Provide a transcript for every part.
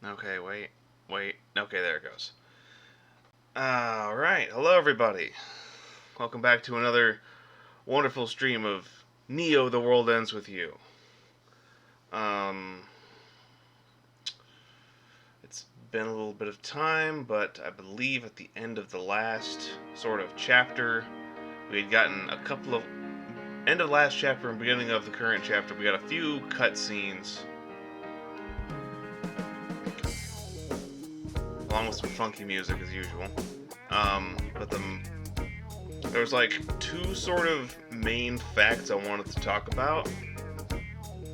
Okay, wait. Okay, there it goes. Alright, hello everybody. Welcome back to another wonderful stream of Neo The World Ends With You. Um, it's been a little bit of time, but I believe at the end of the last sort of chapter, we had gotten a couple of. End of last chapter and beginning of the current chapter, we got a few cutscenes along with some funky music as usual. But there was like two sort of main facts I wanted to talk about,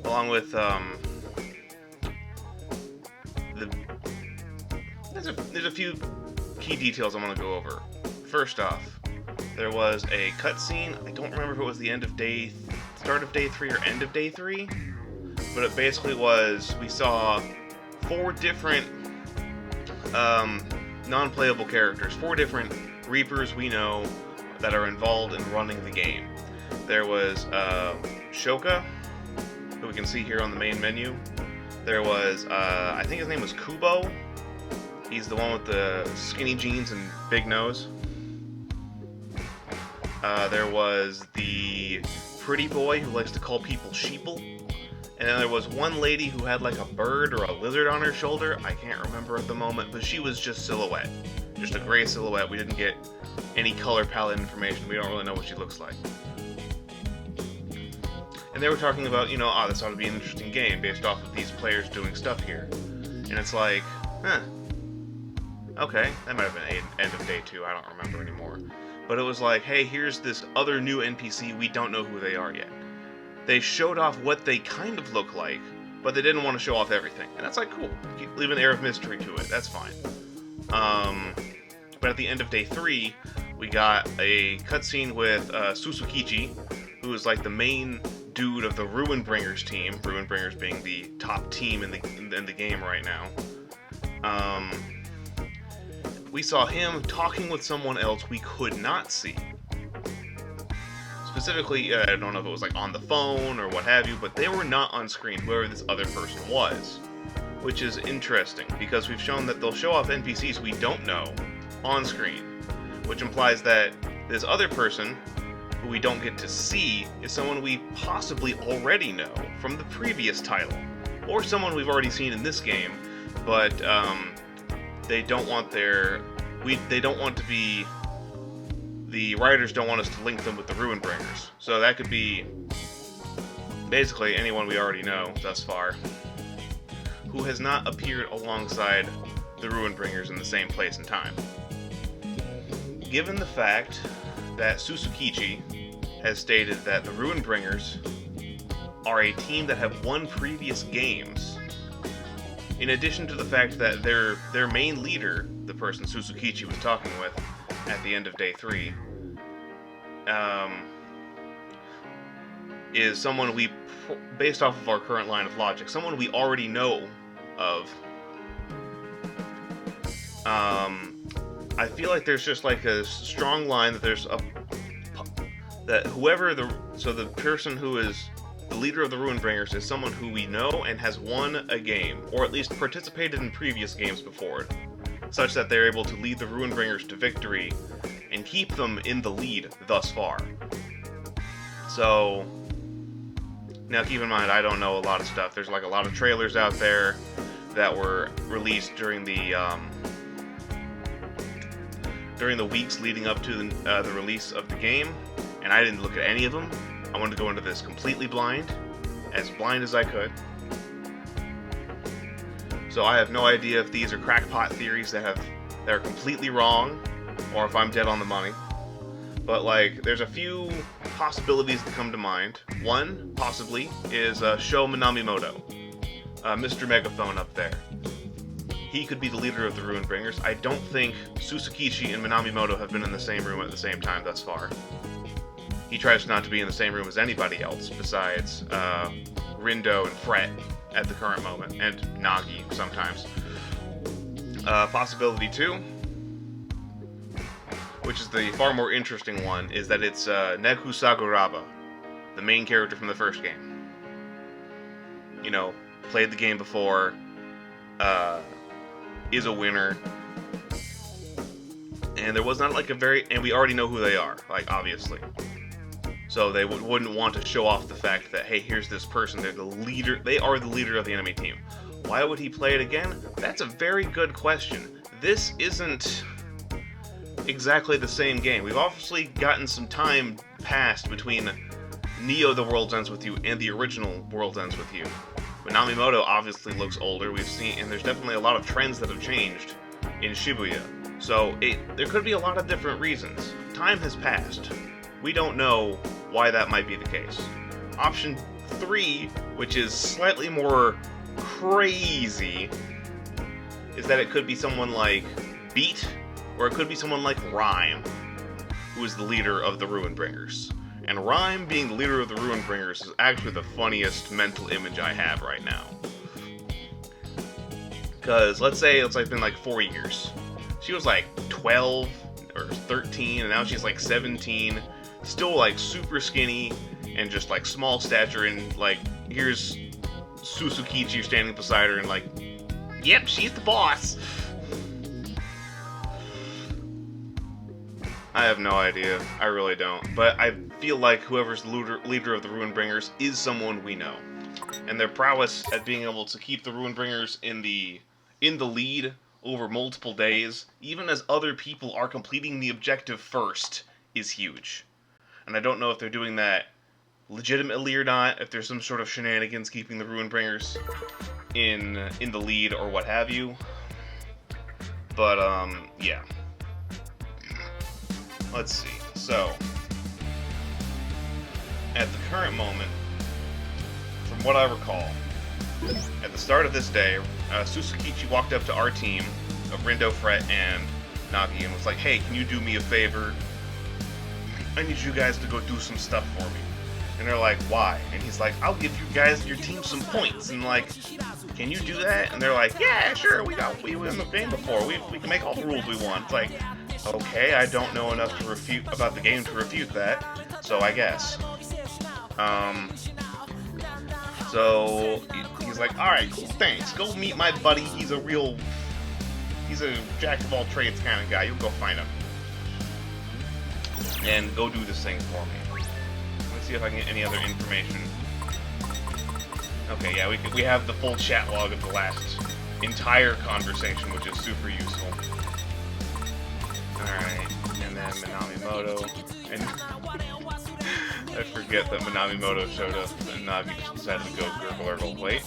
along with the there's a few key details I want to go over. First off, there was a cutscene. I don't remember if it was the start of day 3 or end of day 3, but it basically was we saw four different non-playable characters, four different Reapers we know that are involved in running the game. There was Shoka, who we can see here on the main menu. There was, I think his name was Kubo. He's the one with the skinny jeans and big nose. There was the pretty boy who likes to call people sheeple. And then there was one lady who had like a bird or a lizard on her shoulder. I can't remember at the moment, but she was just silhouette. Just a gray silhouette. We didn't get any color palette information. We don't really know what she looks like. And they were talking about, this ought to be an interesting game based off of these players doing stuff here. And it's like, okay, that might have been end of day 2, I don't remember anymore. But it was like, hey, here's this other new NPC, we don't know who they are yet. They showed off what they kind of look like, but they didn't want to show off everything. And that's like, cool, leave an air of mystery to it, that's fine. But at the end of day 3, we got a cutscene with Susukichi, who is like the main dude of the Ruinbringers team. Ruinbringers being the top team in the game right now. We saw him talking with someone else we could not see. Specifically, I don't know if it was like on the phone or what have you, but they were not on screen, whoever this other person was. Which is interesting, because we've shown that they'll show off NPCs we don't know on screen. Which implies that this other person, who we don't get to see, is someone we possibly already know from the previous title. Or someone we've already seen in this game, but they don't want the writers don't want us to link them with the Ruinbringers. So that could be basically anyone we already know thus far, who has not appeared alongside the Ruinbringers in the same place and time. Given the fact that Susukichi has stated that the Ruinbringers are a team that have won previous games, in addition to the fact that their main leader, the person Susukichi was talking with at the end of day 3, is someone based off of our current line of logic, someone we already know of. I feel like there's just like a strong line that the person who is the leader of the Ruinbringers is someone who we know and has won a game, or at least participated in previous games before, such that they're able to lead the Ruinbringers to victory and keep them in the lead thus far. So, now keep in mind, I don't know a lot of stuff. There's like a lot of trailers out there that were released during the weeks leading up to the release of the game, and I didn't look at any of them. I wanted to go into this completely blind as I could. So I have no idea if these are crackpot theories that are completely wrong, or if I'm dead on the money. But like, there's a few possibilities that come to mind. One, possibly, is Sho Minamimoto, Mr. Megaphone up there. He could be the leader of the Ruinbringers. I don't think Susukichi and Minamimoto have been in the same room at the same time thus far. He tries not to be in the same room as anybody else besides Rindo and Fret at the current moment, and Nagi sometimes. Possibility 2, which is the far more interesting one, is that it's Neku Sakuraba, the main character from the first game. Played the game before, is a winner. And there was not like a very, and we already know who they are, like obviously. So they wouldn't want to show off the fact that, hey, here's this person, they're the leader, they are the leader of the enemy team. Why would he play it again? That's a very good question. This isn't exactly the same game. We've obviously gotten some time passed between Neo The World Ends With You and the original World Ends With You. Minamimoto obviously looks older, we've seen, and there's definitely a lot of trends that have changed in Shibuya. So there could be a lot of different reasons. Time has passed. We don't know why that might be the case. Option 3, which is slightly more crazy, is that it could be someone like Beat, or it could be someone like Rhyme, who is the leader of the Ruinbringers. And Rhyme being the leader of the Ruinbringers is actually the funniest mental image I have right now. Because let's say it's like been like 4 years. She was like 12 or 13, and now she's like 17. Still like super skinny and just like small stature, and like here's Susukichi standing beside her and like, yep, she's the boss. I have no idea. I really don't. But I feel like whoever's the leader of the Ruinbringers is someone we know. And their prowess at being able to keep the Ruinbringers in the lead over multiple days, even as other people are completing the objective first, is huge. And I don't know if they're doing that legitimately or not, if there's some sort of shenanigans keeping the Ruinbringers in the lead or what have you. But, yeah. Let's see. So, at the current moment, from what I recall, at the start of this day, Susukichi walked up to our team of Rindo, Fret, and Nagi and was like, hey, can you do me a favor? I need you guys to go do some stuff for me. And they're like, why? And he's like, I'll give you guys, your team, some points. And like, can you do that? And they're like, yeah, sure, we won the game before. We can make all the rules we want. It's like, okay, I don't know enough to refute about the game to refute that, so I guess. So he's like, alright, cool, thanks. Go meet my buddy. He's a jack of all trades kind of guy. You'll go find him. And go do this thing for me. Let's see if I can get any other information. Okay, yeah, we have the full chat log of the last entire conversation, which is super useful. Alright, and then Minamimoto, and I forget that Minamimoto showed up, and Nagi just decided to go gurgle. Wait.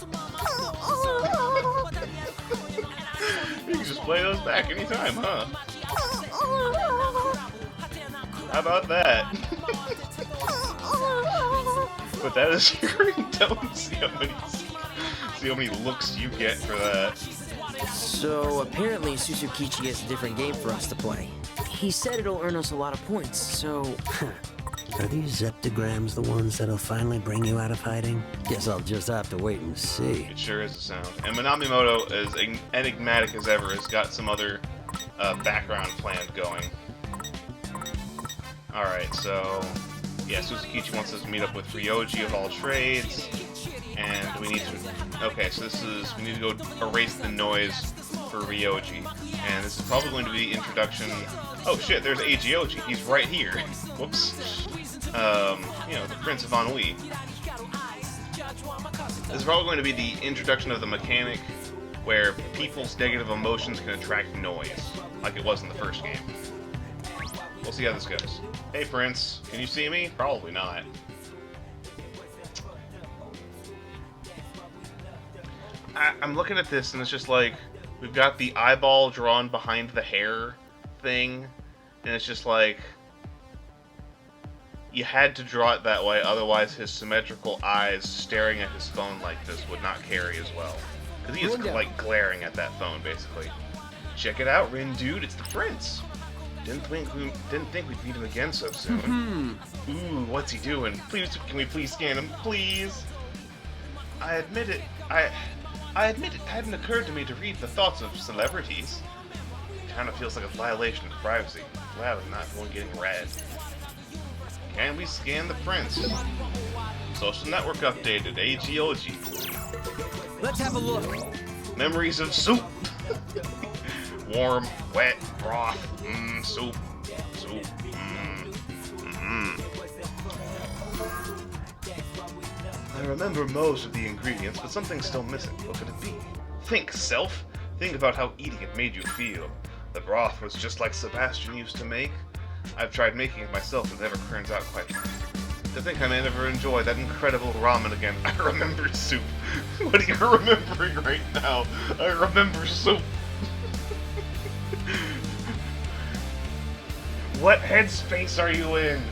You can just play those back anytime, huh? How about that? But that is your ringtone. See how many looks you get for that. So apparently Susukichi has a different game for us to play. He said it'll earn us a lot of points, so... Are these Zeptograms the ones that'll finally bring you out of hiding? Guess I'll just have to wait and see. It sure is a sound. And Minamimoto, as enigmatic as ever, has got some other background planned going. Alright, so... yeah, Susukichi wants us to meet up with Ryoji of all trades. And we need to... okay, so we need to go erase the noise for Ryoji. And this is probably going to be the introduction... oh shit, there's Agioji. He's right here. Whoops. You know, the Prince of Ennui. This is probably going to be the introduction of the mechanic where people's negative emotions can attract noise, like it was in the first game. We'll see how this goes. Hey Prince, can you see me? Probably not. I'm looking at this and it's just like, we've got the eyeball drawn behind the hair thing, and it's just like, you had to draw it that way, otherwise his symmetrical eyes staring at his phone like this would not carry as well. Because he is like glaring at that phone, basically. Check it out, Rin dude, it's the Prince! Didn't think we'd meet him again so soon. Ooh, what's he doing? Please, can we please scan him, please? I admit it hadn't occurred to me to read the thoughts of celebrities. It kind of feels like a violation of privacy. Glad I'm not the one getting read. Can we scan the Prince? Social network updated, Agioji. Let's have a look. Memories of soup. warm, wet, broth, soup, soup, I remember most of the ingredients, but something's still missing. What could it be? Think, self! Think about how eating it made you feel. The broth was just like Sebastian used to make. I've tried making it myself, and it never turns out quite right. To think I may never enjoy that incredible ramen again. I remember soup. What are you remembering right now? I remember soup. What headspace are you in?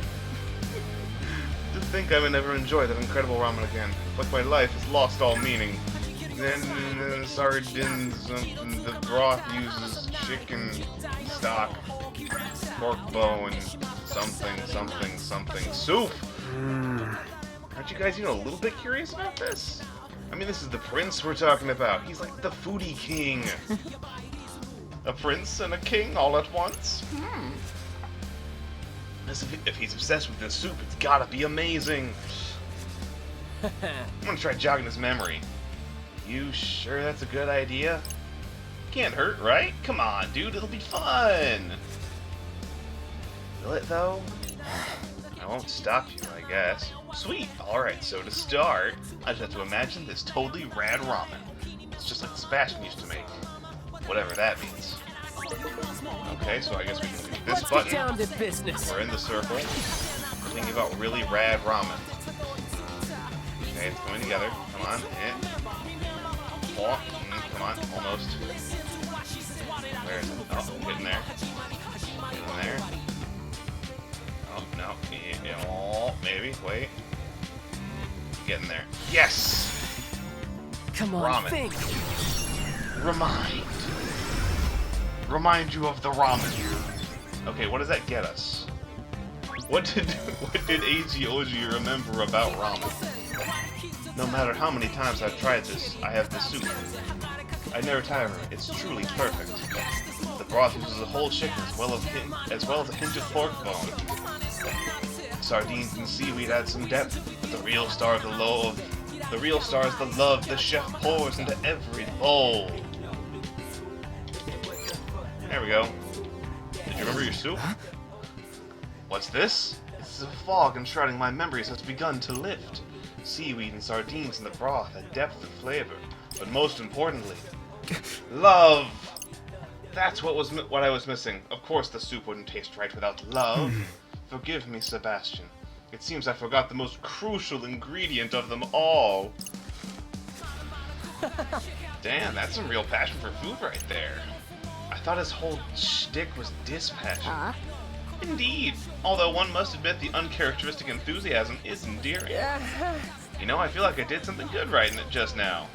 To think I may never enjoy that incredible ramen again. Like my life has lost all meaning. Then sardines, the broth uses chicken stock, pork bone, something, soup! Aren't you guys even a little bit curious about this? I mean, this is the prince we're talking about. He's like the foodie king. A prince and a king all at once? If he's obsessed with this soup, it's gotta be amazing. I'm gonna try jogging his memory. You sure that's a good idea? Can't hurt, right? Come on, dude, it'll be fun! Will it, though? I won't stop you, I guess. Sweet! Alright, so to start, I just have to imagine this totally rad ramen. It's just like Sebastian used to make. Whatever that means. Okay, so I guess we can do this button. Let's get down to business. We're in the circle. We're thinking about really rad ramen. Okay, it's coming together. Come on, come on, almost. Where is it? Oh, getting there. Getting there. Oh, no. Oh, maybe. Wait. Getting there. Yes! Come on, Ramen. think. Remind you of the ramen. Okay, what does that get us? What did Eiji Oji remember about ramen? No matter how many times I've tried this, I have this soup. I never tire of it. It's truly perfect. The broth uses a whole chicken as well as a hint of pork bone. Sardines and seaweed add some depth, but the real star is the love the chef pours into every bowl. There we go. Did you remember your soup? What's this? It's a fog enshrouding my memories has begun to lift. Seaweed and sardines in the broth add depth of flavor, but most importantly, love. That's what I was missing. Of course, the soup wouldn't taste right without love. Forgive me, Sebastian. It seems I forgot the most crucial ingredient of them all. Damn, that's some real passion for food right there. I thought his whole shtick was dispassion. Indeed, although one must admit the uncharacteristic enthusiasm is endearing. You know, I feel like I did something good writing it just now.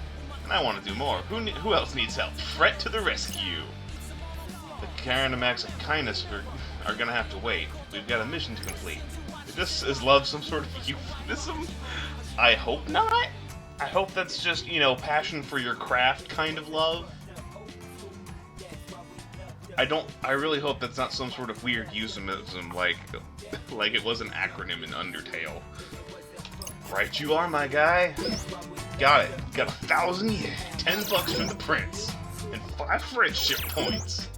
And I want to do more. Who else needs help? Fret to the rescue. The Karanamax of kindness are gonna have to wait. We've got a mission to complete. Is love some sort of euphemism? I hope not. I hope that's just, you know, passion for your craft kind of love. I really hope that's not some sort of weird euphemism like it was an acronym in Undertale. Right you are, my guy. Got it. Got 1,000 yen, $10 from the prince, and 5 friendship points.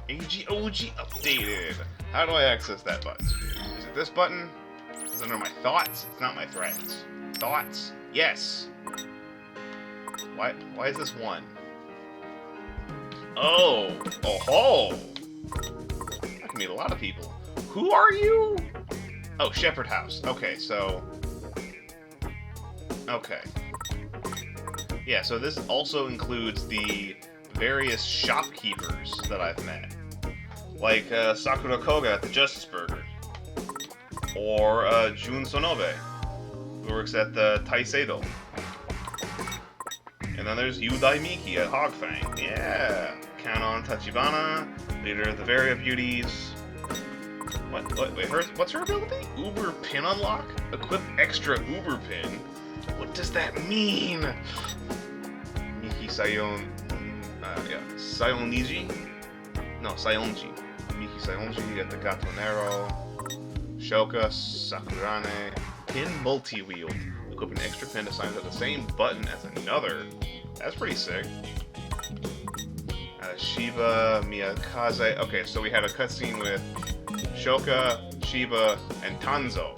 Eiji Oji updated. How do I access that button? Is it this button? Is it under my thoughts? It's not my threads. Thoughts? Yes. Why is this 1? Oh! Oh-ho! I can meet a lot of people. Who are you? Oh, Shepherd House. Okay, so... Okay. Yeah, so this also includes the various shopkeepers that I've met. Like Sakura Koga at the Justice Burger. Or Jun Sonobe, who works at the Taiseido. And then there's Yudai Miki at Hogfang. Yeah! Kanon Tachibana, leader of the Varia Beauties. Wait, what's her ability? Uber Pin Unlock? Equip extra Uber Pin? What does that mean? Miki Sayonji? No, Sayonji. Miki Sayonji at the Gatonero. Shoka Sakurane. Pin multi-wield. Equip an extra pin assigned at the same button as another. That's pretty sick. Shiba, Miyakaze. Okay, so we had a cutscene with Shoka, Shiba, and Tanzo.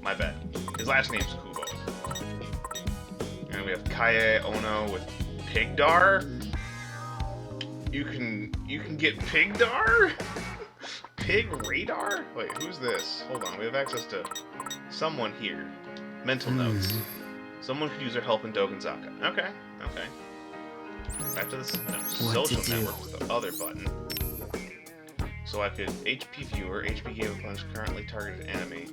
My bad. His last name's Kubo. And we have Kaie Ono with Pigdar. You can get Pigdar? Pig Radar? Wait, who's this? Hold on, we have access to someone here. Mental notes. Someone could use their help in Dokenzaka. Okay, okay. Back to the social network with the other button. So I could HP viewer, HP gave a punch currently targeted enemy.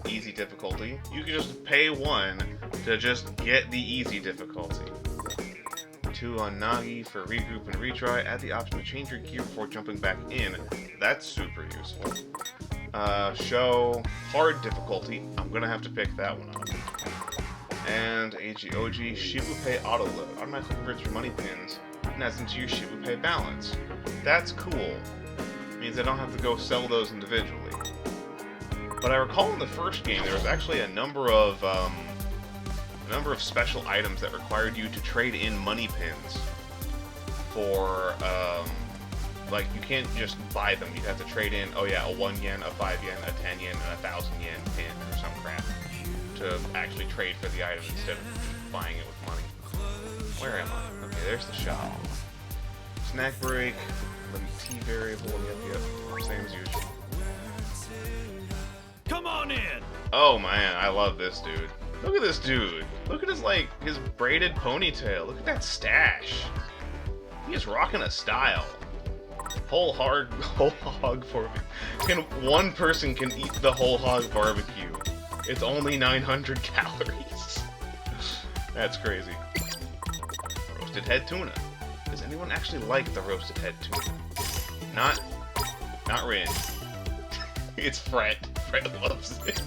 Easy difficulty. You could just pay 1 to just get the easy difficulty. 2 on Nagi for regroup and retry. Add the option to change your gear before jumping back in. That's super useful. Show hard difficulty. I'm gonna have to pick that one up. And AGOG Shibupay Autoload. Automatically converts your money pins and adds them to your Shibupay balance. That's cool. Means I don't have to go sell those individually. But I recall in the first game there was actually a number of special items that required you to trade in money pins for like you can't just buy them. You have to trade in, oh yeah, a 1 yen, a 5 yen, a 10 yen, and a 1,000 yen pin or some crap to actually trade for the item instead of buying it with money. Where am I? Okay, there's the shop. Snack break, limit T variable, yep, same as usual. Come on in! Oh man, I love this dude. Look at this dude. Look at his, like, his braided ponytail. Look at that stash. He is rocking a style. Whole hog barbecue. One person can eat the whole hog barbecue. It's only 900 calories. That's crazy. Roasted head tuna. Does anyone actually like the roasted head tuna? Not Rin. It's Fred. Fred loves it.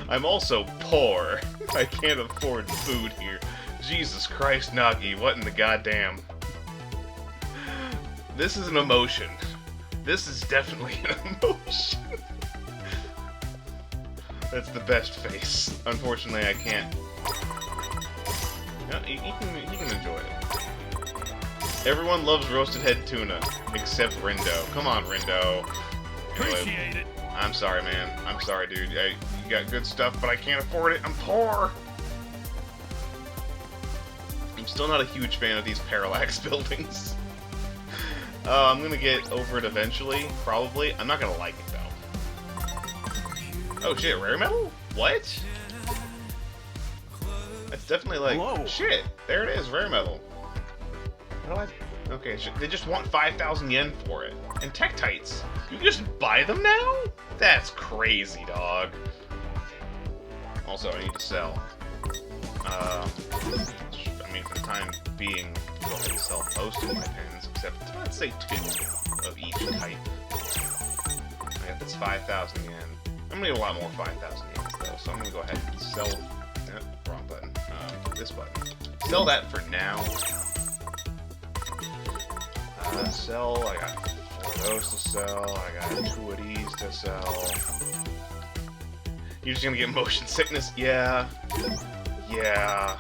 I'm also poor. I can't afford food here. Jesus Christ, Nagi, what in the goddamn? This is an emotion. This is definitely an emotion. That's the best face. Unfortunately, I can't. No, he can enjoy it. Everyone loves roasted head tuna, except Rindo. Come on, Rindo. Appreciate it. I'm sorry, man. I'm sorry, dude. You got good stuff, but I can't afford it. I'm poor. I'm still not a huge fan of these parallax buildings. I'm gonna get over it eventually, probably. I'm not gonna like it, though. Oh, shit, rare metal? What? That's definitely like... Whoa. Shit, there it is, rare metal. How do I... Okay, they just want 5,000 yen for it. And Tektites. You can just buy them now? That's crazy, dog. Also, I need to sell. I mean, for the time being, go ahead and sell most of my pins, except, let's say 2 of each type. Okay, that's 5,000 yen. I'm gonna need a lot more 5,000 yen, though, so I'm gonna go ahead and sell... wrong button. This button. Sell that for now. Sell, I got 4 of those to sell, I got 2 of these to sell. You're just gonna get motion sickness? Yeah. Yeah.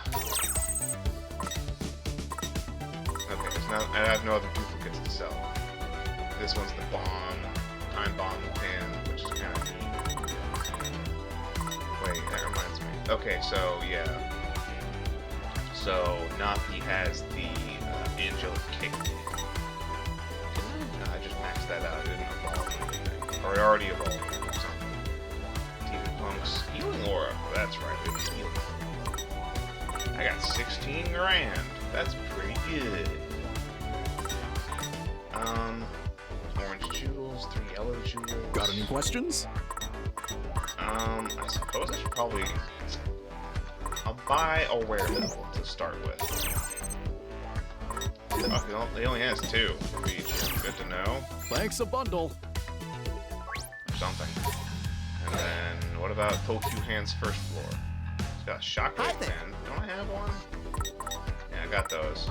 Okay, I have no other duplicates to sell. This one's the bomb, time bomb pin, which is kind of neat. Wait, that reminds me. Okay, so, yeah. So, Nafi has the angelic kick. I just maxed that out. I didn't evolve anything. Or it already evolved or something. TV Punk's healing aura. That's right, we have healing. I got 16 grand. That's pretty good. Orange jewels, 3 yellow jewels. Got any questions? I suppose I should probably... I'll buy a weremetal to start with. Okay, he only has 2 of each. Good to know. Thanks a bundle. Or something. And then, what about Tokyu Hand's first floor? It's got a shockwave pen. Don't I have one? Yeah, I got those.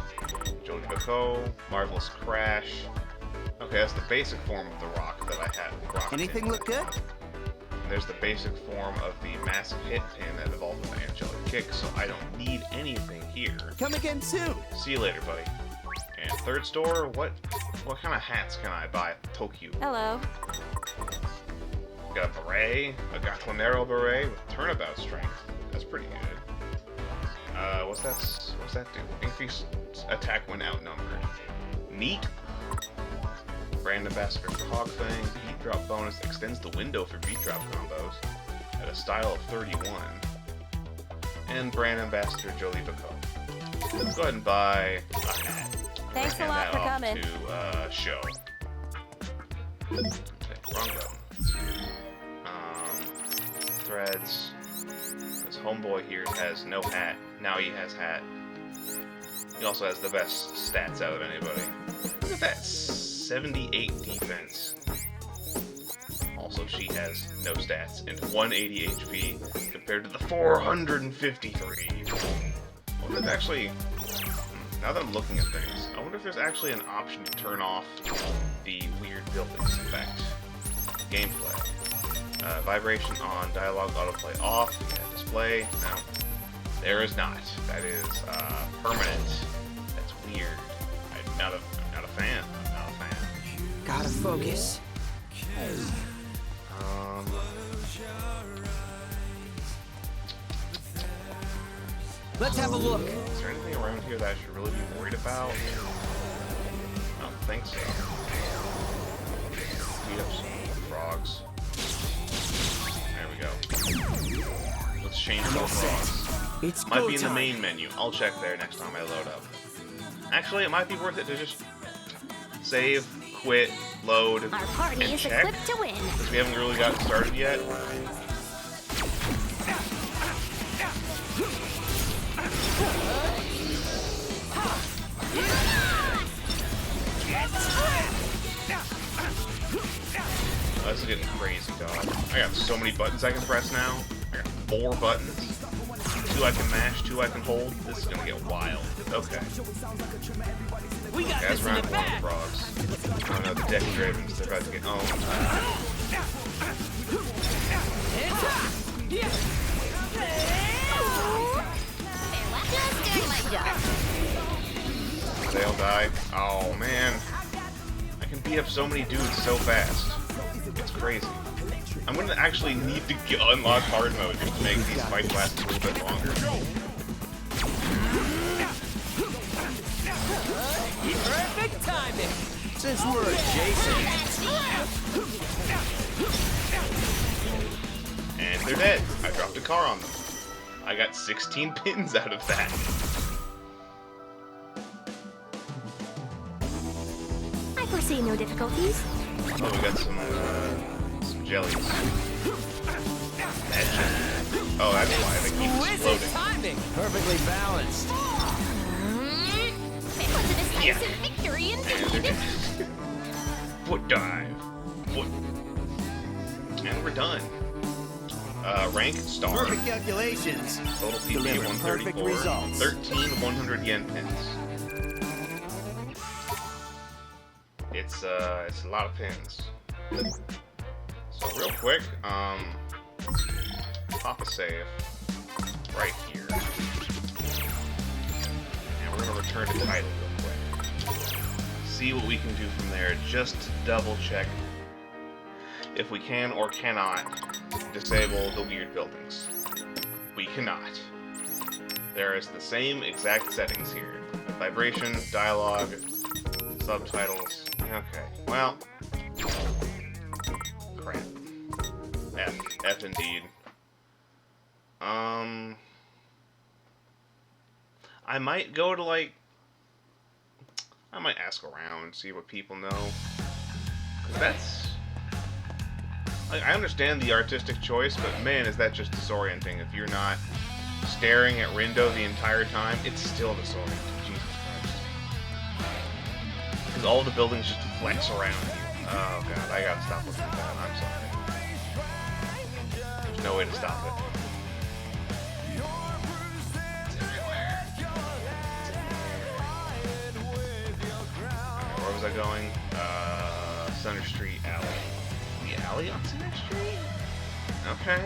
Jojo Marvelous Crash. Okay, that's the basic form of the rock that I had. Anything look good? There's the basic form of the massive hit pin that evolved with the angelic kick, so I don't need anything here. Come again soon. See you later, buddy. And third store, what kind of hats can I buy at Tokyo? Hello. Got a beret, a Gatonero beret with turnabout strength. That's pretty good. What's that do? Increase attack when outnumbered. Neat. Brand Ambassador Cogfang, beat drop bonus extends the window for beat drop combos at a style of 31. And Brand Ambassador Jolie Bacot. Let's go ahead and buy a hat. Thanks a lot for coming. To show. Okay, wrong button. Threads. This homeboy here has no hat. Now he has hat. He also has the best stats out of anybody. Look at that, 78 defense. Also, she has no stats and 180 HP compared to the 453. I wonder if actually, now that I'm looking at things, I wonder if there's actually an option to turn off the weird buildings effect. Gameplay. Vibration on, dialogue autoplay off, yeah, display, no. There is not. That is permanent. That's weird. I'm not a fan. I'm not a fan. Gotta focus. Let's have a look. Is there anything around here that I should really be worried about? I don't think so. Beat up some frogs. There we go. Let's change the frogs. It's Might go be in the time. main menu. I'll check there next time I load up. Actually, it might be worth it to just save, quit, load, Our party and is check, equipped to win. because we haven't really gotten started yet. Oh, this is getting crazy, dog. I got so many buttons I can press now. I got 4 buttons. 2 I can mash, 2 I can hold. This is gonna get wild. Okay. We got That's this in round the 1 of bag. frogs. Oh no, the deck dravens, they're about to get owned. Hands up. Yeah. Just doing my job. They'll die. Oh man. I can beat up so many dudes so fast. It's crazy. I'm gonna actually need to unlock hard mode just to make these fights last a little bit longer. Perfect timing. Since we're adjacent. And they're dead. I dropped a car on them. I got 16 pins out of that. I foresee no difficulties. Oh, we got some jellies. That shit. Oh, that's why they keep Exquisite exploding. timing. Perfectly balanced. It was a decisive Yeah. victory And they're indeed. dead. Foot dive. Foot. And we're done. Rank star. Perfect calculations. Total PP Deliver 134. perfect results. 13 100 yen pins. It's a lot of pins. So real quick, pop a save right here. And we're gonna return to title real quick. See what we can do from there, just to double check if we can or cannot disable the weird buildings. We cannot. There is the same exact settings here. Vibration, dialogue, subtitles. Okay, well. Crap. F indeed. I might go to like... I might ask around, see what people know. 'Cause that's... Like, I understand the artistic choice, but man, is that just disorienting. If you're not staring at Rindo the entire time, it's still disorienting. Jesus Christ. Because all the buildings just flex around you. Oh god, I gotta stop looking at that. I'm sorry. There's no way to stop it. It's everywhere. Okay, where was I going? Center Street Alley. The alley on Center Street? Okay.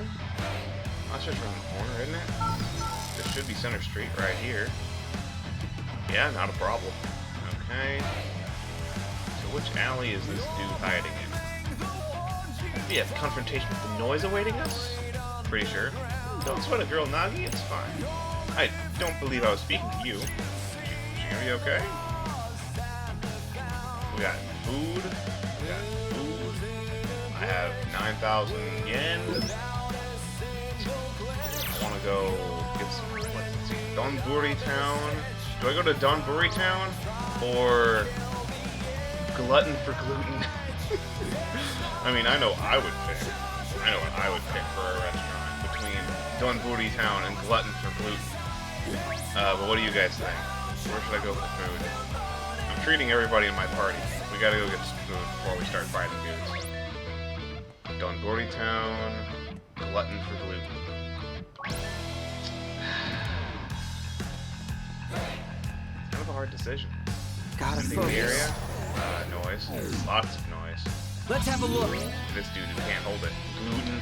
That's just around the corner, isn't it? This should be Center Street right here. Yeah, not a problem. Okay. So which alley is this dude hiding in? We have confrontation with the noise awaiting us? Pretty sure. Don't sweat a girl, Nagi, it's fine. I don't believe I was speaking to you. She gonna be okay? We got food. We got food. I have 9,000 yen. I wanna go get some, let's see, Donburi Town. Do I go to Donburi Town? Or Glutton for Gluten? I mean, I know I would pick. I know what I would pick for a restaurant between Donburi Town and Glutton for Gluten. But what do you guys think? Where should I go for food? I'm treating everybody in my party. We gotta go get some food before we start fighting dudes. Donburi Town, Glutton for Gluten. Kind of a hard decision. Gotta The focus. area, noise, lots of noise. Let's have a look. This dude who can't hold it. Gluten.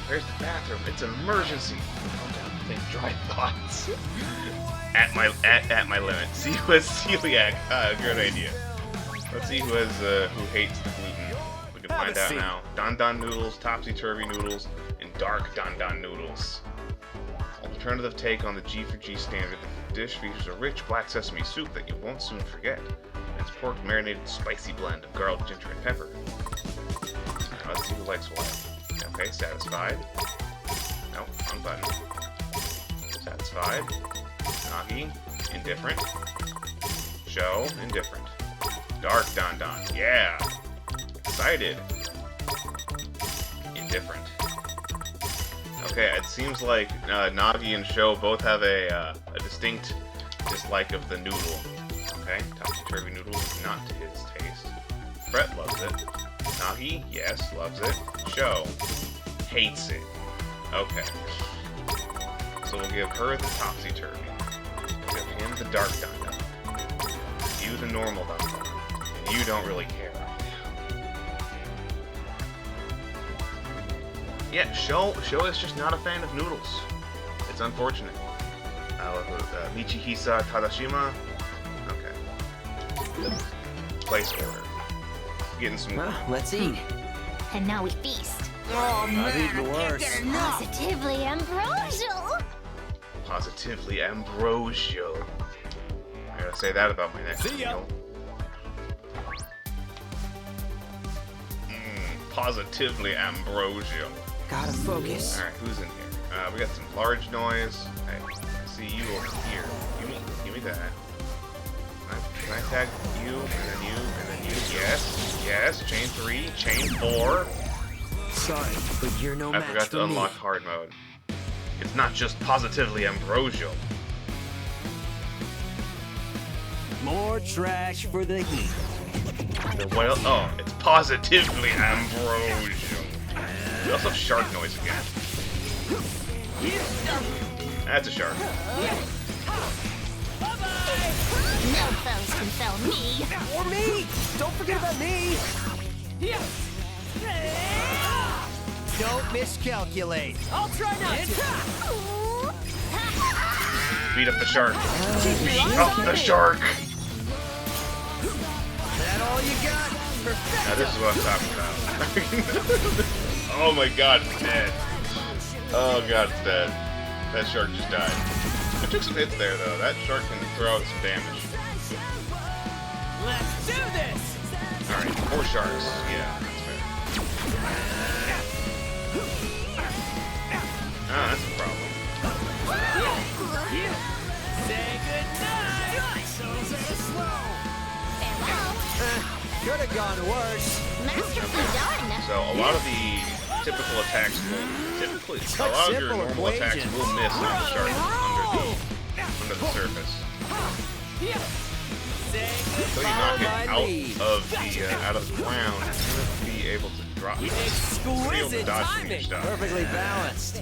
Where's the bathroom? It's an emergency. Calm down. Think dry thoughts. at my limit. See who has celiac. Good idea. Let's see who hates the gluten. We can find out now. Don Don noodles, topsy turvy noodles, and dark Don Don noodles. Alternative take on the G for G standard. The dish features a rich black sesame soup that you won't soon forget. It's pork marinated spicy blend of garlic, ginger, and pepper. Now let's see who likes what. Okay, satisfied. No, wrong button. Satisfied. Nagi, indifferent. Show, indifferent. Dark Don Don, yeah! Excited. Indifferent. Okay, it seems like Nagi and Sho both have a distinct dislike of the noodle. Okay, topsy-turvy noodle is not to his taste. Brett loves it. Nagi, yes, loves it. Sho hates it. Okay. So we'll give her the topsy-turvy. We'll give him the dark Don-Don. You the normal Don-Don. And you don't really care. Yeah, Sho is just not a fan of noodles. It's unfortunate. Michihisa Tadashima. Okay. Place order. Getting some. Well, let's eat. And now we feast. Oh man, I've eaten I can't worse. get enough. Positively ambrosial. Positively ambrosial. I gotta say that about my next See ya. meal. Positively ambrosial. Gotta focus. Alright, who's in here? We got some large noise. Hey, I see you over here. Give me that. Can I tag you, and then you, and then you? Yes, yes. Chain 3, chain 4. Sorry, but you're no I match forgot for to unlock me. hard mode. It's not just positively ambrosial. More trash for the heat. Oh, it's positively ambrosial. We also have shark noise again. That's a shark. No foes can fell me. Or me! Don't forget about me! Don't miscalculate. I'll try not to. Ooh. Beat up the shark. Beat up the shark. That all you got? Now this is what I'm talking about. Oh my god, it's dead. Oh god, it's dead. That shark just died. I took some hits there though. That shark can throw out some damage. Let's do this! Alright, 4 sharks. Yeah, that's fair. Ah, that's a problem. Say goodnight! Farewell. Could have gone worse. Masterfully done. So a lot of the typical attacks will a lot of your simple normal attacks equations. will miss on the shark under the surface. Until you knock it out of the ground, you're gonna be able to drop. You're gonna be able to Exquisite dodge from your timing. stuff. Perfectly balanced.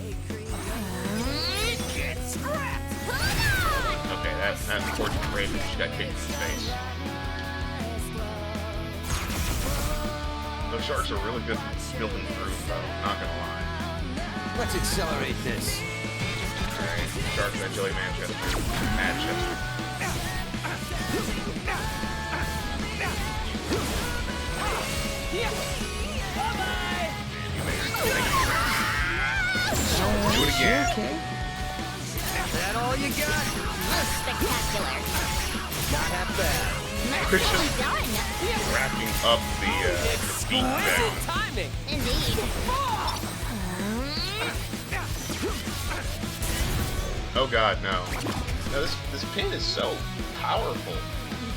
Okay, that unfortunate Raven just got kicked in the face. Those sharks are really good at building fruit, though. Not gonna lie. Let's accelerate this. Alright, sharks at Jelly Manchester. again. Okay. That all you got? Looks spectacular. Not half bad. Nicely done. Wrapping up the beat down. Timing. Indeed. Oh god, no. No, this pin is so powerful.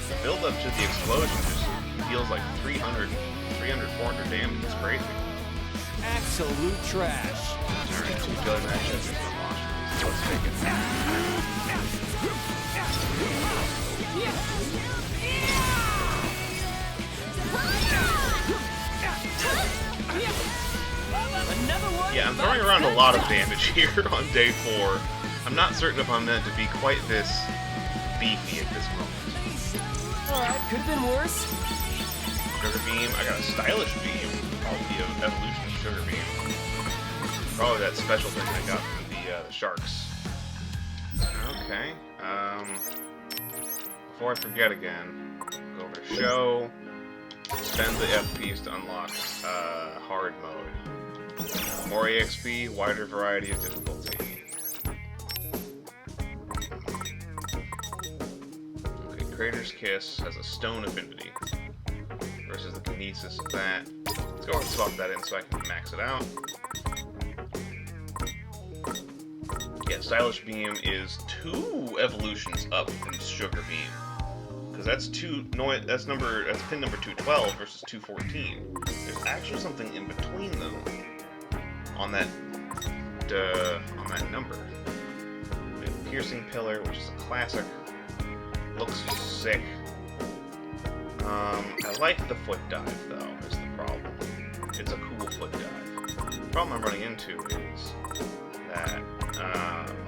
The build up to the explosion just feels like 300, 400 damage. It's crazy. Absolute trash. Turn into a jelly match as let's take it. Another one. Yeah, I'm throwing around a lot of damage here on day 4. I'm not certain if I'm meant to be quite this beefy at this moment. Alright, could have been worse. Sugar Beam, I got a Stylish Beam. Probably the evolution of Sugar Beam. Probably that special thing I got from the Sharks. Okay, before I forget again, go over to Show, spend the FPs to unlock Hard Mode. More EXP, wider variety of difficulty. Okay, Crater's Kiss has a Stone Affinity versus the Kinesis of that. Let's go ahead and swap that in so I can max it out. Yeah, Stylish Beam is 2 evolutions up from Sugar Beam. Because that's pin number 212 versus 214. There's actually something in between them on that number. We have Piercing Pillar, which is a classic. Looks sick. I like the Foot Dive though, is the problem. It's a cool Foot Dive. The problem I'm running into is that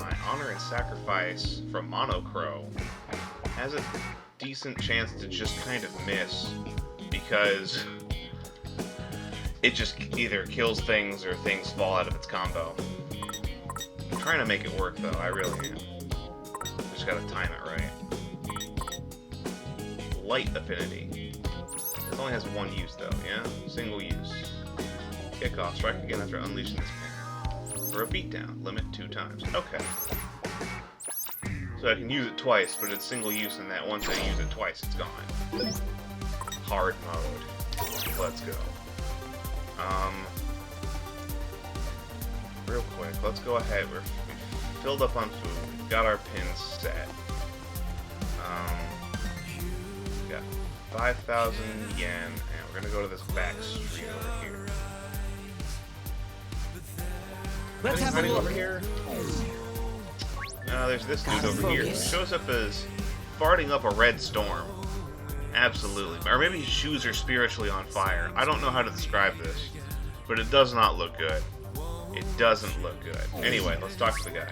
my Honor and Sacrifice from Monocro has a decent chance to just kind of miss because it just either kills things or things fall out of its combo. I'm trying to make it work though, I really am. Just gotta time it right. Light Affinity. It only has 1 use though, yeah? Single use. Kickoff, strike again after unleashing this pin. For a beatdown, limit 2 times. Okay. So I can use it twice, but it's single use in that once I use it twice, it's gone. Hard mode. Let's go. Real quick, let's go ahead. We've filled up on food. We've got our pins set. Got 5,000 yen, and we're gonna go to this back street over here. Let's have a Anything look. over here? No, there's this dude Gotta over here. He focus. shows up as farting up a red storm. Absolutely. Or maybe his shoes are spiritually on fire. I don't know how to describe this, but it does not look good. It doesn't look good. Anyway, let's talk to the guy.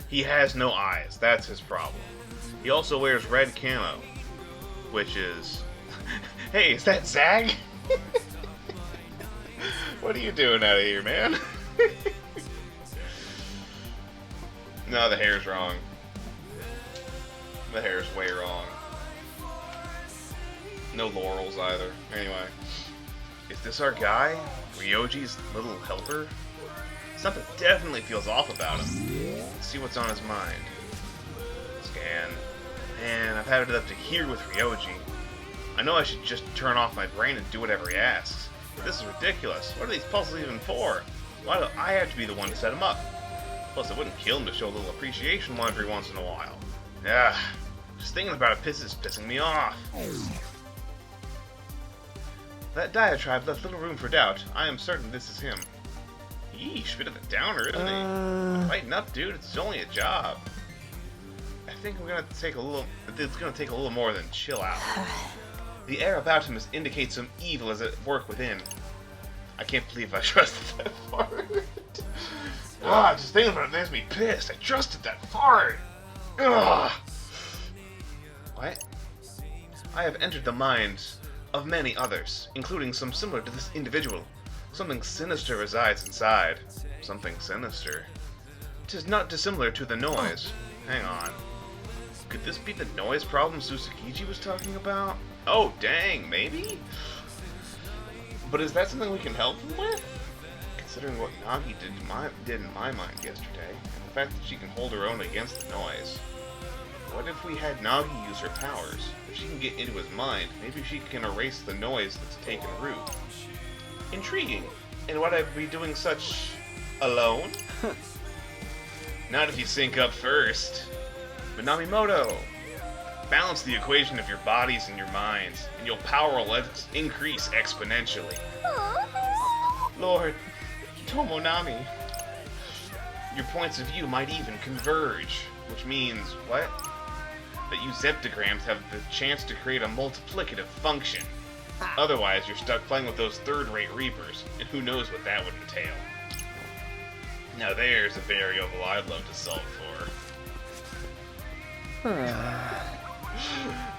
He has no eyes. That's his problem. He also wears red camo, which is... Hey, is that Zag? What are you doing out of here, man? No, the hair's wrong. The hair's way wrong. No laurels either. Anyway. Is this our guy? Ryoji's little helper? Something definitely feels off about him. Let's see what's on his mind. Scan. Man, I've had it up to here with Ryoji. I know I should just turn off my brain and do whatever he asks. But this is ridiculous. What are these puzzles even for? Why do I have to be the one to set him up? Plus, it wouldn't kill him to show a little appreciation every once in a while. Ah, just thinking about it is pissing me off. That diatribe left little room for doubt. I am certain this is him. Yeesh, bit of a downer, isn't he? Lighten up, dude. It's only a job. I think we're gonna take a little. It's gonna take a little more than chill out. The air about him indicates some evil is at work within. I can't believe I trusted that fart. Ah, just thinking about it makes me pissed. I trusted that fart. Ugh. What? I have entered the minds of many others, including some similar to this individual. Something sinister resides inside. Something sinister. 'Tis not dissimilar to the noise. Hang on. Could this be the noise problem Susukiji was talking about? Oh, dang, maybe? But is that something we can help him with? considering what Nagi did in my mind yesterday, and the fact that she can hold her own against the noise. What if we had Nagi use her powers? If she can get into his mind, maybe she can erase the noise that's taken root. Intriguing. And would I be doing such alone? Not if you sync up first. Minamimoto! Balance the equation of your bodies and your minds, and your power will increase exponentially. Lord, Tomonami. Your points of view might even converge, which means, what? That you Zeptograms have the chance to create a multiplicative function. Otherwise, you're stuck playing with those third-rate Reapers, and who knows what that would entail. Now there's a variable I'd love to solve for.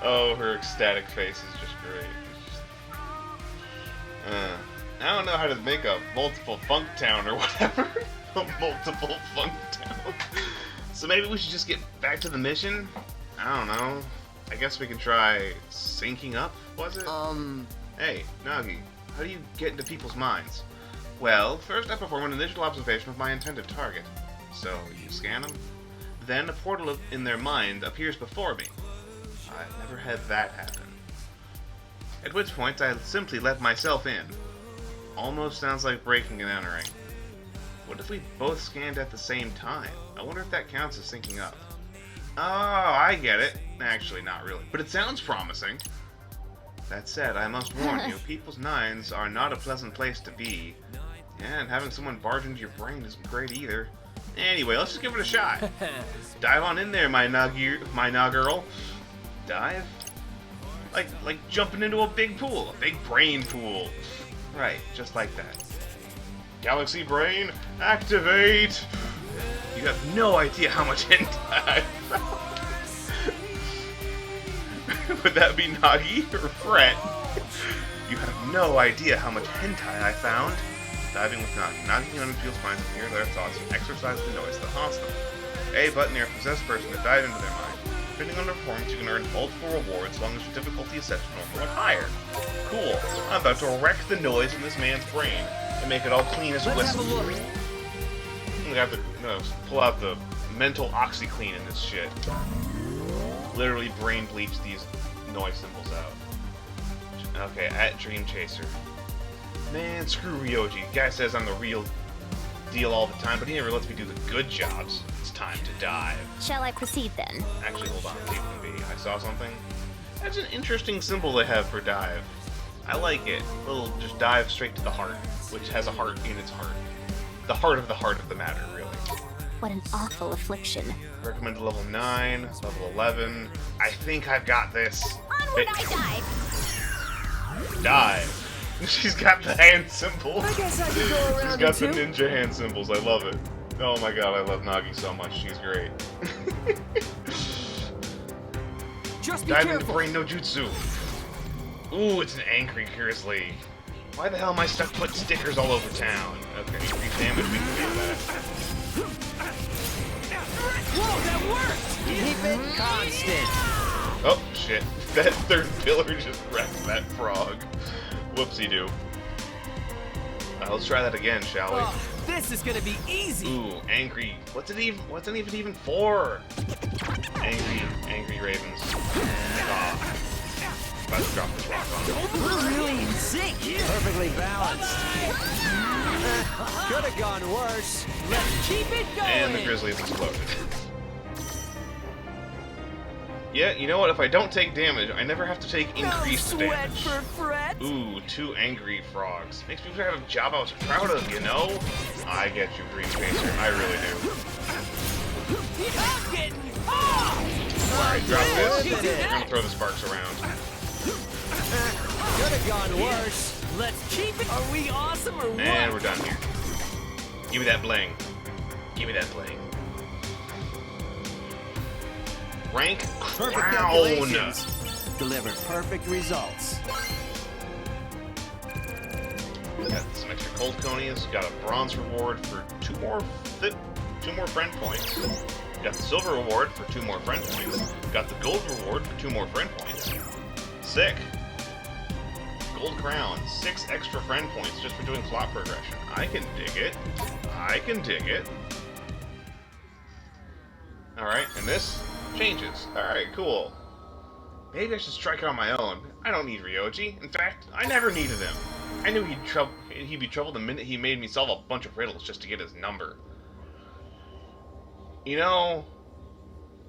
Oh, her ecstatic face is just great. I don't know how to make a multiple funk town or whatever. A multiple funk town. So maybe we should just get back to the mission? I don't know. I guess we can try syncing up, was it? Hey, Nagi, how do you get into people's minds? Well, first I perform an initial observation of my intended target. So, you scan them? Then a portal in their mind appears before me. I've never had that happen. At which point, I simply let myself in. Almost sounds like breaking and entering. What if we both scanned at the same time? I wonder if that counts as syncing up. Oh, I get it. Actually, not really, but it sounds promising. That said, I must warn you, people's minds are not a pleasant place to be. And having someone barge into your brain isn't great either. Anyway, let's just give it a shot. Dive on in there, my Nagirl. Dive? Like jumping into a big pool, a big brain pool. Right, just like that. Galaxy Brain, activate! You have no idea how much hentai I found. Would that be Nagi or Fret? You have no idea how much hentai I found. Diving with Nagi. Nagi can unfeel minds and hear their thoughts and exercise the noise that haunts them. A button near a possessed person to dive into their mind. Depending on their performance, you can earn multiple rewards as long as your difficulty is set to normal or higher. Cool. I'm about to wreck the noise in this man's brain and make it all clean as a whistle. I'm gonna have to pull out the mental OxyClean in this shit. Literally brain bleach these noise symbols out. Okay, at Dream Chaser. Man, screw Ryoji. Guy says I'm the real deal all the time, but he never lets me do the good jobs. It's time to dive. Shall I proceed then? Actually, hold on. Leave it be. I saw something. That's an interesting symbol they have for dive. I like it. A little just dive straight to the heart, which has a heart in its heart. The heart of the matter, really. What an awful affliction. Recommended level 9, level 11. I think I've got this. Onward I dive! Dive. She's got the hand symbol. I guess I could go around She's got the too. ninja hand symbols. I love it. Oh my god, I love Nagi so much. She's great. Just be Dive into careful. brain no jutsu. Ooh, it's an angry grizzly. Why the hell am I stuck putting stickers all over town? Okay, increase damage, we can do that. Whoa, that worked! Keep it constant. Oh, shit. That third pillar just wrecked that frog. Whoopsie-doo. Let's try that again, shall we? Oh, this is gonna be easy. Ooh, angry. What's it even for? Angry ravens. Ah. About to drop this rock on him. We're really in sync. Perfectly balanced. Could have gone worse. Let's keep it going. And the grizzly has exploded. Yeah, you know what? If I don't take damage, I never have to take increased no sweat damage. for Fret. Ooh, 2 angry frogs. Makes me have a job I was proud of, you know? I get you, Dream Chaser. I really do. I'm getting hot. Alright, drop this. you do We're that? gonna throw the sparks around. Could have gone worse. Let's keep it. Are we awesome or what? And we're done here. Give me that bling. Give me that bling. Rank Perfect Crown. calculations. Deliver perfect results. Got some extra cold conies. Got a bronze reward for 2 more friend points. Got the silver reward for 2 more friend points. Got the gold reward for 2 more friend points. Sick. gold crowns, 6 extra friend points just for doing plot progression. I can dig it. I can dig it. Alright, and this changes. Alright, cool. Maybe I should strike it on my own. I don't need Ryoji. In fact, I never needed him. I knew he'd be trouble the minute he made me solve a bunch of riddles just to get his number. You know,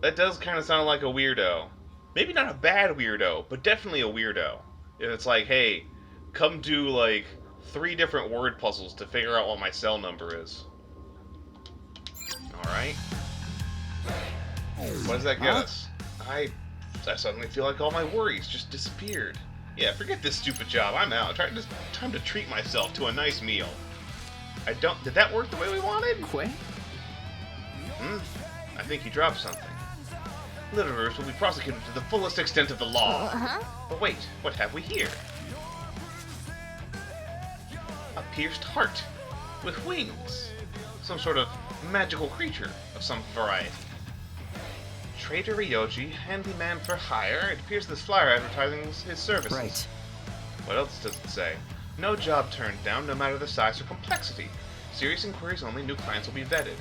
that does kind of sound like a weirdo. Maybe not a bad weirdo, but definitely a weirdo. If it's like, hey, come do like 3 different word puzzles to figure out what my cell number is. Alright. What does that get us? I suddenly feel like all my worries just disappeared. Yeah, forget this stupid job. I'm out. Time to treat myself to a nice meal. Did that work the way we wanted? Quay? I think he dropped something. Litterers will be prosecuted to the fullest extent of the law. But wait, what have we here? A pierced heart with wings. Some sort of magical creature of some variety. Trader Ryoji, handyman for hire. It appears this flyer advertising his services. Right. What else does it say? No job turned down, no matter the size or complexity. Serious inquiries only, new clients will be vetted.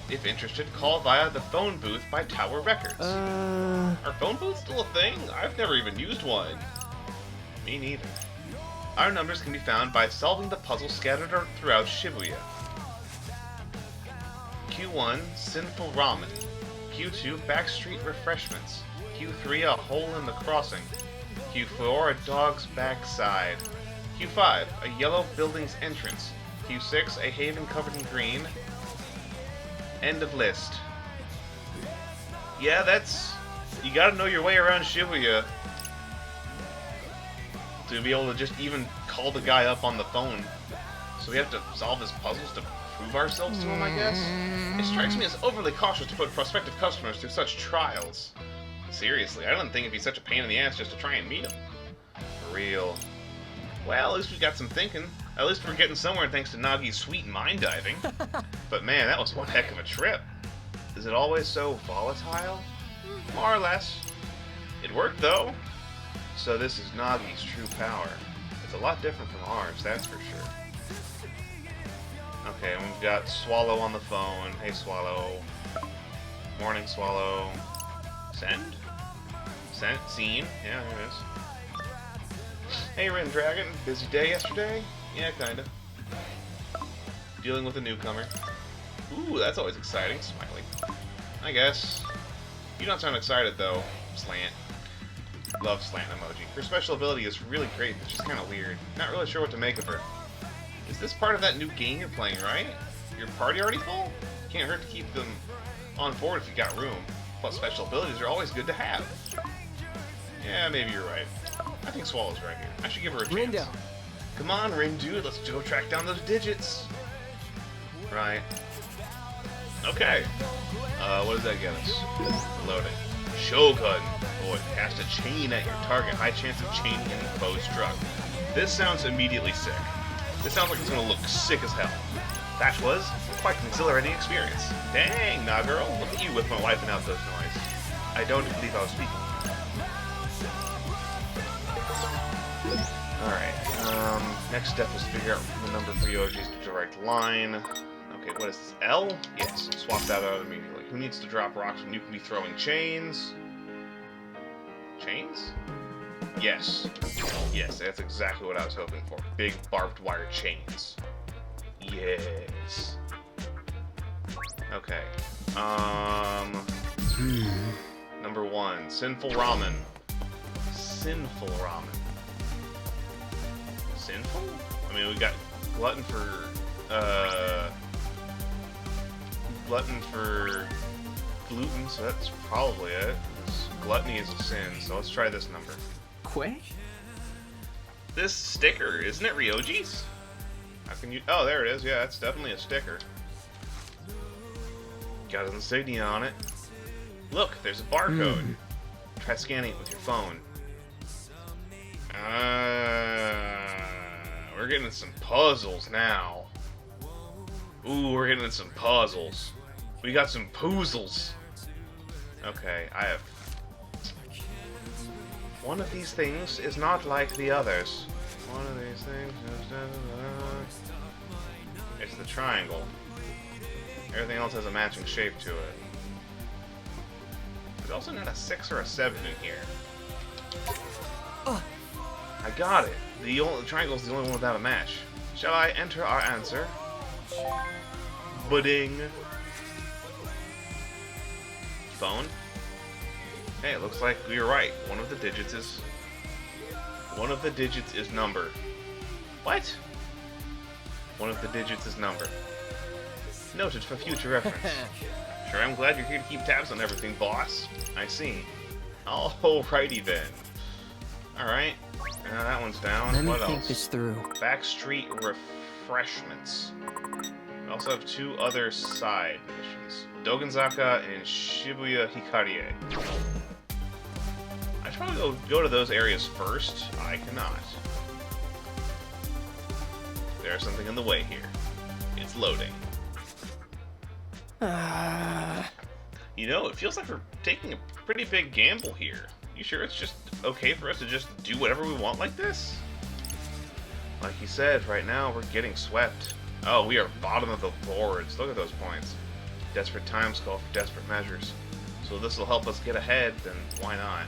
If interested, call via the phone booth by Tower Records. Are phone booths still a thing? I've never even used one. Me neither. Our numbers can be found by solving the puzzle scattered throughout Shibuya. Q1, Sinful Ramen. Q2, Backstreet Refreshments. Q3, A Hole in the Crossing. Q4, A Dog's Backside. Q5, A Yellow Building's Entrance. Q6, A Haven Covered in Green. End of list. Yeah, you gotta know your way around Shibuya to be able to just even call the guy up on the phone. So we have to solve his puzzles to prove ourselves to him, I guess? It strikes me as overly cautious to put prospective customers through such trials. Seriously, I don't think it'd be such a pain in the ass just to try and meet him. For real. Well, at least we got some thinking. At least we're getting somewhere thanks to Nagi's sweet mind diving. But man, that was one heck of a trip. Is it always so volatile? More or less. It worked though. So this is Nagi's true power. It's a lot different from ours, that's for sure. Okay, and we've got Swallow on the phone. Hey Swallow. Morning Swallow. Send? Sent? Scene? Yeah, there it is. Hey Rin Dragon, busy day yesterday? Yeah, kinda. Dealing with a newcomer. Ooh, that's always exciting. Smiley. I guess. You don't sound excited, though. Slant. Love Slant emoji. Her special ability is really great, but she's kinda weird. Not really sure what to make of her. Is this part of that new game you're playing, right? Your party already full? Can't hurt to keep them on board if you got room. Plus, special abilities are always good to have. Yeah, maybe you're right. I think Swallow's right here. I should give her a chance. Rindo. Come on, Rin dude, let's go track down those digits. Right. Okay. What does that get us? Loading. Shogun. Oh, it cast a chain at your target. High chance of chaining any foe struck. This sounds immediately sick. This sounds like it's gonna look sick as hell. That was quite an exhilarating experience. Dang, nah girl, look at you with my wiping out those noise. I don't believe I was speaking. Alright, next step is to figure out the number for Ryoji's direct line. Okay, what is this? L? Yes, swap that out immediately. Who needs to drop rocks when you can be throwing chains? Chains? Yes. Yes, that's exactly what I was hoping for. Big barbed wire chains. Yes. Okay. Number 1, Sinful Ramen. Sinful Ramen. Sinful? I mean, we got glutton for gluten, so that's probably it. 'Cause gluttony is a sin, so let's try this number. Quay? This sticker, isn't it Ryoji's? How can you? Oh, there it is. Yeah, it's definitely a sticker. Got an insignia on it. Look, there's a barcode. Try scanning it with your phone. We're getting some puzzles now. Ooh, we're getting some puzzles. We got some poozles. Okay, I have... One of these things is not like the others. One of these things is... It's the triangle. Everything else has a matching shape to it. There's also not a 6 or a 7 in here. I got it. The triangle's the only one without a match. Shall I enter our answer? Budding. Phone? Hey, it looks like we were right. One of the digits is number. What? One of the digits is number. Noted for future reference. Sure, I'm glad you're here to keep tabs on everything, boss. I see. Alrighty then. Alright. Now that one's down. Let me What think else? this through. Backstreet Refreshments. We also have 2 other side missions. Dogenzaka and Shibuya Hikarie. I should probably go to those areas first. I cannot. There's something in the way here. It's loading. You know, it feels like we're taking a pretty big gamble here. You sure it's just okay for us to just do whatever we want like this? Like you said, right now we're getting swept. Oh, we are bottom of the boards. Look at those points. Desperate times call for desperate measures. So this will help us get ahead, then why not?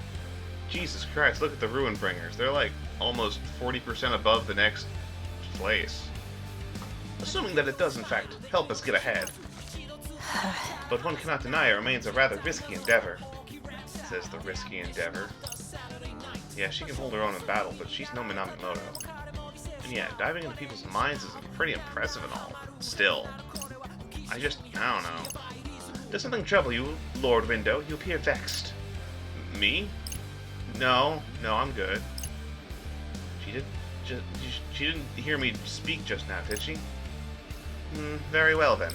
Jesus Christ, look at the Ruin Bringers. They're like almost 40% above the next place. Assuming that it does in fact help us get ahead. But one cannot deny it remains a rather risky endeavor, says the risky endeavor. Yeah, she can hold her own in battle, but she's no Minamimoto. And yeah, diving into people's minds is pretty impressive and all. Still. I don't know. Does something trouble you, Lord Window? You appear vexed. Me? No, I'm good. She didn't hear me speak just now, did she? Very well then.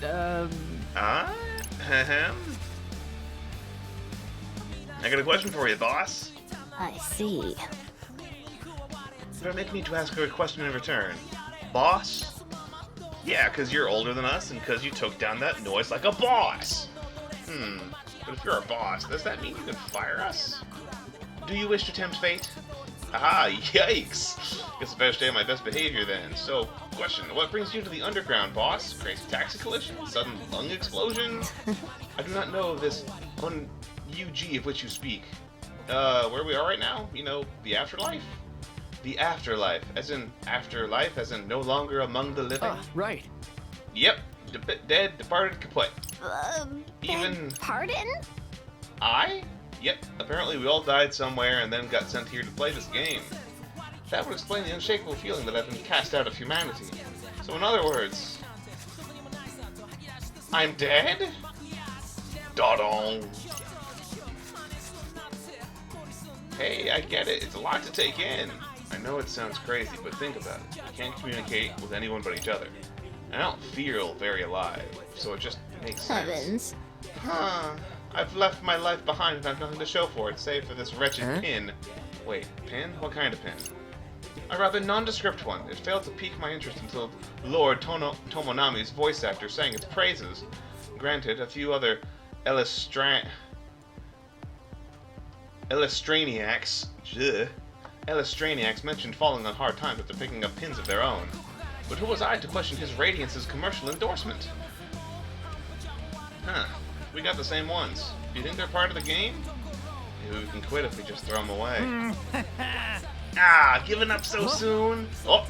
I got a question for you, boss. I see. Permit me to ask her a question in return. Boss? Yeah, because you're older than us and because you took down that noise like a boss. But if you're a boss, does that mean you can fire us? Do you wish to tempt fate? Aha, yikes! Guess I better stay on my best behavior then. So, question, what brings you to the underground, boss? Crazy taxi collision? Sudden lung explosion? I do not know of this UG of which you speak. Where we are right now? You know, the afterlife? The afterlife, as in no longer among the living? Right. Yep, dead, departed, kaput. Beg pardon? I? Yep, apparently we all died somewhere and then got sent here to play this game. That would explain the unshakable feeling that I've been cast out of humanity. So in other words, I'm dead? Da-dong. Hey, I get it. It's a lot to take in. I know it sounds crazy, but think about it. We can't communicate with anyone but each other. And I don't feel very alive, so it just makes sense. Heavens. Huh. I've left my life behind and I've nothing to show for it, save for this wretched pin. Wait, pin? What kind of pin? A rather nondescript one. It failed to pique my interest until Lord Tomonami's voice actor sang its praises. Granted, a few other Illustraniacs mentioned falling on hard times after picking up pins of their own. But who was I to question his Radiance's commercial endorsement? Huh. We got the same ones. Do you think they're part of the game? Maybe we can quit if we just throw them away. Giving up so soon? Oh!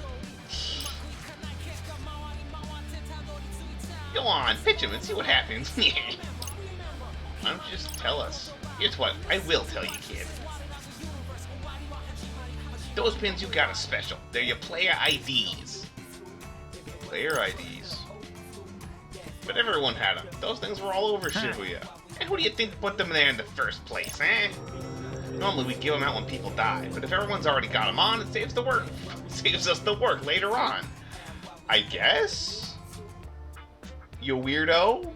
Go on, pitch him and see what happens. Why don't you just tell us? Here's what, I will tell you, kid. Those pins you got are special. They're your player IDs. Player IDs? But everyone had them. Those things were all over Shibuya. And who do you think put them there in the first place, eh? Normally we give them out when people die, but if everyone's already got them on, it saves the work. Saves us the work later on. I guess? You weirdo?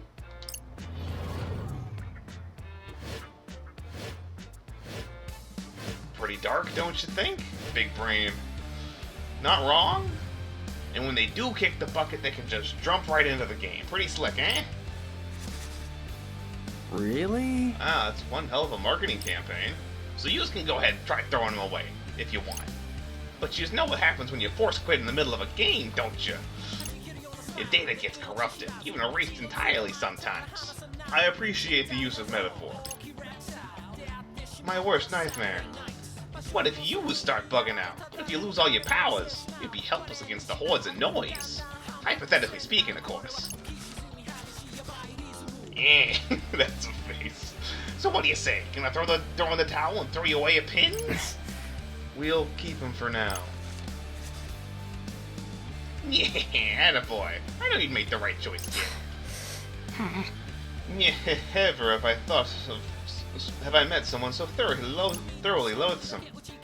Pretty dark, don't you think? Big brain. Not wrong? And when they do kick the bucket, they can just jump right into the game. Pretty slick, eh? Really? That's one hell of a marketing campaign. so you can go ahead and try throwing them away, if you want. But you know what happens when you force quit in the middle of a game, don't you? Your data gets corrupted, even erased entirely sometimes. I appreciate the use of metaphor. My worst nightmare. What if you start bugging out? What if you lose all your powers? You'd be helpless against the hordes of noise. Hypothetically speaking, of course. Eh, that's a face. So what do you say? Can I throw in the towel and throw you away at pins? We'll keep him for now. Yeah, attaboy. I know you'd make the right choice, kid. Never have I thought of... Have I met someone so thoroughly loathsome?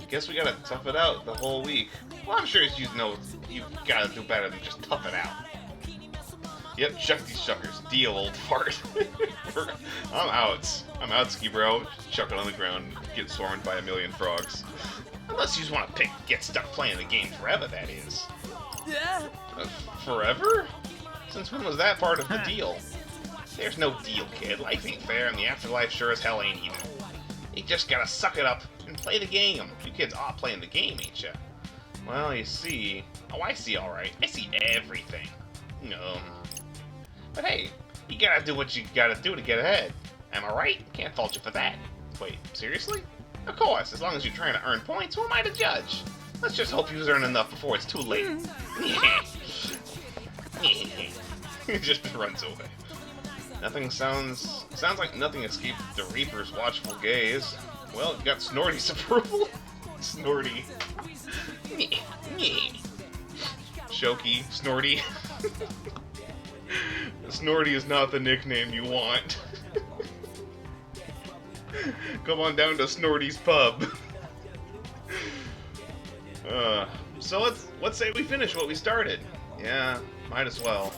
Guess we gotta tough it out the whole week. Well, I'm sure you know you gotta do better than just tough it out. Yep, chuck these suckers. Deal, old fart. I'm out. I'm out, ski bro. Chuck it on the ground, get swarmed by a million frogs. Unless you just want to get stuck playing the game forever, that is. Forever? Since when was that part of the deal? There's no deal, kid. Life ain't fair, and the afterlife sure as hell ain't either. You just gotta suck it up and play the game. You kids are playing the game, ain't ya? Well, you see... Oh, I see alright. I see everything. No. But hey, you gotta do what you gotta do to get ahead. Am I right? Can't fault you for that. Wait, seriously? Of course, as long as you're trying to earn points, who am I to judge? Let's just hope you earn enough before it's too late. He just runs away. Nothing sounds like nothing escaped the Reaper's watchful gaze. Well, you got Snorty's approval. Snorty. Shoky, Snorty. Snorty is not the nickname you want. Come on down to Snorty's pub. So let's say we finish what we started. Yeah, might as well.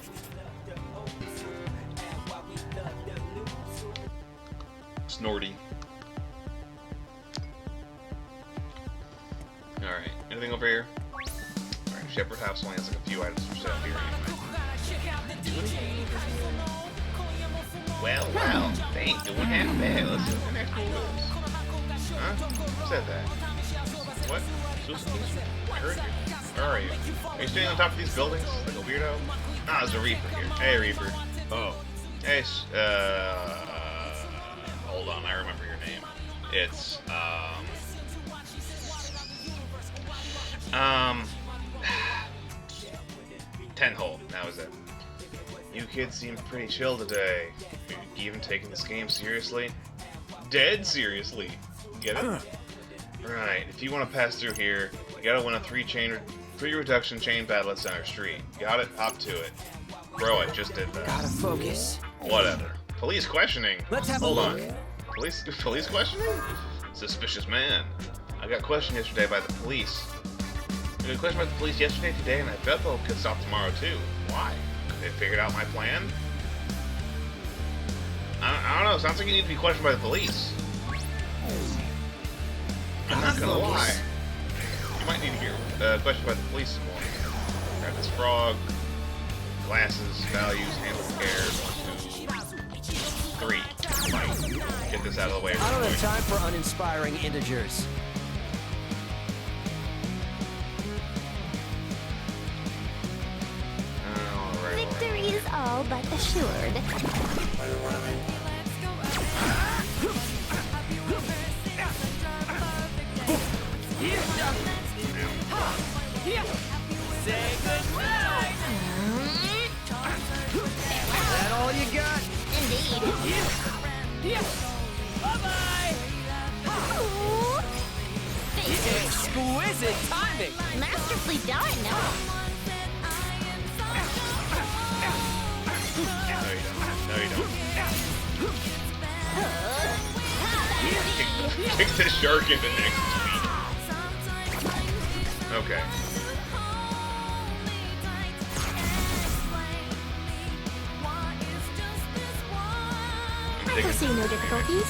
Snorty. Alright, anything over here? Alright, Shepherd House only has like a few items for sale here anyway. Well, they ain't doing half bad. Let's see what that cool is. Huh? Who said that? What? Susan? I heard you. Where are you? Are you standing on top of these buildings like a weirdo? Ah, there's a Reaper here. Hey, Reaper. Oh. Hey, hold on, I remember your name. It's, Tenhold, that was it. You kids seem pretty chill today. Are you even taking this game seriously? Dead seriously. Get it? Right, if you want to pass through here, you gotta win a 3 reduction chain battle at Center Street. Got it? Hop to it. Bro, I just did that. Gotta focus. Whatever. Police questioning. Let's have Hold a on. look. Police questioning? Suspicious man. I got questioned yesterday by the police. I got questioned by the police yesterday, today, and I bet they'll get stopped tomorrow too. Why? They figured out my plan? I don't know. Sounds like you need to be questioned by the police. I'm not gonna lie. You might need to get questioned by the police some more. Grab this frog. Glasses, values, handle with care. 1, 2, 3. Fight. Get this out of the way. I don't have time for uninspiring integers. Victory is all but assured. Say goodnight! Is that all you got? Indeed. Bye-bye! Ooh. Exquisite timing! Masterfully done. No, you don't. Kick the shark into next week. Okay. I foresee no difficulties.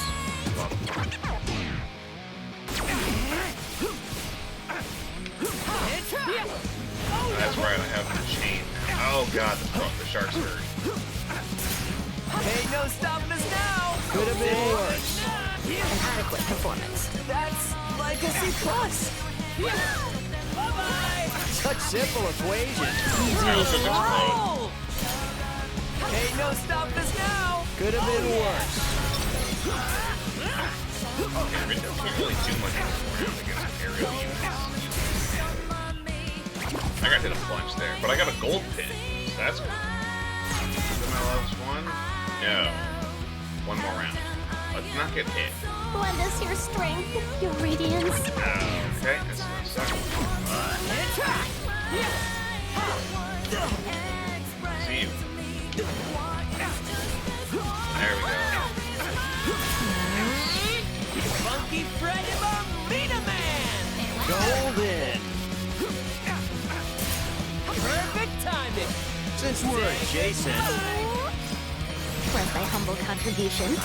That's right, I have the chain. Oh god, the shark's hurt. Ain't no stopping us now! Could have been worse. An adequate performance. That's like a C+. Bye-bye! Such simple equation. Oh! Ain't no stopping us now. Could have been worse. Can't really do much against aerial units. I got hit a bunch there, but I got a gold pin, so that's good. Is that my last one? No. One more round. Let's not get hit. Lend us your strength, your radiance. Okay, that's my second one. See you. There we go. Funky Fred and Marina Man! Golden! Perfect timing! Since we're adjacent. Was thy humble contribution.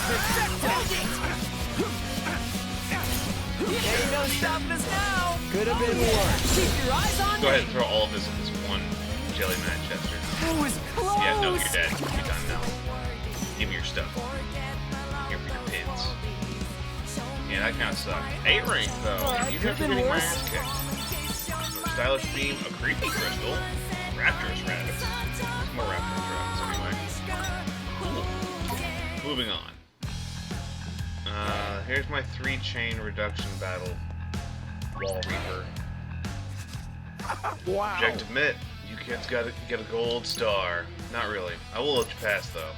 Ain't no stopping us now! Could have been worse. Keep your eyes on Go me! ahead and throw all of this at this one jelly Manchester. That was close! Yeah, no, you're dead. You're done now. Give me your stuff. Here for your pins. Yeah, that kind of sucked. 8 rank, though. Even after getting my ass kicked. Stylish Beam, a Creepy Crystal, Raptorous Rabbits. Some more Raptorous Rabbits, anyway. Cool. Moving on. Here's my 3-chain reduction battle. Wall Reaper. Wow. Objective met. You kids gotta get a gold star. Not really. I will let you pass, though.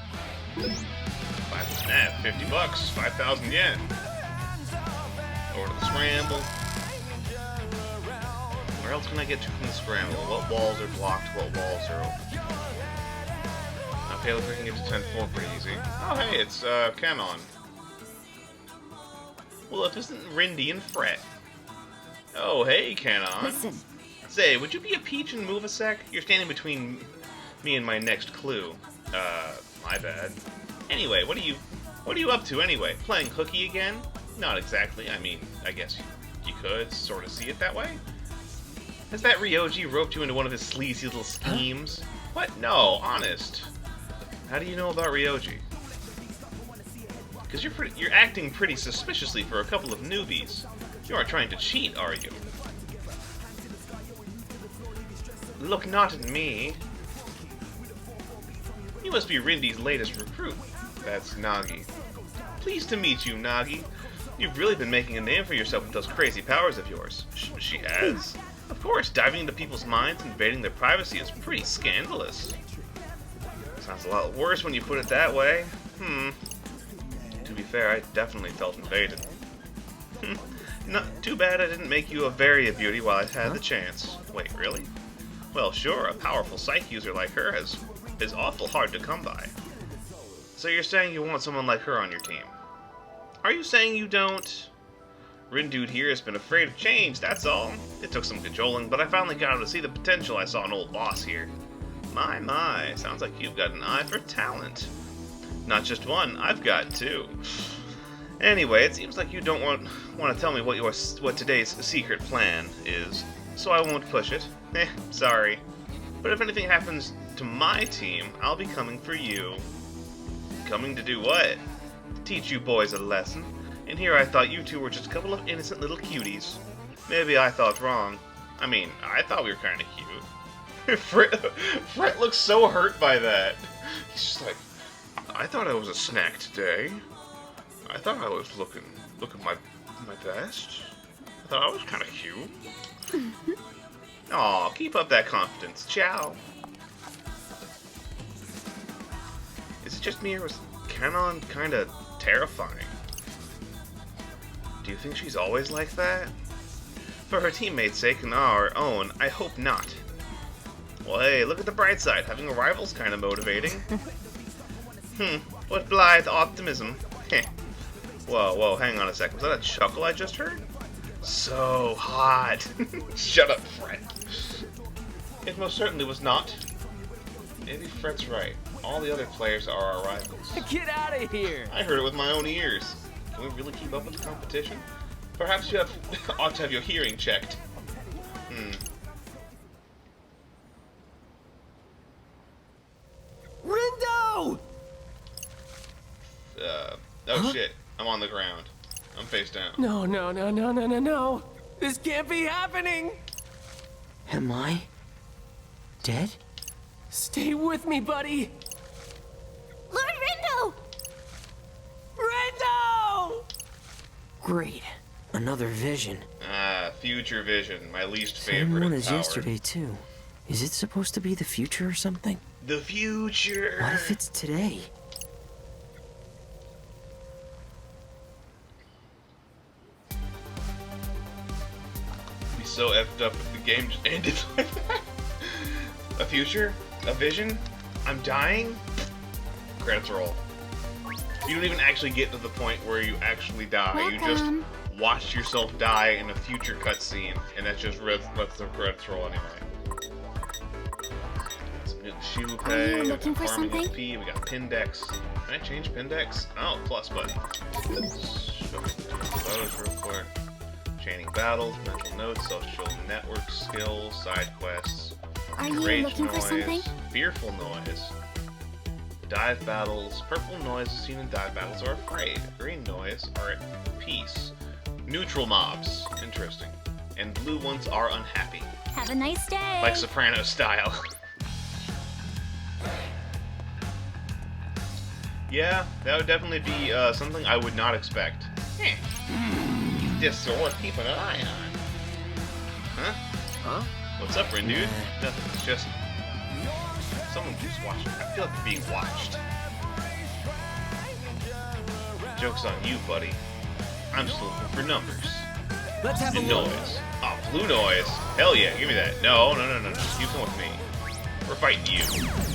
50 bucks, 5,000 yen. Over to the scramble. Where else can I get to from the scramble? What walls are blocked? What walls are open? Okay, looks like I can get to 10-4 pretty easy. Oh, hey, it's Canon. Well, if this isn't Rindy and Fret. Oh, hey, Canon. Listen. Say, would you be a peach and move a sec? You're standing between me and my next clue. My bad. Anyway, what are you up to anyway? Playing hooky again? Not exactly. I mean, I guess you could sort of see it that way. Has that Ryoji roped you into one of his sleazy little schemes? What? No, honest. How do you know about Ryoji? Because you're acting pretty suspiciously for a couple of newbies. You aren't trying to cheat, are you? Look not at me. You must be Rindy's latest recruit. That's Nagi. Pleased to meet you, Nagi. You've really been making a name for yourself with those crazy powers of yours. She has. Of course, diving into people's minds and invading their privacy is pretty scandalous. Sounds a lot worse when you put it that way. To be fair, I definitely felt invaded. Not too bad I didn't make you a Varia beauty while I had the chance. Wait, really? Well, sure, a powerful psych user like her is awful hard to come by. So you're saying you want someone like her on your team? Are you saying you don't? Rindude here has been afraid of change, that's all. It took some cajoling, but I finally got him to see the potential I saw in old boss here. My, sounds like you've got an eye for talent. Not just one, I've got 2. Anyway, it seems like you don't want to tell me what today's secret plan is, so I won't push it. Sorry. But if anything happens to my team, I'll be coming for you. Coming to do what? To teach you boys a lesson. And here I thought you two were just a couple of innocent little cuties. Maybe I thought wrong. I mean, I thought we were kind of cute. Fret looks so hurt by that. He's just like, I thought I was a snack today. I thought I was looking my best. I thought I was kind of cute. Aw, keep up that confidence. Ciao. Is it just me, or was Canon kind of terrifying? Do you think she's always like that? For her teammates' sake and our own, I hope not. Well, hey, look at the bright side. Having a rival's kind of motivating. What blithe optimism. Heh. Whoa, hang on a sec. Was that a chuckle I just heard? So hot. Shut up, Fret. It most certainly was not. Maybe Fret's right. All the other players are our rivals. Get out of here! I heard it with my own ears. Can we really keep up with the competition? Perhaps you ought to have your hearing checked. Rindo! Oh shit. I'm on the ground. face down. No, no, no, no, no, no, no. This can't be happening. Am I dead? Stay with me, buddy. Lord Rindo! Rendo! Great. Another vision. Ah, future vision, my least Same favorite one as power. yesterday, too. Is it supposed to be the future or something? The future. What if it's today? Be so effed up if the game just ended like that. A future? A vision? I'm dying? Credits roll. You don't even actually get to the point where you actually die. You just Welcome. watch yourself die in a future cutscene, and that just lets the credits roll anyway. Some new shoe Are pay, you we looking got for farming something? XP, we got Pindex. Can I change Pindex? Oh, plus button. Photos real quick. Chaining battles, mental notes, social network skills, side quests. Are you Rage looking noise, for something? fearful noise. Dive battles. Purple noise seen in dive battles are afraid. Green noise are at peace. Neutral mobs. Interesting. And blue ones are unhappy. Have a nice day. Like Soprano style. Yeah, that would definitely be something I would not expect. Just worth keeping an eye on. Huh? Huh? What's up, Rin dude? Nothing. It's just someone keeps watching. I feel like I'm being watched. Joke's on you, buddy. I'm just looking for numbers. Let's have a And look. noise. Oh, blue noise. Hell yeah, give me that. No. Keep going with me. We're fighting you.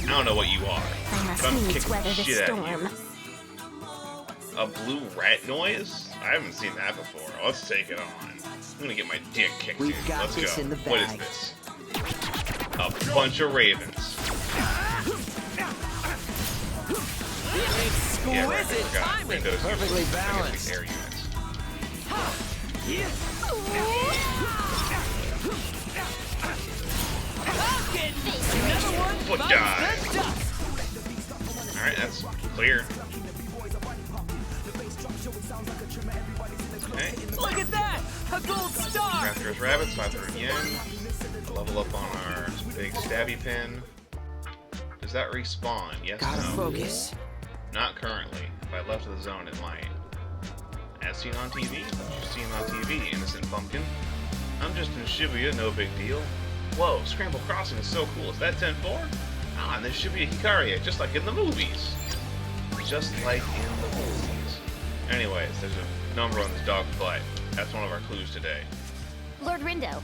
I don't know what you are, I must but I'm needs kicking weather the the shit out of you. storm. A blue rat noise? I haven't seen that before. Let's take it on. I'm gonna get my dick kicked in. We've got Let's this go. in the What is bag. this? A bunch of ravens. Yeah, right, I Exquisite forgot. timing. Those Perfectly usually- I guess balanced. these air units. Another one Foot bites dive. the dust. Alright, that's clear. Okay. Look at that! A gold star! Raptors rabbits, 500 yen. Level up on our big stabby pin. Does that respawn? Yes or Gotta no? focus. Not currently. If I left the zone, it might. As seen on TV? You've seen on TV, innocent pumpkin. I'm just in Shibuya, no big deal. Whoa, Scramble Crossing is so cool. Is that 10-4? Ah, and there's Shibuya Hikaria, just like in the movies. Just like in the movies. Anyways, there's a number on this dog's butt. That's one of our clues today. Lord Rindo.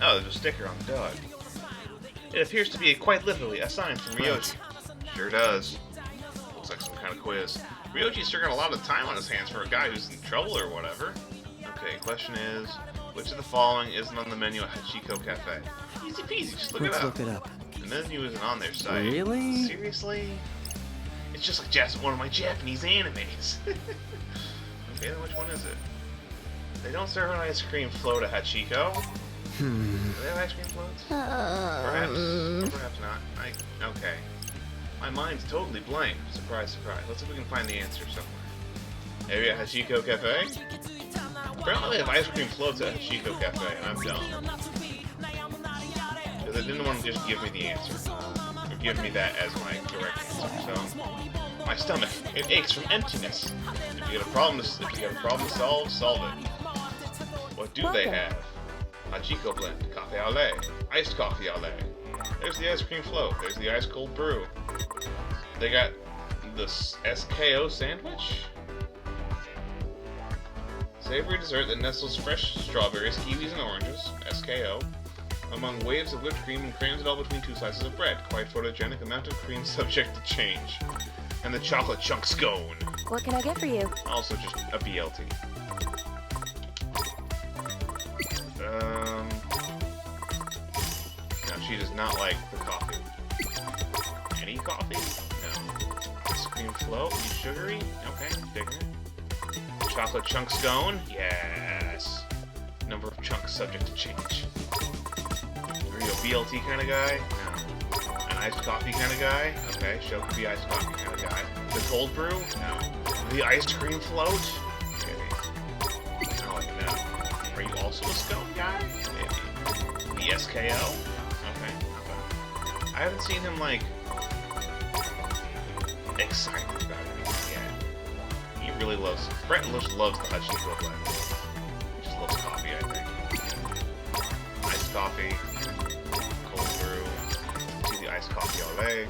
Oh, there's a sticker on the dog. It appears to be quite literally a sign from Ryoji. Sure does. Looks like some kind of quiz. Ryoji's sure got a lot of time on his hands for a guy who's in trouble or whatever. Okay, question is, which of the following isn't on the menu at Hachiko Cafe? Easy peasy, just look Let's it up. look it up. The menu isn't on their site. Really? Seriously? It's just like one of my Japanese animes. Okay, then which one is it? They don't serve an ice cream float at Hachiko. Do they have ice cream floats? Perhaps. Or perhaps not. Okay. My mind's totally blank. Surprise, surprise. Let's see if we can find the answer somewhere. Maybe at Hachiko Cafe? Apparently they have ice cream floats at Hachiko Cafe, and I'm dumb. Because they didn't want to just give me the answer. Or give me that as my correct answer. So, my stomach, it aches from emptiness. If you get a problem to solve, solve it. What do they have? Hachiko blend, cafe au lait, iced coffee au lait. There's the ice cream float. There's the ice cold brew. They got the SKO sandwich. Savory dessert that nestles fresh strawberries, kiwis, and oranges. SKO. Among waves of whipped cream and crams it all between two slices of bread. Quite photogenic amount of cream subject to change. And the chocolate chunk scone. What can I get for you? Also just a BLT. No, she does not like the coffee. Any coffee? No. Ice cream float? You sugary? Okay, digging it. Chocolate chunk scone? Yes. Number of chunks subject to change. Are you a BLT kind of guy? No. An iced coffee kind of guy? Okay, Shokubi iced coffee kind of guy. The cold brew? No. The ice cream float? KO? Okay, not bad. I haven't seen him, like, excited about anything yet. He really loves... Brett just loves the Hachiko blend. He just loves coffee, I think. Iced coffee. Cold brew. See the iced coffee all day.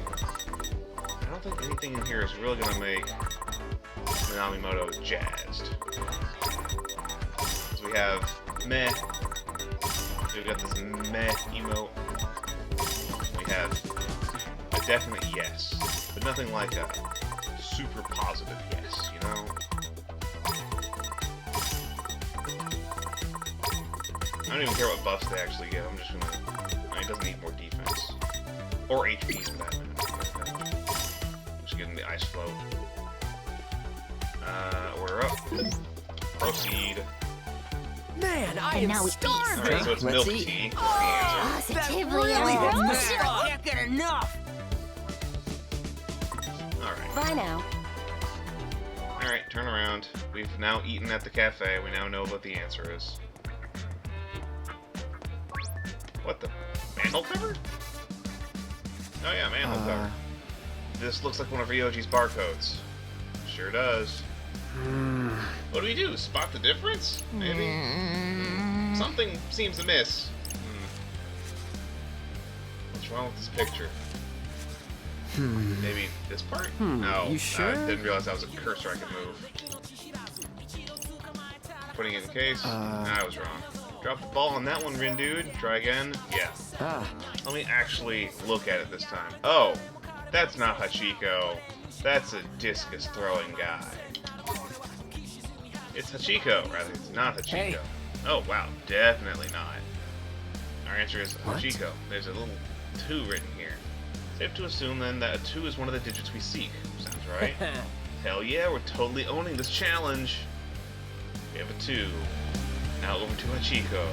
I don't think anything in here is really gonna make Minamimoto jazzed. So we have meh. We've got this meh emote. We have a definite yes, but nothing like a super positive yes, you know? I don't even care what buffs they actually get, I'm just gonna... I mean, it doesn't need more defense. Or HP for that matter. Just getting the ice float. Order up. Proceed. Man, I And am now we feast. starving. Alright, so it's Let's milk eat. tea. Positively really gross. hit I can't get enough. Alright. Bye now. Alright, turn around. We've now eaten at the cafe. We now know what the answer is. What the? Manhole cover? Oh yeah, manhole cover. This looks like one of Ryoji's barcodes. Sure does. What do we do? Spot the difference? Maybe? Something seems amiss. What's wrong with this picture? Maybe this part? No. You sure? I didn't realize that was a cursor I could move. Putting it in case? I was wrong. Drop the ball on that one, Rindude. Try again. Yeah. Let me actually look at it this time. Oh, that's not Hachiko. That's a discus throwing guy. It's Hachiko, rather. It's not Hachiko. Hey. Oh, wow. Definitely not. Our answer is Hachiko. There's a little 2 written here. Safe to assume, then, that a 2 is one of the digits we seek. Sounds right. Hell yeah, we're totally owning this challenge. We have a 2. Now over to Hachiko.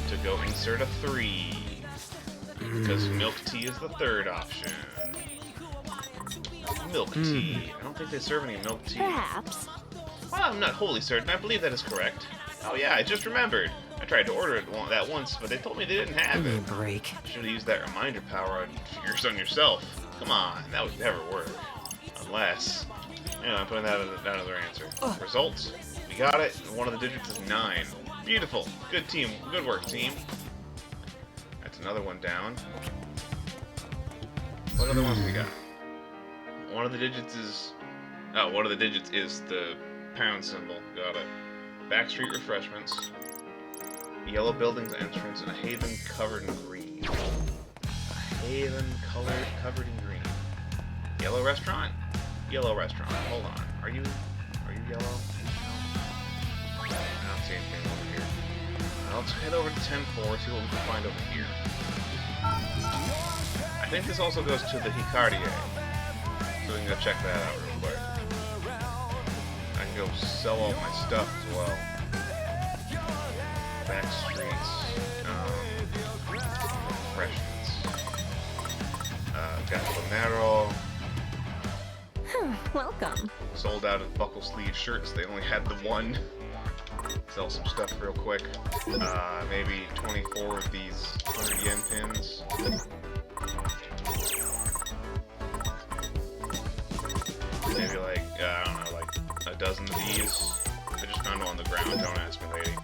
To go insert a 3. Because milk tea is the 3rd option. Milk tea. I don't think they serve any milk tea. Perhaps. Well, I'm not wholly certain. I believe that is correct. Oh yeah, I just remembered. I tried to order that once, but they told me they didn't have it. Break. Should have used that reminder power on yourself. Come on, that would never work. Unless... Anyway, I'm putting that as another answer. Results? We got it. One of the digits is 9. Beautiful. Good team. Good work, team. That's another one down. What other ones we got? One of the digits is... Oh, one of the digits is the pound symbol. Got it. Backstreet Refreshments. Yellow building's entrance and a haven covered in green. A haven covered in green. Yellow restaurant? Yellow restaurant. Hold on. Are you yellow? I don't see anything over here. Let's head over to 10-4, see what we can find over here. I think this also goes to the Hicardier. So we can go check that out real quick. I can go sell all my stuff as well. Back streets. Refreshments. Got Bonero. Welcome. Sold out of buckle sleeve shirts. They only had the one. Sell some stuff real quick. Maybe 24 of these 100 yen pins. Maybe like, I don't know, like a dozen of these. I just found one on the ground, don't ask me, lady.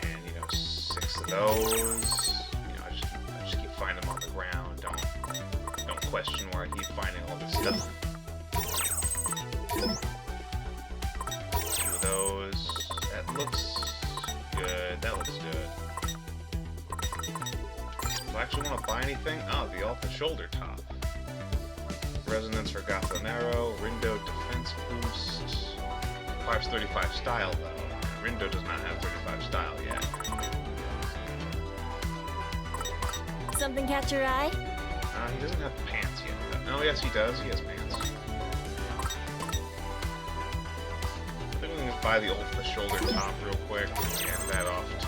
And, 6 of those. I just keep finding them on the ground. Don't question where I keep finding all this stuff. 2 of those. That looks good. That looks good. Do I actually want to buy anything? Oh, the Alpha Shoulder Top. Resonance for Gathonero. Rindo Defense Boost. Requires 35 style, though. Rindo does not have 35 style yet. Something catch your eye? He doesn't have pants yet, though. Oh, yes, he does. He has pants. I think we can just buy the Alpha Shoulder Top real quick and hand that off to,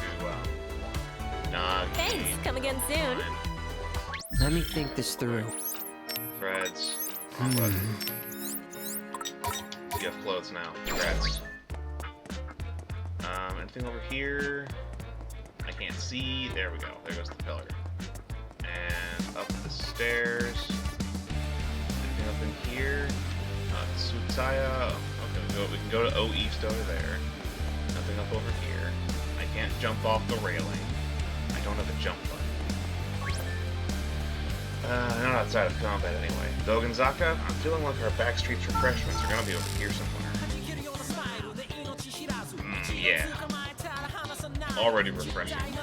Nagi. Thanks. Come again soon. Let me think this through. Freds. Wrong button. You have clothes now. Freds. Anything over here? I can't see. There we go. There goes the pillar. And up the stairs. Anything up in here? Tsutaya. Okay, we can go to O East over there. Nothing up over here. I can't jump off the railing. I don't have a jump button. Not outside of combat anyway. Dogenzaka, I'm feeling like our backstreets refreshments are gonna be over here somewhere. Yeah. Already refreshing. Anything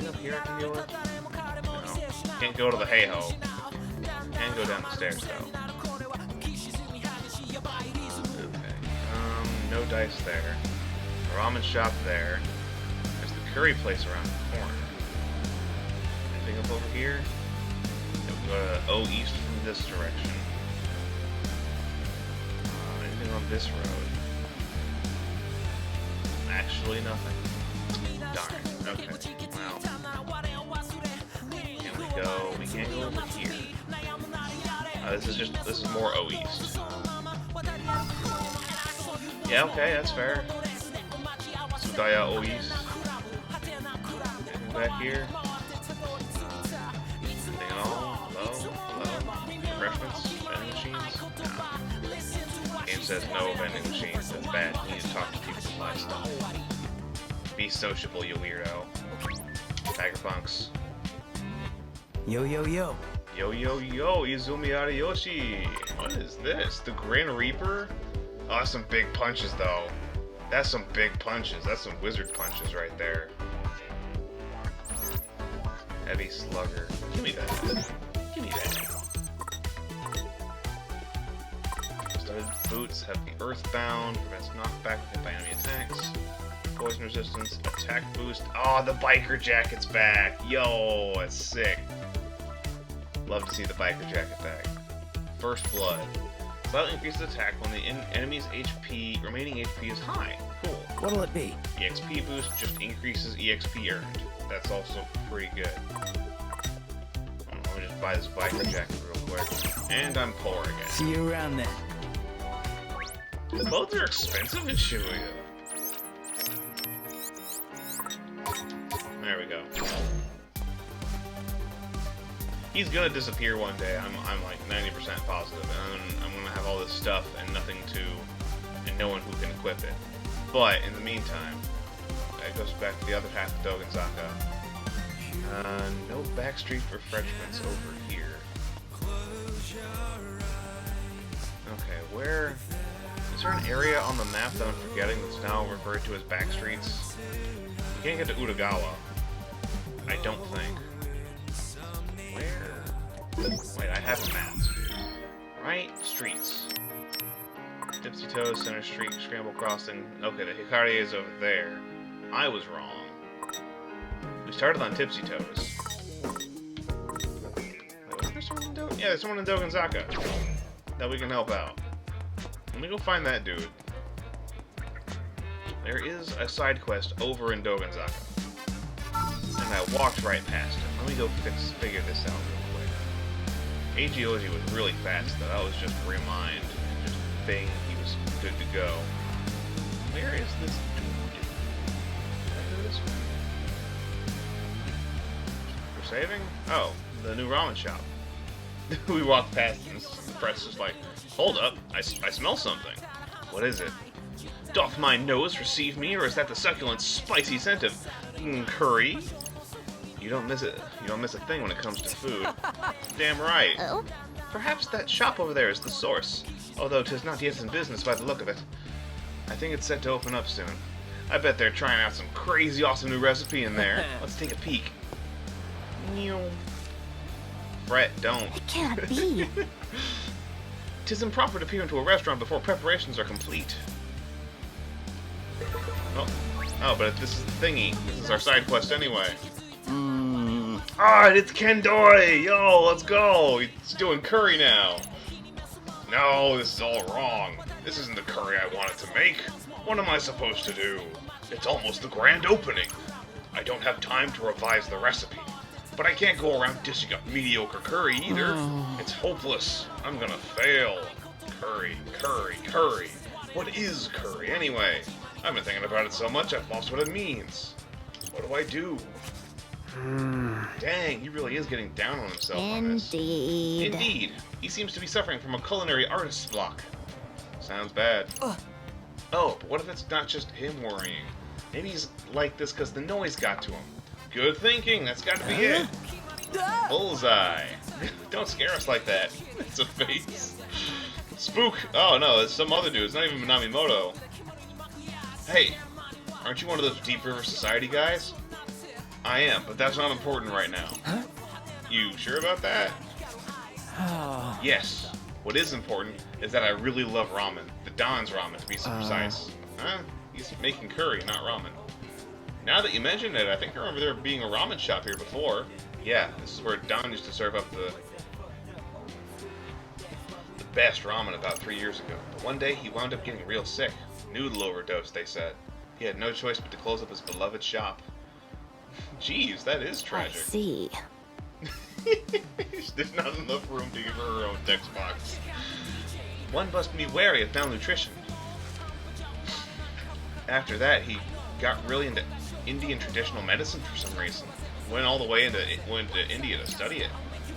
up here I can deal with? No. Can't go to the hey-ho. Can go down the stairs though. Okay. No dice there. A ramen shop there. There's the curry place around the corner. Anything up over here? Yeah, we go to O East from this direction. Anything on this road? Actually, nothing. Darn. Okay. Well. Can we go? We can't go over here. This is more O East. Yeah, okay, that's fair. Tsutaya O East. Anything back here? Anything at all? Hello? Refreshments? Vending machines? No. Game says no vending machines. That's bad. You need to talk to people to buy stuff. Be sociable, you weirdo. Tiger Punks. Yo, yo, yo. Yo, yo, yo, Izumi Ariyoshi! What is this? The Grin Reaper? Oh, that's some big punches, though. That's some big punches. That's some wizard punches right there. Heavy Slugger. Give me that. Give me that. Studded boots have the Earthbound, prevents knockback by enemy attacks. Poison resistance, attack boost. Oh, the biker jacket's back! Yo, that's sick. Love to see the biker jacket back. First Blood. Slightly increases attack when the enemy's remaining HP is high. Cool. What'll it be? EXP boost just increases EXP earned. That's also pretty good. Let me just buy this biker jacket real quick. And I'm poor again. See you around then. Both are expensive in Shibuya. There we go. He's gonna disappear one day. I'm like 90% positive, and I'm gonna have all this stuff and and no one who can equip it. But in the meantime, that goes back to the other half of Dogenzaka. No backstreet refreshments over here. Okay, where is there an area on the map that I'm forgetting that's now referred to as backstreets? You can't get to Utagawa. I don't think. Where? Wait, I have a map. Right? Streets. Tipsy Toes, Center Street, Scramble Crossing. Okay, the Hikari is over there. I was wrong. We started on Tipsy Toes. Wait, wasn't there someone in Yeah, there's someone in Dogenzaka that we can help out. Let me go find that dude. There is a side quest over in Dogenzaka. And I walked right past him. Let me go figure this out real quick. Agioji was really fast, though. That was just remind and just bing, he was good to go. Where is this dude? Did I go this way? We're saving? Oh, the new ramen shop. We walked past and the press is like, hold up, I smell something. What is it? Doth my nose receive me, or is that the succulent, spicy scent of curry? You don't miss it. You don't miss a thing when it comes to food. Damn right. Oh? Perhaps that shop over there is the source, although 'tis not yet in business by the look of it. I think it's set to open up soon. I bet they're trying out some crazy awesome new recipe in there. Let's take a peek. Brett, don't. It can't be. 'Tis improper to peer into a restaurant before preparations are complete. Oh, but this is the thingy. This is our side quest anyway. Ah, it's Kendoi! Yo, let's go! He's doing curry now. No, this is all wrong. This isn't the curry I wanted to make. What am I supposed to do? It's almost the grand opening. I don't have time to revise the recipe. But I can't go around dishing up mediocre curry either. It's hopeless. I'm gonna fail. Curry, curry, curry. What is curry, anyway? I've been thinking about it so much I've lost what it means. What do I do? Dang, he really is getting down on himself on this. Indeed. Indeed. He seems to be suffering from a culinary artist's block. Sounds bad. Oh, but what if it's not just him worrying? Maybe he's like this because the noise got to him. Good thinking, that's got to be it. Bullseye. Don't scare us like that. It's a face. Spook. Oh no, it's some other dude. It's not even Minamimoto. Hey, aren't you one of those Deep River Society guys? I am, but that's not important right now. You sure about that? Yes. What is important is that I really love ramen. The Don's ramen, to be precise. Huh? He's making curry, not ramen. Now that you mention it, I think I remember there being a ramen shop here before. Yeah, this is where Don used to serve up the best ramen about 3 years ago. But one day he wound up getting real sick. Noodle overdose, they said. He had no choice but to close up his beloved shop. Jeez, that is I tragic. see. There's not enough room to give her her own text box. One must be wary of malnutrition. After that, he got really into Indian traditional medicine for some reason. Went all the way went to India to study it.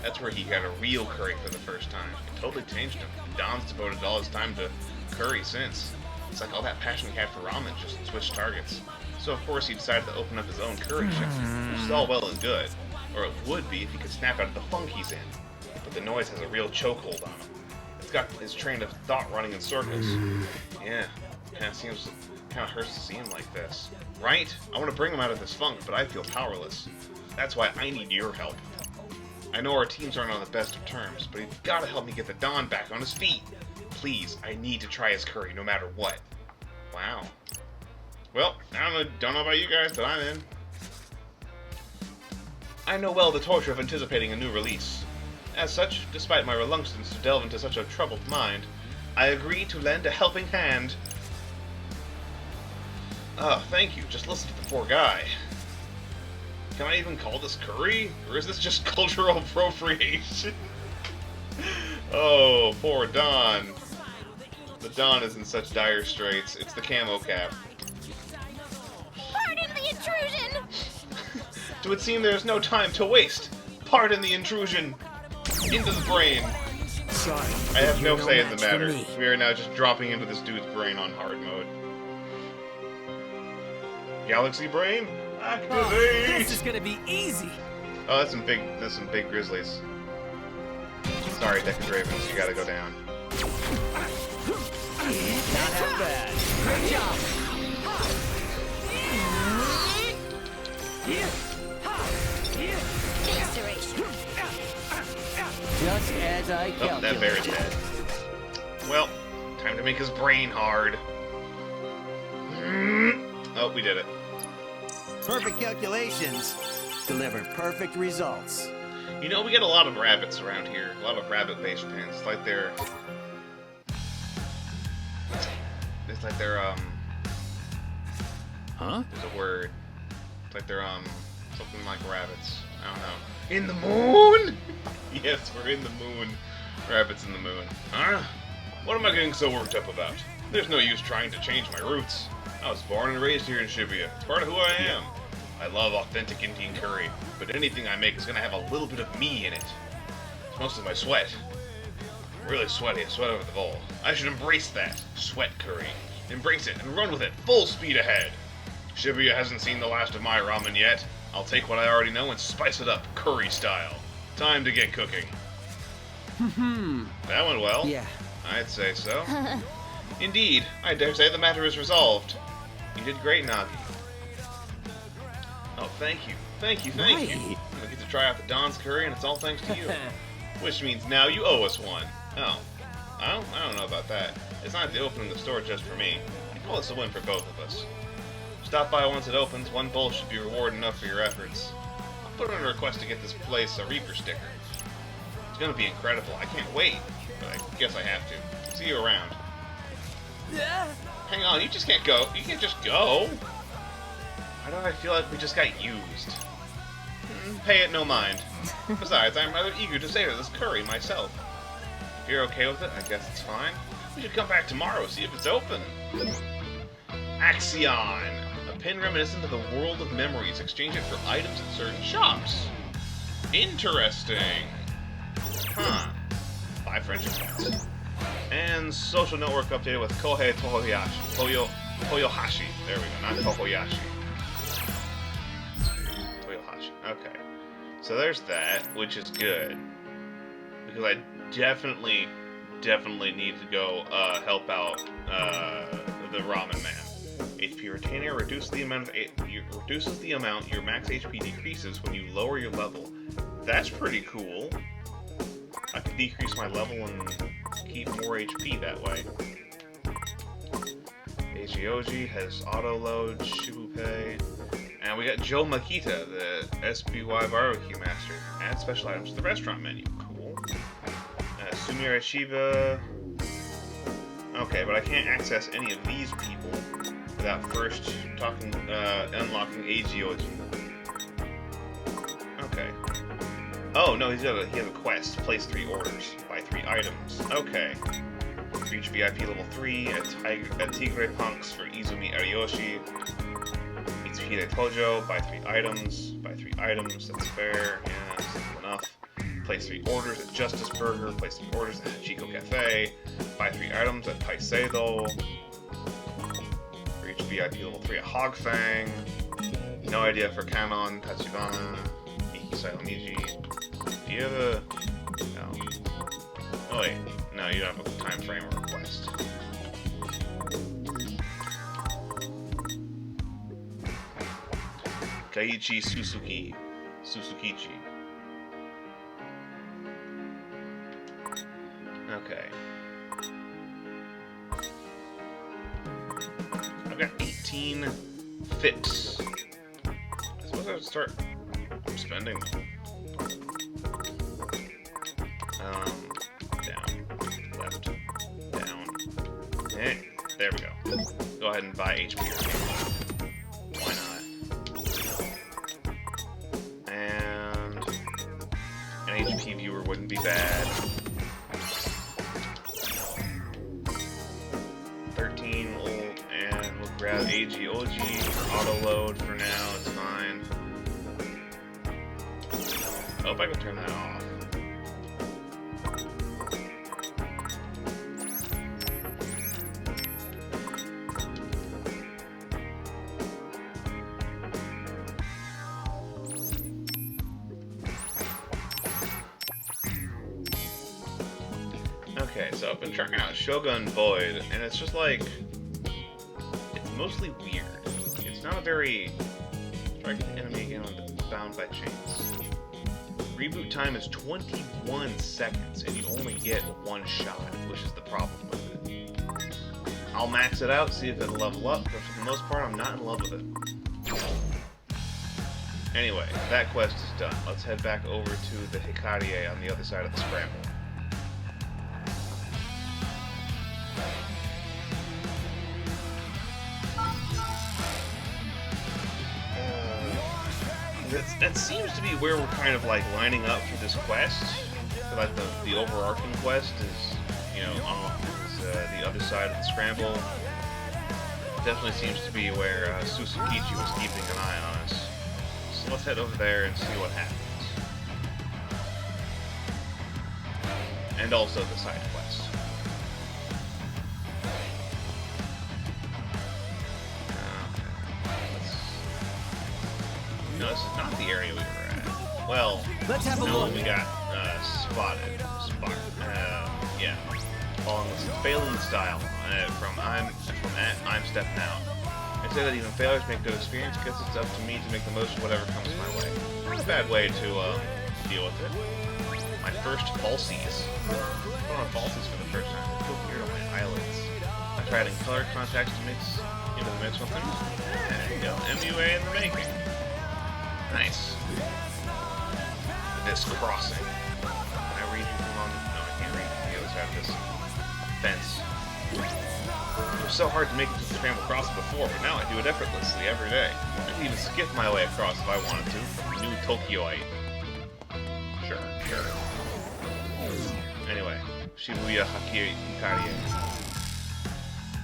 That's where he got a real curry for the first time. It totally changed him. Don's devoted all his time to curry since. It's like all that passion he had for ramen just switched targets. So of course he decided to open up his own curry shop, which is all well and good. Or it would be if he could snap out of the funk he's in. But the noise has a real chokehold on him. It's got his train of thought running in circles. Yeah, kind of hurts to see him like this. Right? I want to bring him out of this funk, but I feel powerless. That's why I need your help. I know our teams aren't on the best of terms, but you've got to help me get the Don back on his feet. Please, I need to try his curry no matter what. Wow. Well, I don't know about you guys, but I'm in. I know well the torture of anticipating a new release. As such, despite my reluctance to delve into such a troubled mind, I agree to lend a helping hand. Oh, thank you. Just listen to the poor guy. Can I even call this curry? Or is this just cultural appropriation? Oh, poor Don. The Don is in such dire straits. It's the camo cap. Pardon the intrusion! It would seem there is no time to waste. Pardon the intrusion. Into the brain. Sorry. I have no you're say in the match for matter. me. We are now just dropping into this dude's brain on hard mode. Galaxy brain? Activate! This is gonna be easy. Oh, that's some big grizzlies. Sorry, Deckard Ravens, you gotta go down. Not half bad. Great job. Restoration. Just as I Oh, that bear is calculated. dead. Well, time to make his brain hard. Oh, we did it. Perfect calculations deliver perfect results. You know, we get a lot of rabbits around here. A lot of rabbit-based pins. It's like they're... Huh? There's a word. It's like they're, something like rabbits. I don't know. In the moon? Yes, we're in the moon. Rabbits in the moon. Huh? What am I getting so worked up about? There's no use trying to change my roots. I was born and raised here in Shibuya. It's part of who I am. I love authentic Indian curry, but anything I make is gonna have a little bit of me in it. It's mostly my sweat. I'm really sweaty. I sweat over the bowl. I should embrace that. Sweat curry. Embrace it and run with it, full speed ahead. Shibuya hasn't seen the last of my ramen yet. I'll take what I already know and spice it up, curry style. Time to get cooking. That went well. Yeah. I'd say so. Indeed, I dare say the matter is resolved. You did great, Nagi. Oh, thank you. Thank you, thank you. Right. I get to try out the Don's curry, and it's all thanks to you. Which means now you owe us one. Oh. I don't know about that. It's not the opening the store just for me. Well, it's a win for both of us. Stop by once it opens. One bowl should be reward enough for your efforts. I'll put in a request to get this place a Reaper sticker. It's gonna be incredible. I can't wait. But I guess I have to. See you around. Hang on, you just can't go. You can't just go. Why do I feel like we just got used? Pay it no mind. Besides, I'm rather eager to savor this curry myself. If you're okay with it, I guess it's fine. We should come back tomorrow, see if it's open. Axion. A pin reminiscent of the world of memories. Exchange it for items at certain shops. Interesting. Huh. 5 friendship points. And social network updated with Kohei Toyohashi. There we go, not Tohoyashi. Toyohashi. Okay. So there's that, which is good. Because I definitely need to go help out the Ramen Man. HP Retainer reduces the amount your max HP decreases when you lower your level. That's pretty cool. I can decrease my level and keep more HP that way. AGOG has auto load, Shibupei, and we got Joe Makita, the SBY Barbecue Master. Add special items to the restaurant menu. Cool. Sumire Shiba. Okay, but I can't access any of these people without first unlocking AGOG. Okay. Oh no, he has a quest. Place 3 orders. Buy 3 items. Okay. Reach VIP level 3 at Tigre Punks for Izumi Ariyoshi. Meets Hide Tojo. Buy 3 items. Buy 3 items. That's fair. Yeah, simple enough. Place 3 orders at Justice Burger. Place 3 orders at Chico Cafe. Buy 3 items at Paiseido. Reach VIP level 3 at Hog Fang. No idea for Kanon, Tachibana, Iki Sailoniji. Do you have a... No. Oh wait. No, you don't have a time frame or request. Kaiichi Susukichi. Okay. I've got 18 fix. I suppose I would start spending them. Down, left, down. There we go. Go ahead and buy HP. Why not? And an HP viewer wouldn't be bad. 13 and we'll grab AGOG for auto load for now. It's fine. Oh, if I can turn that off. Okay, so I've been trying out Shogun Void, and it's just like, it's mostly weird. It's not a very, strike the enemy again bound by chains. Reboot time is 21 seconds, and you only get 1 shot, which is the problem with it. I'll max it out, see if it'll level up, but for the most part, I'm not in love with it. Anyway, that quest is done. Let's head back over to the Hikarie on the other side of the scramble. That seems to be where we're kind of like lining up for this quest. Like the overarching quest is, you know, the other side of the scramble. Definitely seems to be where Susukichi was keeping an eye on us. So let's head over there and see what happens. And also the side quest. No, this is not the area we were at. Well, let's have a look. We got spotted. Yeah. Following this failing style from I'm stepping out. I say that even failures make good experience because it's up to me to make the most of whatever comes my way. Not a bad way to deal with it. My first falsies. Put on falsies for the first time. I feel weird on my eyelids. I tried adding color contacts to mix into the mix with them. There you go. MUA in the making. Nice. This crossing. Can I read you from on? No, I can't read from the other side of this fence. It was so hard to make it to the scramble crossing before, but now I do it effortlessly every day. I can even skip my way across if I wanted to. New Tokyoite. Sure. Anyway, Shibuya Hikarie.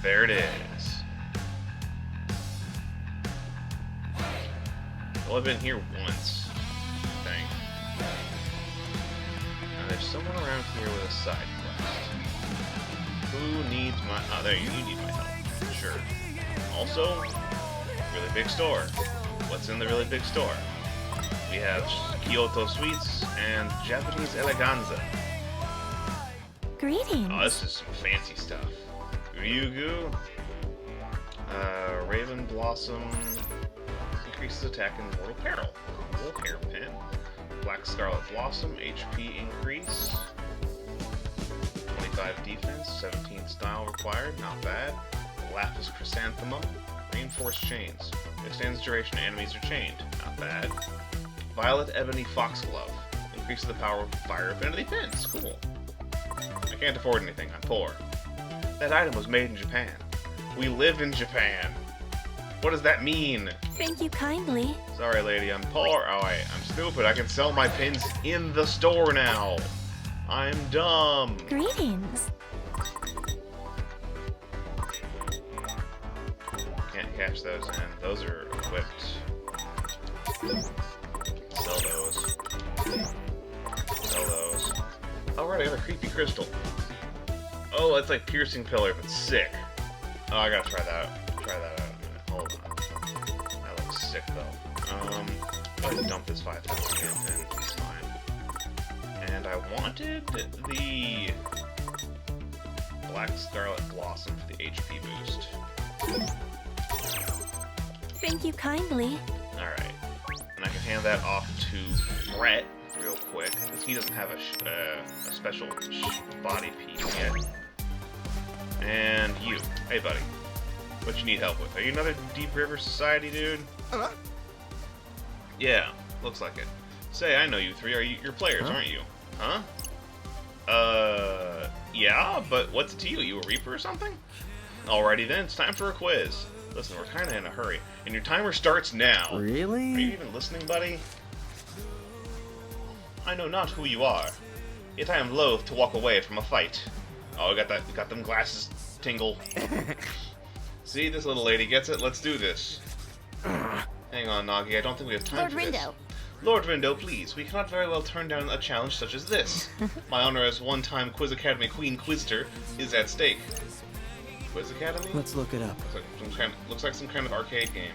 There it is. Well, I've been here once, I think. Now, there's someone around here with a side quest. Who needs my... Oh, there, you need my help. Sure. Also, really big store. What's in the really big store? We have Kyoto Sweets and Japanese Eleganza. Greetings. Oh, this is some fancy stuff. Ryugu, Raven Blossom, increases attack in mortal peril. Cool hairpin. Black Scarlet Blossom, HP increase. 25 defense, 17 style required, not bad. Lapis Chrysanthemum, reinforced chains. Extends duration enemies are chained, not bad. Violet Ebony Foxglove, increases the power of fire affinity pins, cool. I can't afford anything, I'm poor. That item was made in Japan. We live in Japan. What does that mean? Thank you kindly. Sorry, lady, I'm poor. Oh, I'm stupid. I can sell my pins in the store now. I'm dumb. Greetings. Can't cash those in. Those are equipped. Sell those. Sell those. Oh, right, I got a creepy crystal. Oh, it's like piercing pillar, but sick. Oh, I gotta try that out. Try that out in a minute. Hold on. That looks sick, though. Go ahead and dump this 5,000 in. It's fine. And I wanted the Black Scarlet Blossom for the HP boost. Thank you kindly. Alright. And I can hand that off to Brett real quick, because he doesn't have a special body piece yet. And you. Hey, buddy. What you need help with? Are you another Deep River Society dude? Yeah, looks like it. Say, I know you three. You're players, aren't you? Huh? Yeah, but what's it to you? You a Reaper or something? Alrighty then, it's time for a quiz. Listen, we're kinda in a hurry, and your timer starts now. Really? Are you even listening, buddy? I know not who you are, yet I am loath to walk away from a fight. Oh, I got them glasses, Tingle. See, this little lady gets it. Let's do this. Hang on, Nagi. I don't think we have time Lord for this. Rindo. Lord Rindo, please. We cannot very well turn down a challenge such as this. My honor as one-time Quiz Academy Queen Quizster is at stake. Quiz Academy? Let's look it up. Looks like some kind of arcade game.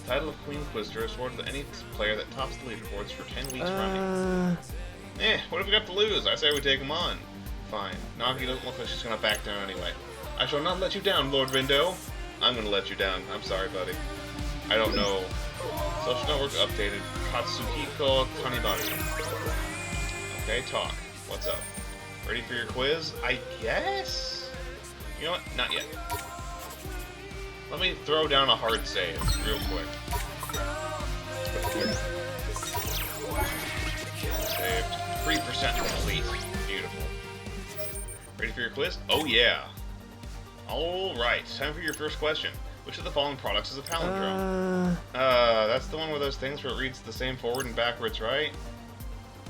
Title of Queen Quizster is awarded to any player that tops the leaderboards for 10 weeks running. What have we got to lose? I say we take him on. Fine. Nagi doesn't look like she's gonna back down anyway. I shall not let you down, Lord Rindo. I'm gonna let you down. I'm sorry, buddy. I don't know. Social network updated. Katsuhiko Tanibari. Okay, talk. What's up? Ready for your quiz? I guess? You know what? Not yet. Let me throw down a hard save real quick. Saved. 3% complete. Beautiful. Ready for your quiz? Oh yeah. Alright, time for your first question. Which of the following products is a palindrome? That's the one with those things where it reads the same forward and backwards, right?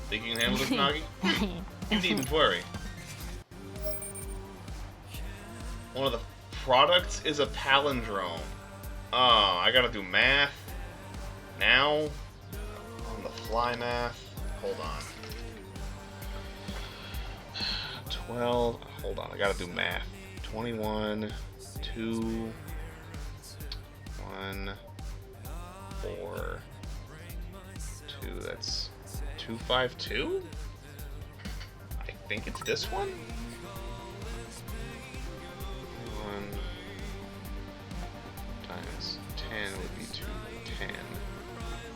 Think you can handle this, Nagi? You needn't worry. One of the products is a palindrome. Oh, I gotta do math. Now? On the fly math. Hold on. 12. Hold on, I gotta do math. 21, 2, 1, 4, 2. That's 252? I think it's this one? 1 times 10 would be 210.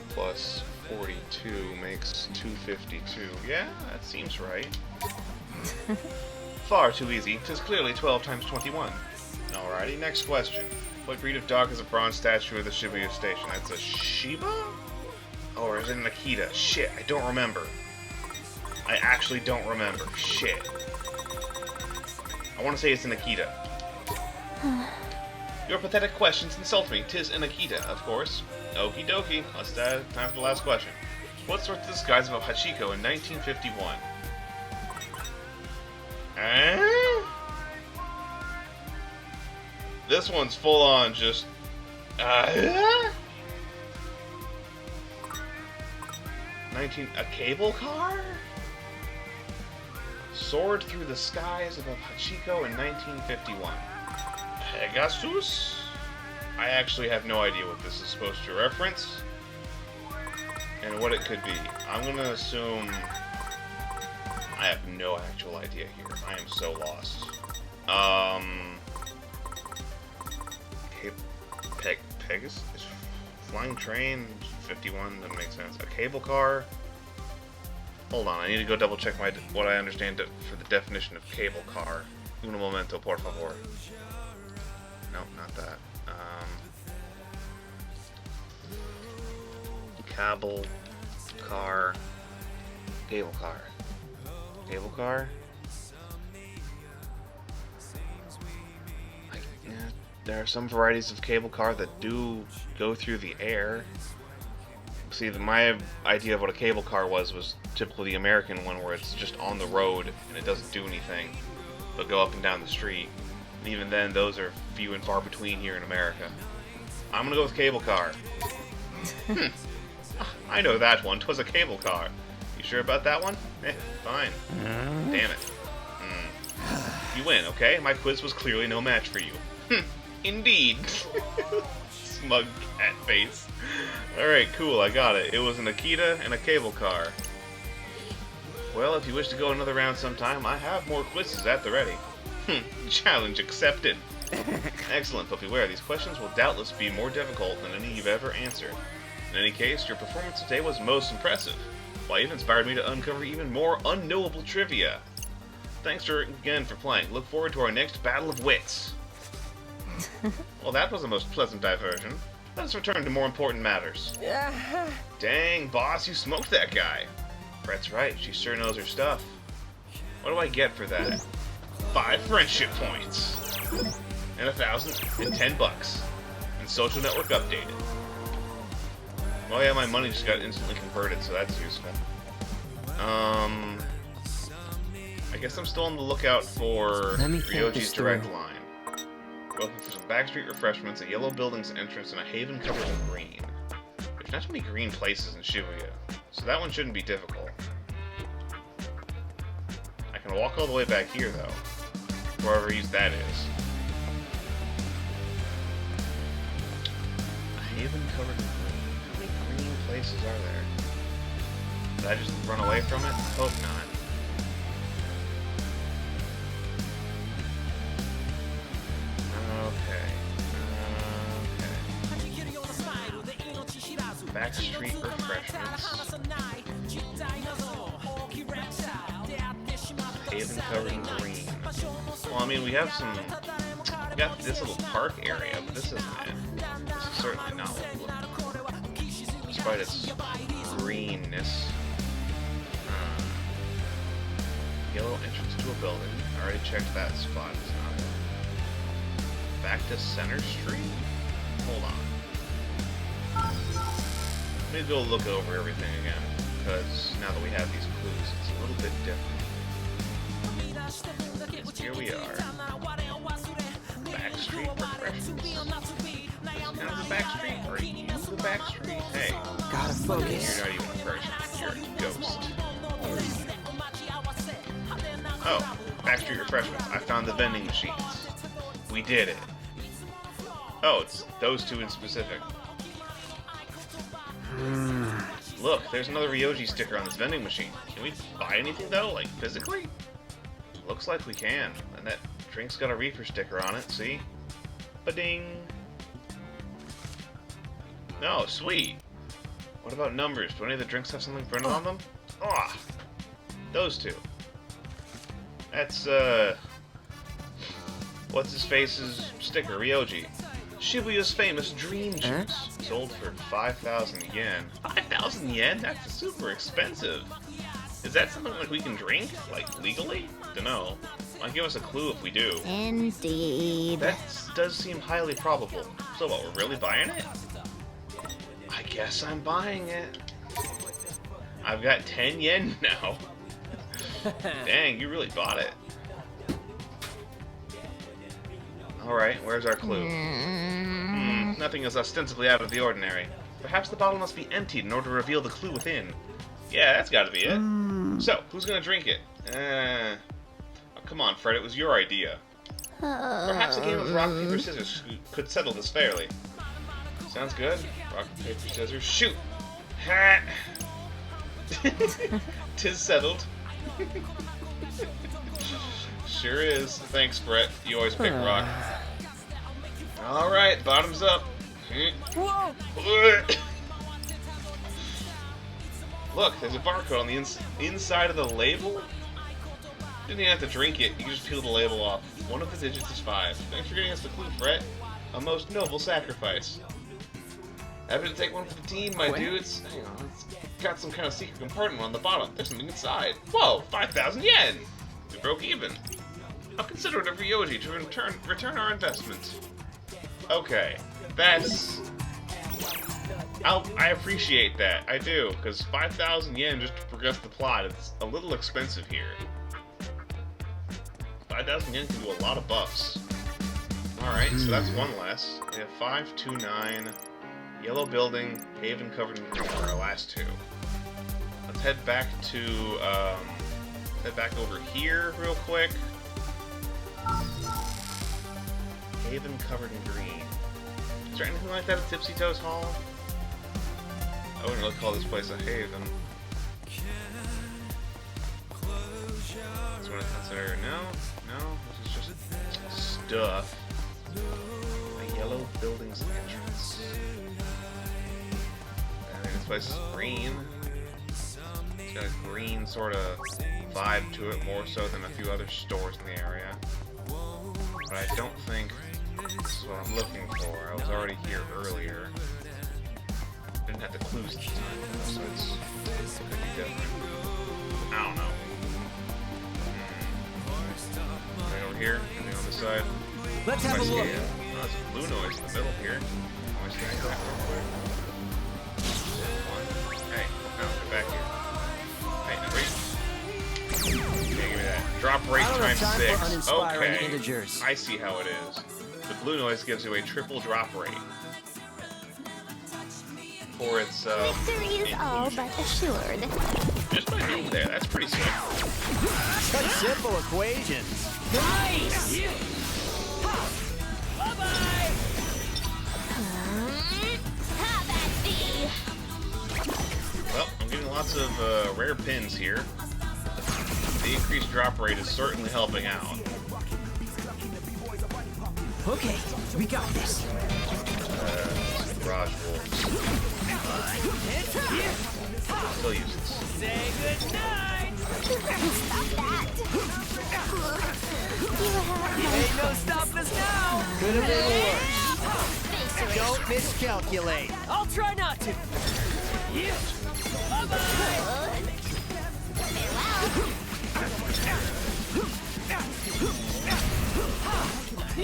Plus 42 makes 252. Yeah, that seems right. Far too easy. 'Tis clearly 12 times 21. Alrighty, next question. What breed of dog has a bronze statue of the Shibuya station? That's a Shiba? Or is it an Akita? Shit, I don't remember. I actually don't remember. Shit. I want to say it's an Akita. Your pathetic questions insult me. 'Tis an Akita, of course. Okie dokie. Let's time for the last question. What sorts the disguise of a Hachiko in 1951? Eh? this one's full on just. 19. A cable car? Soared through the skies above Hachiko in 1951. Pegasus? I actually have no idea what this is supposed to reference and what it could be. I'm gonna assume I have no actual idea here. I am so lost. Pegasus? Flying train? 51, that makes sense. A cable car? Hold on, I need to go double check what I understand for the definition of cable car. Un momento, por favor. Nope, not that. Cable car. Cable car. Cable car? Yeah, there are some varieties of cable car that do go through the air. See, my idea of what a cable car was typically the American one, where it's just on the road and it doesn't do anything but go up and down the street. And even then, those are few and far between here in America. I'm gonna go with cable car. I know that one. 'Twas a cable car. You sure about that one? Fine. Damn it. You win, okay? My quiz was clearly no match for you. Indeed. Smug cat face. Alright, cool, I got it. It was an Akita and a cable car. Well, if you wish to go another round sometime, I have more quizzes at the ready. Challenge accepted. Excellent, but beware, these questions will doubtless be more difficult than any you've ever answered. In any case, your performance today was most impressive. Why, it inspired me to uncover even more unknowable trivia. Thanks again for playing. Look forward to our next Battle of Wits. Well, that was a most pleasant diversion. Let us return to more important matters. Dang, boss, you smoked that guy. Brett's right, she sure knows her stuff. What do I get for that? 5 friendship points. And 1,010 bucks. And social network updated. Well, yeah, my money just got instantly converted, so that's useful. I guess I'm still on the lookout for Ryoji's direct line. Looking for some backstreet refreshments, a yellow building's entrance, and a haven covered in green. There's not too many green places in Shibuya, so that one shouldn't be difficult. I can walk all the way back here, though. Wherever that is. A haven covered in green. How many green places are there? Did I just run away from it? Hope not. Backstreet refreshments. Haven covered in green. Well, I mean, we got this little park area, but this isn't it. This is certainly not what we're looking for. Despite its greenness. Yellow entrance to a building. I already checked that spot. It's not it. Back to Center Street? Hold on. Let me go look over everything again, because now that we have these clues, it's a little bit different. Yes, here we are. Backstreet refreshments. Is this kind of the backstreet? Or are you the backstreet? Hey. Gotta focus. You're not even a person. You're a ghost. Oh, backstreet refreshments. I found the vending machines. We did it. Oh, it's those two in specific. Look, there's another Ryoji sticker on this vending machine. Can we buy anything though, like physically? Looks like we can. And that drink's got a reefer sticker on it, see? Ba-ding! No, sweet! What about numbers? Do any of the drinks have something printed on them? Ah! Those two. That's, what's his face's sticker, Ryoji? Shibuya's famous dream juice. Sold for 5,000 yen. 5,000 yen? That's super expensive. Is that something like we can drink? Like, legally? Dunno. Might give us a clue if we do. Indeed. That does seem highly probable. So what, we're really buying it? I guess I'm buying it. I've got 10 yen now. Dang, you really bought it. Alright, where's our clue? Nothing is ostensibly out of the ordinary. Perhaps the bottle must be emptied in order to reveal the clue within. Yeah, that's gotta be it. So, who's gonna drink it? Oh, come on, Fred, it was your idea. Perhaps a game of rock, paper, scissors could settle this fairly. Sounds good. Rock, paper, scissors, shoot! Ha! 'Tis settled. Sure is. Thanks, Brett. You always pick rock. Alright, bottoms up. Whoa! Look, there's a barcode on the inside of the label. You didn't even have to drink it, you can just peel the label off. One of the digits is 5. Thanks for getting us the clue, Brett. A most noble sacrifice. Happy to take one for the team, my dudes. Hang on, it's got some kind of secret compartment on the bottom. There's something inside. Whoa, 5,000 yen! We broke even. I'll consider it a Ryoji to return our investment. Okay, that's... I appreciate that, I do, because 5,000 yen just to progress the plot, it's a little expensive here. 5,000 yen can do a lot of buffs. Alright, so that's one less. We have 529, yellow building, haven covered in green are our last two. Let's head back to, head back over here real quick. Haven covered in green. Is there anything like that at Tipsy Toes Hall? I wouldn't really call this place a haven. That's what I consider. No, this is just stuff. A yellow building's entrance. I think this place is green. It's got a green sort of vibe to it, more so than a few other stores in the area. But I don't think this is what I'm looking for. I was already here earlier. Didn't have the clues this time, though, so it could be different. I don't know. Right over here, anything on this side? Let's have a look. Oh, there's a blue noise in the middle here. Always gonna go real quick. Hey, no, get back here. Hey, now wait. Yeah, give me that. Drop rate I don't have times time for 6. uninspiring Okay. integers. I see how it is. The blue noise gives you a triple drop rate. For its, Victory is all but assured. just by being there, that's pretty sick. Such simple equations. Nice! Bye-bye! Have at thee! Well, I'm getting lots of rare pins here. The increased drop rate is certainly helping out. Okay, we got this. Garage Wolves. Still useless. Say goodnight! Stop that! You have Ain't no stopping us now! Could have been worse. Don't miscalculate. I'll try not to. Bye-bye!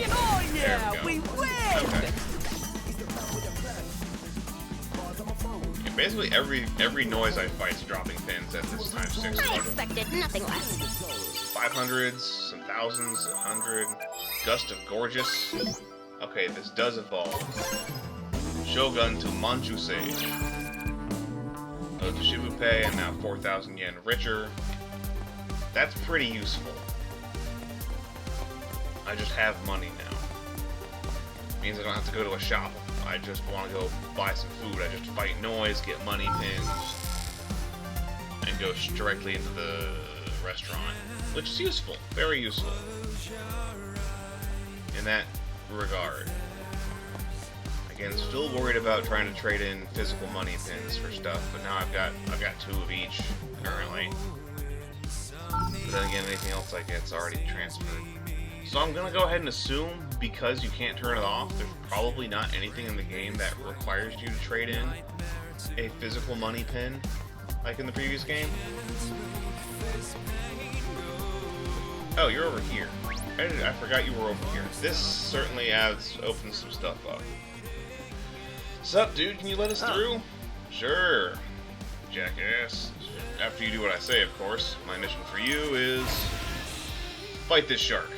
Oh yeah, There we we go. win! Okay. Yeah, basically every noise I fight is dropping pins at this time 6. I expected nothing less. 500s, some thousands, 100. Gust of Gorgeous. Okay, this does evolve. Shogun to Manchu Sage. Go to Shibupei, and now 4,000 yen richer. That's pretty useful. I just have money now. Means I don't have to go to a shop. I just want to go buy some food. I just fight noise, get money pins, and go directly into the restaurant. Which is useful. Very useful. In that regard. Again, still worried about trying to trade in physical money pins for stuff, but now I've got 2 of each currently. But then again, anything else I get's already transferred. So I'm gonna go ahead and assume, because you can't turn it off, there's probably not anything in the game that requires you to trade in a physical money pin, like in the previous game. Oh, you're over here. I forgot you were over here. This certainly opens some stuff up. Sup, dude? Can you let us through? Sure, jackass. After you do what I say, of course. My mission for you is fight this shark.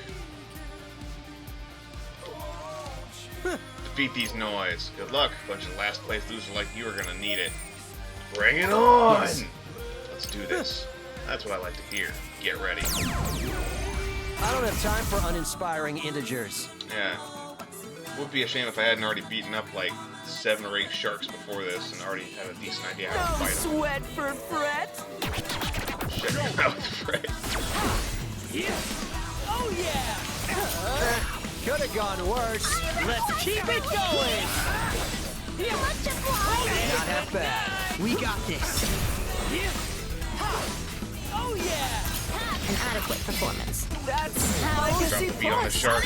Defeat these noise. Good luck. Bunch of last place losers like you are gonna need it. Bring it on! Yes. Let's do this. That's what I like to hear. Get ready. I don't have time for uninspiring integers. Yeah. Would be a shame if I hadn't already beaten up like 7 or 8 sharks before this and already had a decent idea how to No fight them. sweat for Fret. Shut your mouth, Fred. Oh yeah! Could have gone worse. Let's keep it going. Electrify! Not half bad. We got this. Oh yeah! An adequate performance. That's How Drop the beat on the shark.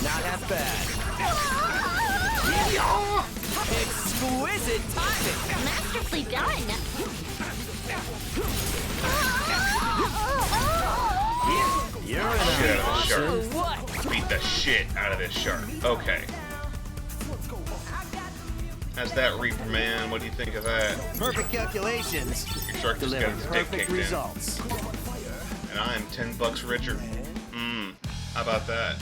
not half bad. Exquisite timing. Masterfully done. You're Shit out of the For shark. what? Beat the shit out of this shark. Okay. How's that, Reaper Man? What do you think of that? Perfect calculations. Your shark just got Deliver his dick perfect kicked results. in. And I'm $10 richer. How about that?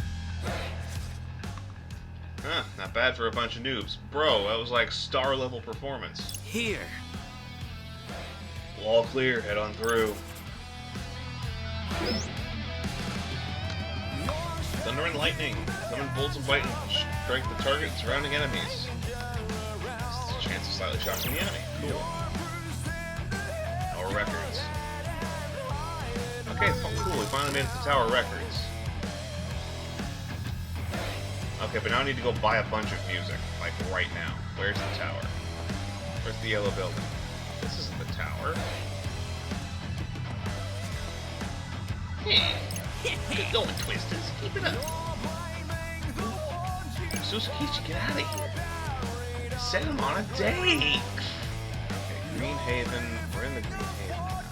Huh, not bad for a bunch of noobs. Bro, that was like star level performance. Here. All clear, head on through. Thunder and lightning. Summon bolts of light and strike the target and surrounding enemies. This is a chance of slightly shocking the enemy. Cool. Tower Records. Okay, cool. We finally made it to Tower Records. Okay, but now I need to go buy a bunch of music. Like, right now. Where's the tower? Where's the yellow building? This isn't the tower. Hey! Keep going, Twisters. Keep it up. Suzukichi, get out of here. Set him on a date. Okay, Green Haven. We're in the Green Haven now.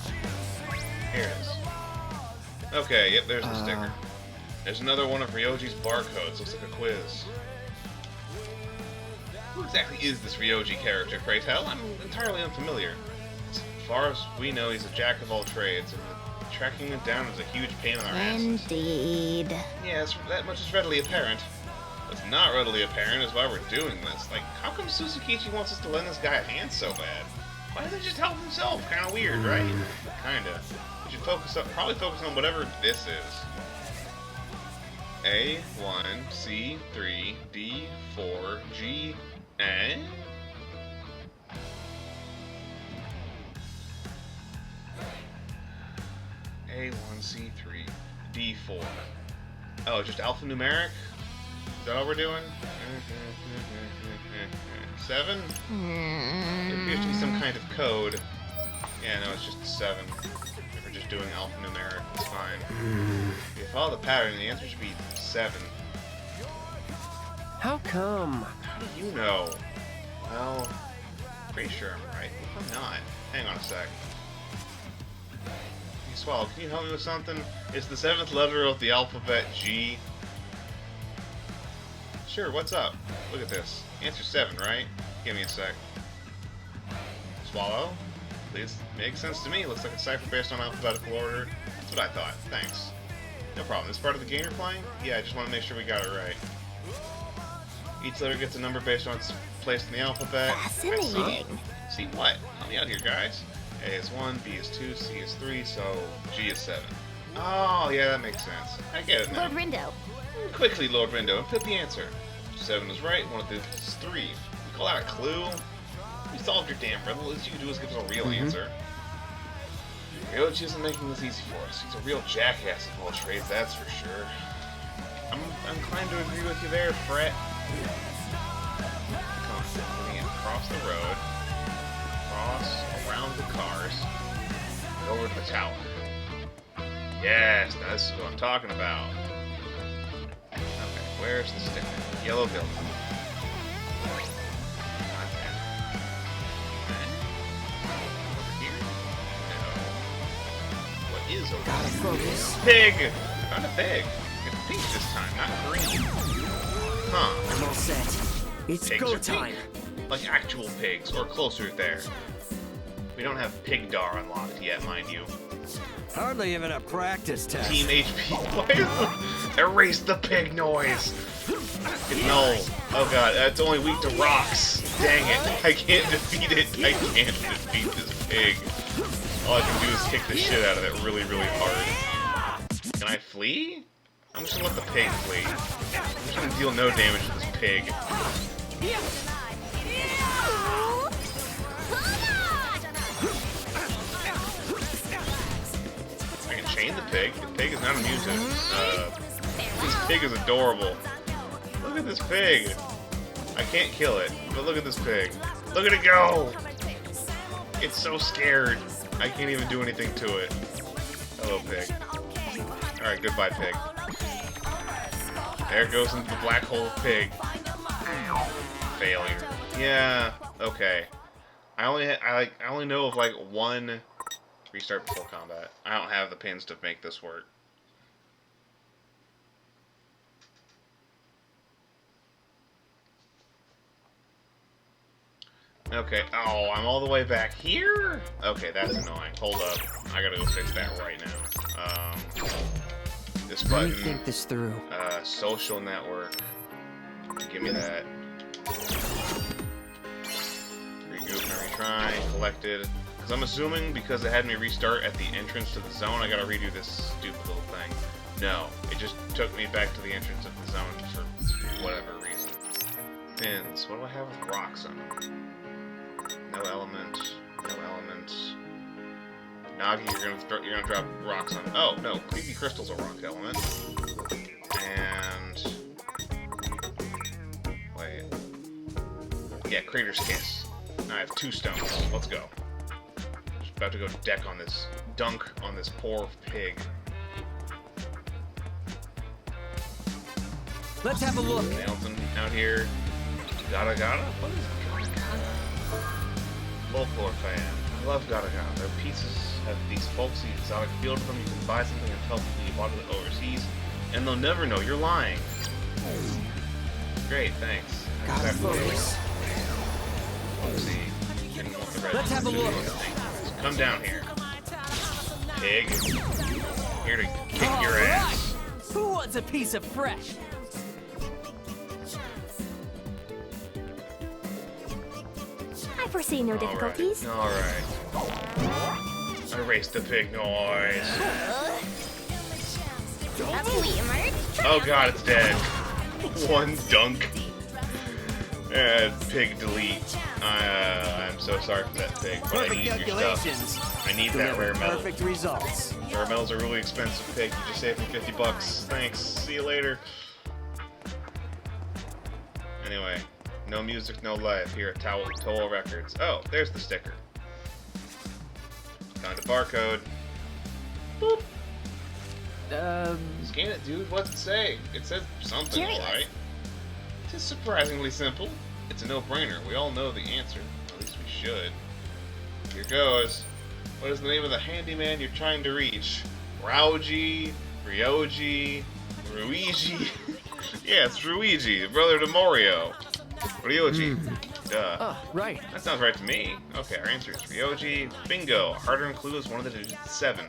Here it is. Okay, yep, there's the sticker. There's another one of Ryoji's barcodes. Looks like a quiz. Who exactly is this Ryoji character, pray tell? I'm entirely unfamiliar. As far as we know, he's a jack of all trades, and tracking him down is a huge pain in our asses. Indeed. Yes, that much is readily apparent. What's not readily apparent is why we're doing this. Like, how come Suzukichi wants us to lend this guy a hand so bad? Why doesn't he just help himself? Kinda weird, right? Kinda. We should probably focus on whatever this is. A, 1, C, 3, D, 4, G, A? A1C3 D4. Oh, just alphanumeric? Is that all we're doing? 7? It appears to be some kind of code. Yeah, no, it's just 7. If we're just doing alphanumeric, it's fine. If you follow the pattern, the answer should be 7. How come? How do you know? Well, pretty sure I'm right. What if I'm not? Hang on a sec. Hey, Swallow, can you help me with something? It's the 7th letter of the alphabet G. Sure, what's up? Look at this. Answer 7, right? Give me a sec. Swallow? Please, makes sense to me. Looks like a cipher based on alphabetical order. That's what I thought. Thanks. No problem. This part of the game you're playing? Yeah, I just want to make sure we got it right. Each letter gets a number based on its place in the alphabet. Fascinating. See what? Help me out here, guys. A is 1, B is 2, C is 3, so G is 7. Oh, yeah, that makes sense. I get it now. Lord Rindo. Quickly, Lord Rindo, and fit the answer. 7 is right, one of these is 3. You call that a clue? We solved your damn riddle. All you can do is give us a real answer. Ryoji isn't making this easy for us. He's a real jackass of all trades, that's for sure. I'm inclined to agree with you there, Fret. Come on, moving in. Cross the road. Cross around the cars. And over to the tower. Yes, now this is what I'm talking about. Okay, where's the sticker? Yellow building. Not that. Over here? No. What is over Gotta here? focus. Pig! I found a pig. It's pink this time, not green. Huh. I'm all set. It's Pigs go are time. pink. Like actual pigs, or closer there. We don't have Pigdar unlocked yet, mind you. Hardly even a practice test. Team HP. Why is the... Erase the pig noise! No. Oh god, it's only weak to rocks. Dang it. I can't defeat it. I can't defeat this pig. All I can do is kick the shit out of it really, really hard. Can I flee? I'm just gonna let the pig flee. I'm just gonna deal no damage to this pig. I can chain the pig. The pig is not immune to this pig is adorable. Look at this pig. I can't kill it, but look at this pig. Look at it go! It's so scared. I can't even do anything to it. Hello, pig. Alright, goodbye, pig. There it goes into the black hole of pig. Failure. Yeah, okay. I only know of like one restart before combat. I don't have the pins to make this work. Okay, oh, I'm all the way back here? Okay, that's annoying. Hold up. I gotta go fix that right now. This button. Let me think this through. Social network. Give me that. Regroup and retry. Collected. Because I'm assuming because it had me restart at the entrance to the zone, I gotta redo this stupid little thing. No, it just took me back to the entrance of the zone for whatever reason. Pins. What do I have with rocks on them? No element. No element. Nagi, you're gonna drop rocks on. Oh no, Creepy Crystal's a rock element. And wait. Yeah, Crater's Kiss. I have 2 stones. Let's go. Just about to go deck on this, dunk on this poor pig. Let's have a look. Nelson out here. Gata Gata? What is Gata Gata? Folklore fan. I love Gata Gata. Their pieces have these folksy exotic feel to them. You can buy something and tell people you bought it overseas, and they'll never know you're lying. Great, thanks. Gotta focus. Folksy. Didn't want the red. Let's have a look. Come down here. Pig. Here to kick your ass. Who wants a piece of fresh? I foresee no difficulties. Alright. Erase the pig noise. Up we emerge. Oh god, it's dead. One dunk. And pig delete. I'm so sorry for that pig, but I Perfect need your calculations. stuff. I need that rare metal. Perfect results. Rare metals are really expensive, pig. You just saved me 50 bucks. Thanks. See you later. Anyway, no music, no life here at Toll Records. Oh, there's the sticker. Found a barcode. Boop. Scan it, dude. What's it say? It says something, Curious. alright? It's surprisingly simple. It's a no-brainer. We all know the answer. At least we should. Here goes. What is the name of the handyman you're trying to reach? Ryoji? Ryoji? Ruigi? Yeah, it's Ruigi, the brother to Mario. Ryoji. Duh. Oh, right. That sounds right to me. Okay, our answer is Ryoji. Bingo. A hard-earned clue is one of the digits 7.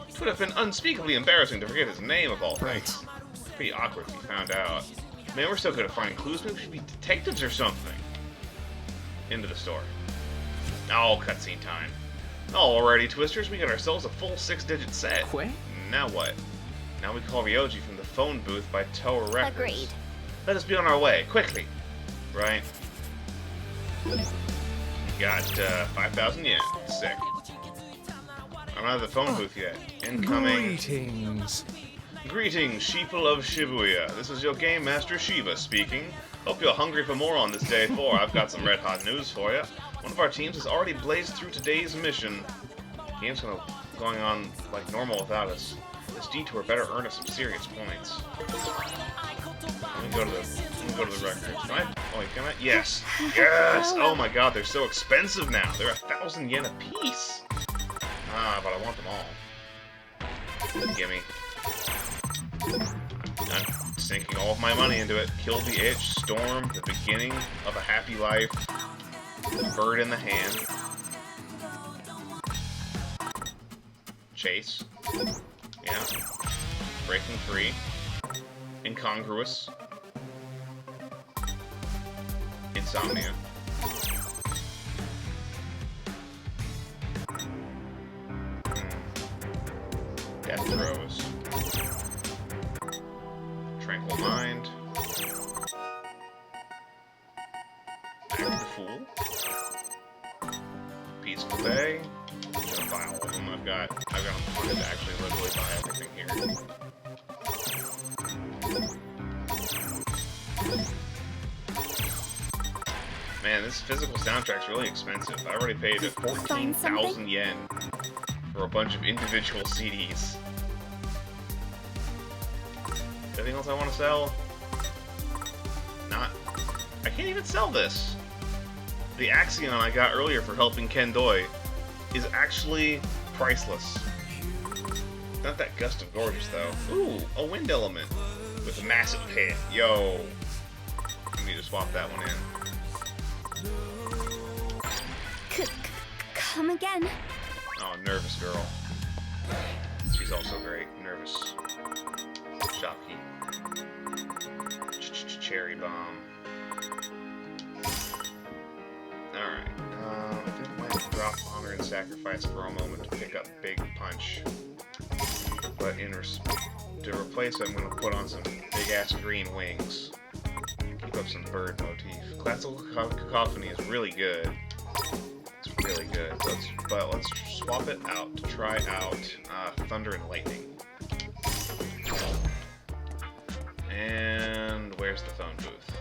It would have been unspeakably embarrassing to forget his name of all things. Pretty awkward if he found out. Man, we're so good at finding clues. Maybe we should be detectives or something. Into the story. Oh, cutscene time. Alrighty, Twisters, we got ourselves a full 6-digit set. Quay? Now what? Now we call Ryoji from the phone booth by Tower Records. Agreed. Let us be on our way, quickly. Right? Got 5,000 yen. Sick. I'm not at the phone booth yet. Incoming. Greetings. Greetings, sheeple of Shibuya. This is your Game Master Shiba speaking. Hope you're hungry for more on this day 4. I've got some red hot news for you. One of our teams has already blazed through today's mission. The game's going on like normal without us. This detour better earn us some serious points. Let me go to the records. Can I? Oh, can I? Yes. Yes! Oh my god, they're so expensive now. They're 1,000 yen a piece. Ah, but I want them all. Gimme. I'm sinking all of my money into it. Kill the itch, storm, the beginning of a happy life, bird in the hand, chase, yeah, breaking free, incongruous, insomnia. Death throws. Tranquil mind. Act the fool. Peaceful day. I'm gonna buy all of them. I've got enough money to actually literally buy everything here. Man, this physical soundtrack's really expensive. I already paid 14,000 yen for a bunch of individual CDs. Anything else I want to sell? Not. I can't even sell this. The Axion I got earlier for helping Ken Doi is actually priceless. Not that gust of gorgeous though. Ooh, a wind element with a massive hit. Yo. I need to swap that one in. Come again. Oh, nervous girl. She's also great. Nervous. Shopkeep. Cherry bomb. Alright. I think I might drop honor and sacrifice for a moment to pick up big punch. But to replace it, I'm going to put on some big ass green wings. Keep up some bird motif. Classical cacophony is really good. It's really good. But let's swap it out to try out Thunder and Lightning. And where's the phone booth?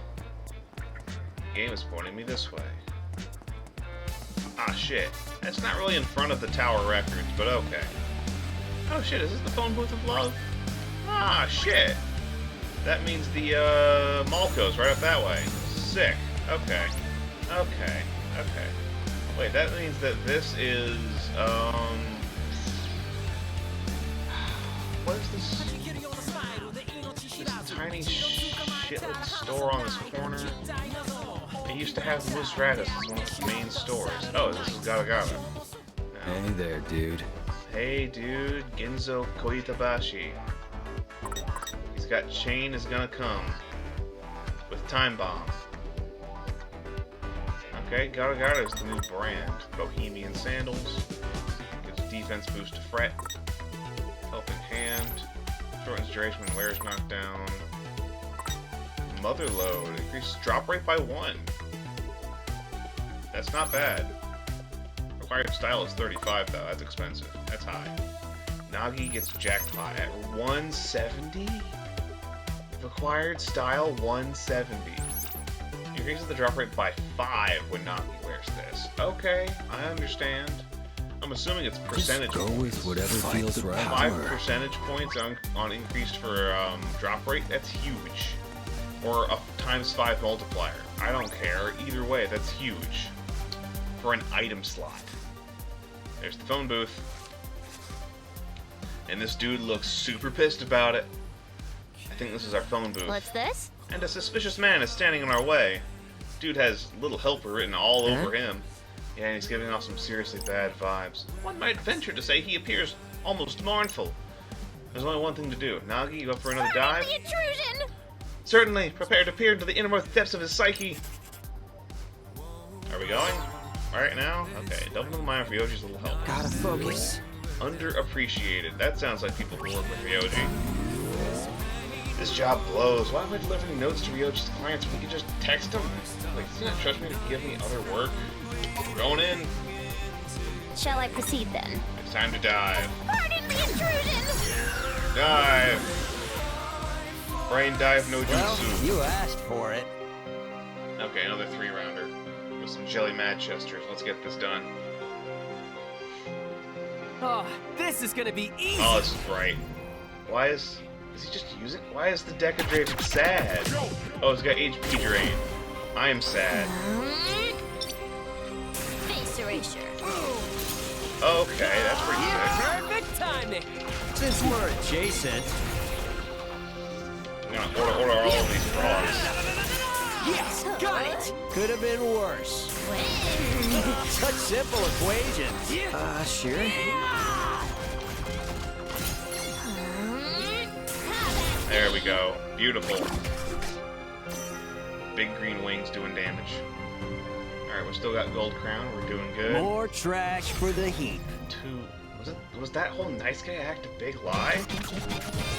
The game is pointing me this way. Ah, shit. That's not really in front of the Tower Records, but okay. Oh, shit, is this the phone booth of love? Ah, shit. That means the, Malco's right up that way. Sick. Okay. Okay. Okay. Wait, that means that this is, what is this? This tiny shitlet store on this corner? It used to have Moose Radis as one of its main stores. Oh, this is Gata Gata. No. Hey there, dude. Hey, dude. Ginzo Koitabashi. He's got Chain is gonna come. With Time Bomb. Okay, Gata Gata is the new brand. Bohemian Sandals. Gives defense boost to Fret. Helping Hand. Shortens duration when wearer's knocked down. Mother Load. Increases drop rate by 1. That's not bad. Required style is 35 though. That's expensive. That's high. Nagi gets jackpot at 170? Required style 170. Increases the drop rate by 5 when Nagi wears this. Okay, I understand. I'm assuming it's percentage Just go points. with whatever feels right. 5 percentage points on increased for drop rate, that's huge. Or a ×5 multiplier. I don't care. Either way, that's huge. For an item slot. There's the phone booth. And this dude looks super pissed about it. I think this is our phone booth. What's this? And a suspicious man is standing in our way. Dude has Little Helper written all over him. Yeah, and he's giving off some seriously bad vibes. One might venture to say he appears almost mournful. There's only one thing to do. Nagi, you up for another dive? The intrusion! Certainly, prepare to peer into the innermost depths of his psyche. Are we going? Alright now? Okay, double the mind for Ryoji's Little Helper. Gotta focus. Underappreciated. That sounds like people who work with Ryoji. This job blows. Why am I delivering notes to Ryoji's clients when we can just text them? Like, does he not trust me to give me other work? We're going in. Shall I proceed then? It's time to dive. Pardon the intrusion! Dive! Brain dive no Well, jutsu. you asked for it. Okay, another 3-rounder. With some jelly Manchesters. Let's get this done. Oh, this is gonna be easy. Oh, this is bright. Why is he just using? Why is the Deca Draven sad? Oh, it's got HP drain. I am sad. Face erasure. Okay, that's pretty sick. Perfect timing. Since we're adjacent. I'm gonna order all of these frogs. Yes, got it. Could have been worse. Such simple equations. Sure. There we go. Beautiful. big green wings doing damage. Alright, we still got Gold Crown. We're doing good. More trash for the heap. Was that whole nice guy act a big lie?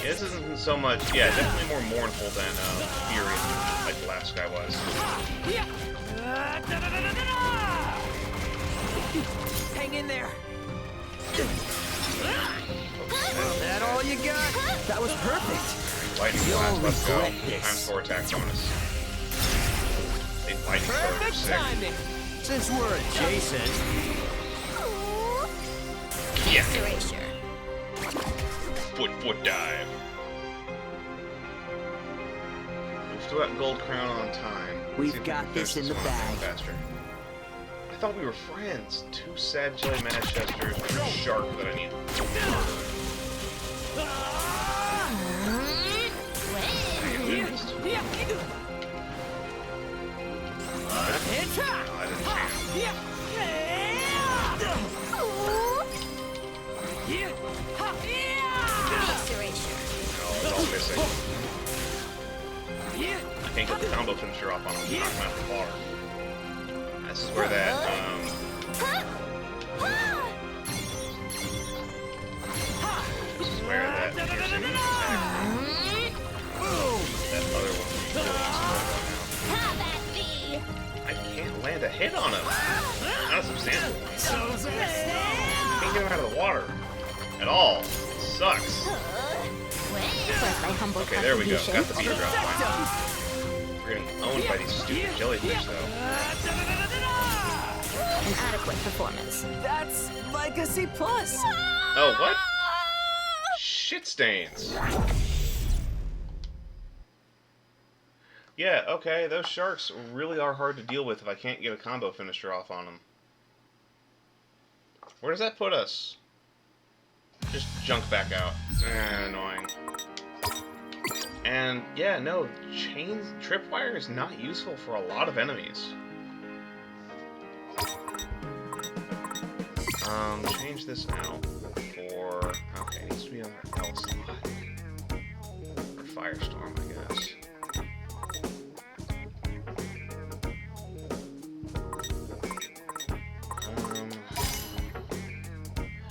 Yeah, this isn't so much. Yeah, definitely more mournful than Fury, like the last guy was. Hang in there. That all you got? That was perfect. Lightning blast, let's go. Times 4 attack bonus. Big lightning Perfect sick. timing. Since we're adjacent. Yeah. Erasure. Foot dive. We've still got Gold Crown on time. Let's We've see if we got can this finish in the one bag. faster. I thought we were friends. 2 sad jelly Manchesters and a shark that I need. Missing. I can't get the combo finisher off on him. Knock him out the bar. This is where that this is where that piercing attack, that other one really I can't land a hit on him. Not a substantial one. Can't get him out of the water at all. It sucks. Where's my humble Okay, there we go. contribution? Got the beat drop. We're getting owned by these stupid jellyfish, though. An adequate performance. That's like a C+. Oh, what? Shit stains. Yeah, okay, those sharks really are hard to deal with if I can't get a combo finisher off on them. Where does that put us? Just junk back out. Annoying. And yeah, no, tripwire is not useful for a lot of enemies. Change this now for, okay, it needs to be on our L slot. For Firestorm, I guess.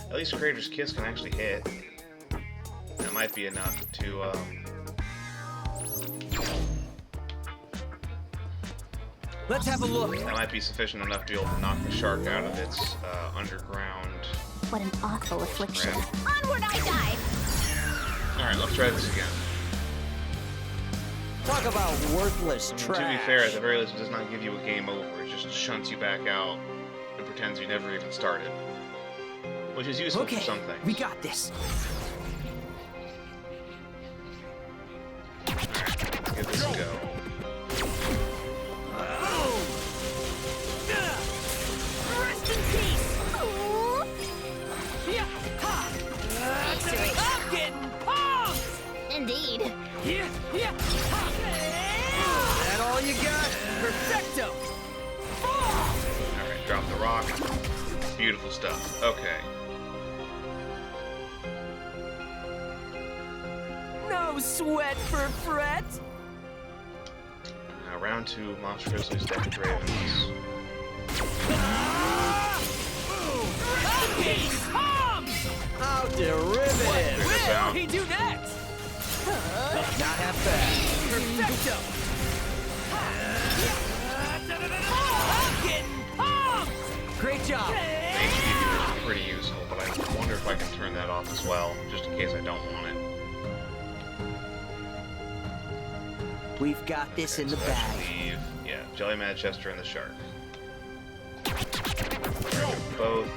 At least Creator's Kiss can actually hit. That might be enough to, Let's have a look. that might be sufficient enough to be able to knock the shark out of its underground. What an awful affliction. Right. Onward I dive! Alright, let's try this again. Talk about worthless To trash. be fair, at the very least, it does not give you a game over. It just shunts you back out and pretends you never even started. Which is useful Okay, for some things. we got this. Alright, let's give this a go. Rest in peace. I'm getting pumped. Indeed. That all you got? Perfecto. Alright, drop the rock. Beautiful stuff. Okay. No sweat for fret. Now, round 2, Monster Grizzlies, Deckard Ravens. How derivative. Figure this out. he do next? Not half bad. Perfecto. I'm getting pumped. Great job. Main speed is pretty useful, but I wonder if I can turn that off as well, just in case I don't want it. We've got this in the So I bag. should leave, yeah, Jelly Manchester and the shark. Both.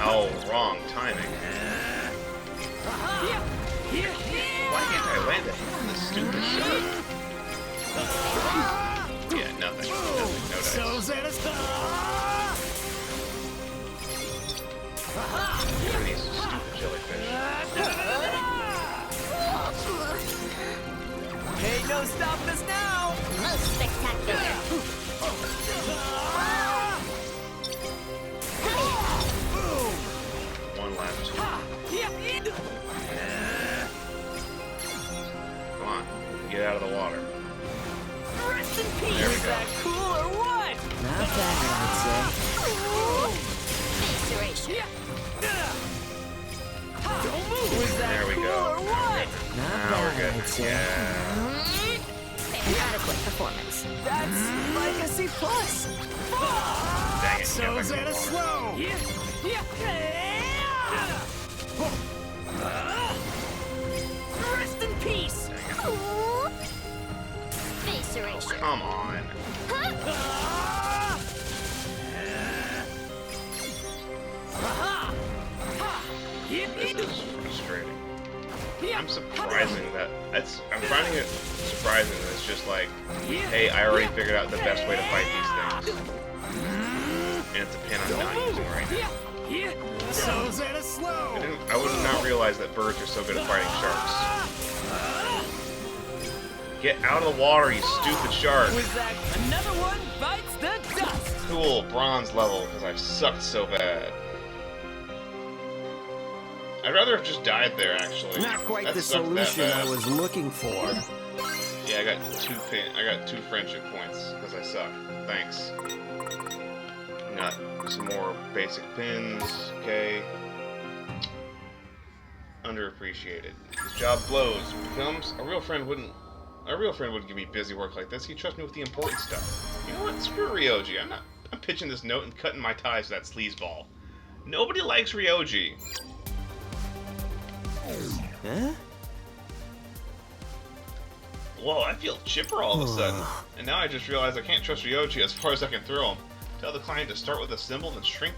Oh, wrong timing. Why can't I land a hit on this stupid shark? Yeah, nothing. Nothing. No dice. Look at these stupid jellyfish. Ain't no stopping us now. Most spectacular. One left. get out of the water. Rest in peace. There we Is go. that cool or what? Not bad, I'd say. Evisceration. Don't move. Was that There we cool go. or what? Not Now bad, we're good. I'd say. Inadequate performance. That's like a C+. Dang it. So get back is in that the a water. slow? Rest in peace. Evisceration. Come on. This is frustrating. I'm surprising that I'm finding it surprising that it's just like, hey, I already figured out the best way to fight these things. And it's a pin I'm not using right now. So is that a slow? I would not realize that birds are so good at fighting sharks. Get out of the water, you stupid shark. Was that another one bites the dust? Cool, bronze level, because I've sucked so bad. I'd rather have just died there, actually. Not quite That the sucked that solution I bad. was looking for. Yeah, I got two friendship points because I suck. Thanks. Got some more basic pins. Okay. Underappreciated. This job blows. Becomes a real friend wouldn't give me busy work like this. He'd trust me with the important stuff. You know what? Screw Ryoji. I'm pitching this note and cutting my ties to that sleazeball. Nobody likes Ryoji. Huh? Whoa, I feel chipper all of a sudden. And now I just realize I can't trust Ryoji as far as I can throw him. Tell the client to start with a symbol and shrink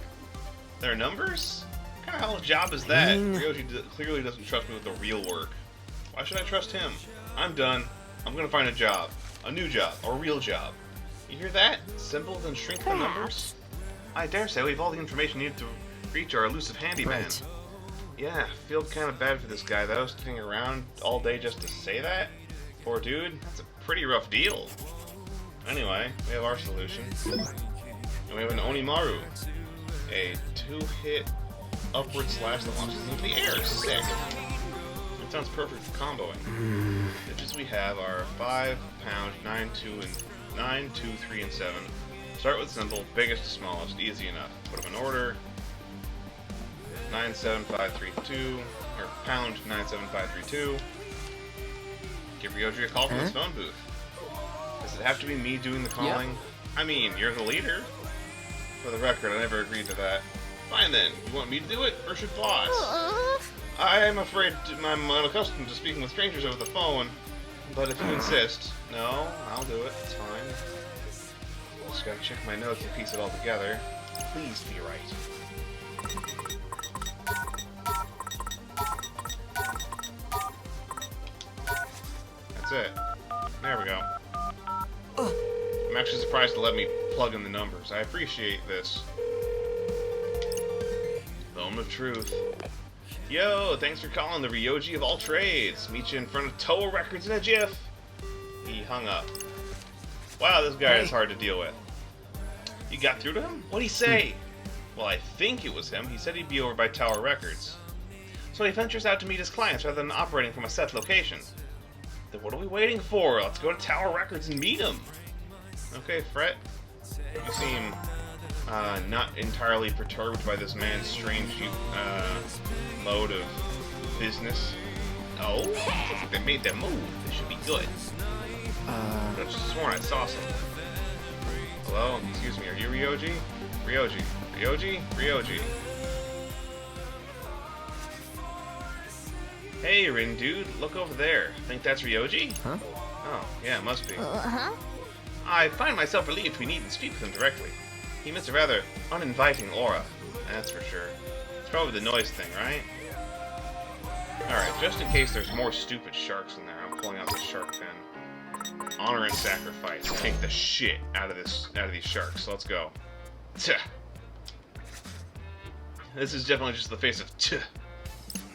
their numbers? What kind of hell of a job is that? Ryoji clearly doesn't trust me with the real work. Why should I trust him? I'm done. I'm gonna find a job. A new job. A real job. You hear that? Symbol then shrink the numbers? I dare say we have all the information needed to reach our elusive handyman. Right. Yeah, feel kind of bad for this guy though, sitting around all day just to say that. Poor dude, that's a pretty rough deal. Anyway, we have our solution. And we have an Onimaru. A 2-hit upward slash that launches into the air. Sick. It sounds perfect for comboing. Digits we have are 5, pound, 9, 2, and 9, 2, 3, and 7. Start with symbol, biggest to smallest, easy enough. Put them in order. 97532, or pound 97532. Give Ryoji a call from his phone booth. Does it have to be me doing the calling? I mean, you're the leader. For the record, I never agreed to that. Fine then, you want me to do it, or should boss? I'm afraid I'm unaccustomed to speaking with strangers over the phone, but if you insist, no, I'll do it, it's fine. Just gotta check my notes and piece it all together. Please be right. That's it. There we go. I'm actually surprised to let me plug in the numbers. I appreciate this. Moment of truth. Yo, thanks for calling the Ryoji of all trades. Meet you in front of Toa Records in a jiff. He hung up. Wow, this guy is hard to deal with. You got through to him? What'd he say? Well, I think it was him. He said he'd be over by Tower Records. So he ventures out to meet his clients rather than operating from a set location. Then what are we waiting for? Let's go to Tower Records and meet him. Okay, Fret. You seem not entirely perturbed by this man's strange mode of business. Oh, looks like they made that move. They should be good. I could have sworn I saw something. Hello? Excuse me, are you Ryoji? Ryoji. Ryoji? Ryoji. Hey, Rin dude, look over there. Think that's Ryoji? Huh? Oh, yeah, it must be. Uh-huh. I find myself relieved we needn't speak with him directly. He emits a rather uninviting aura, that's for sure. It's probably the noise thing, right? Alright, just in case there's more stupid sharks in there, I'm pulling out the shark pen. Honor and sacrifice. Take the shit out of these sharks. Let's go. Tuh. This is definitely just the face of tuh.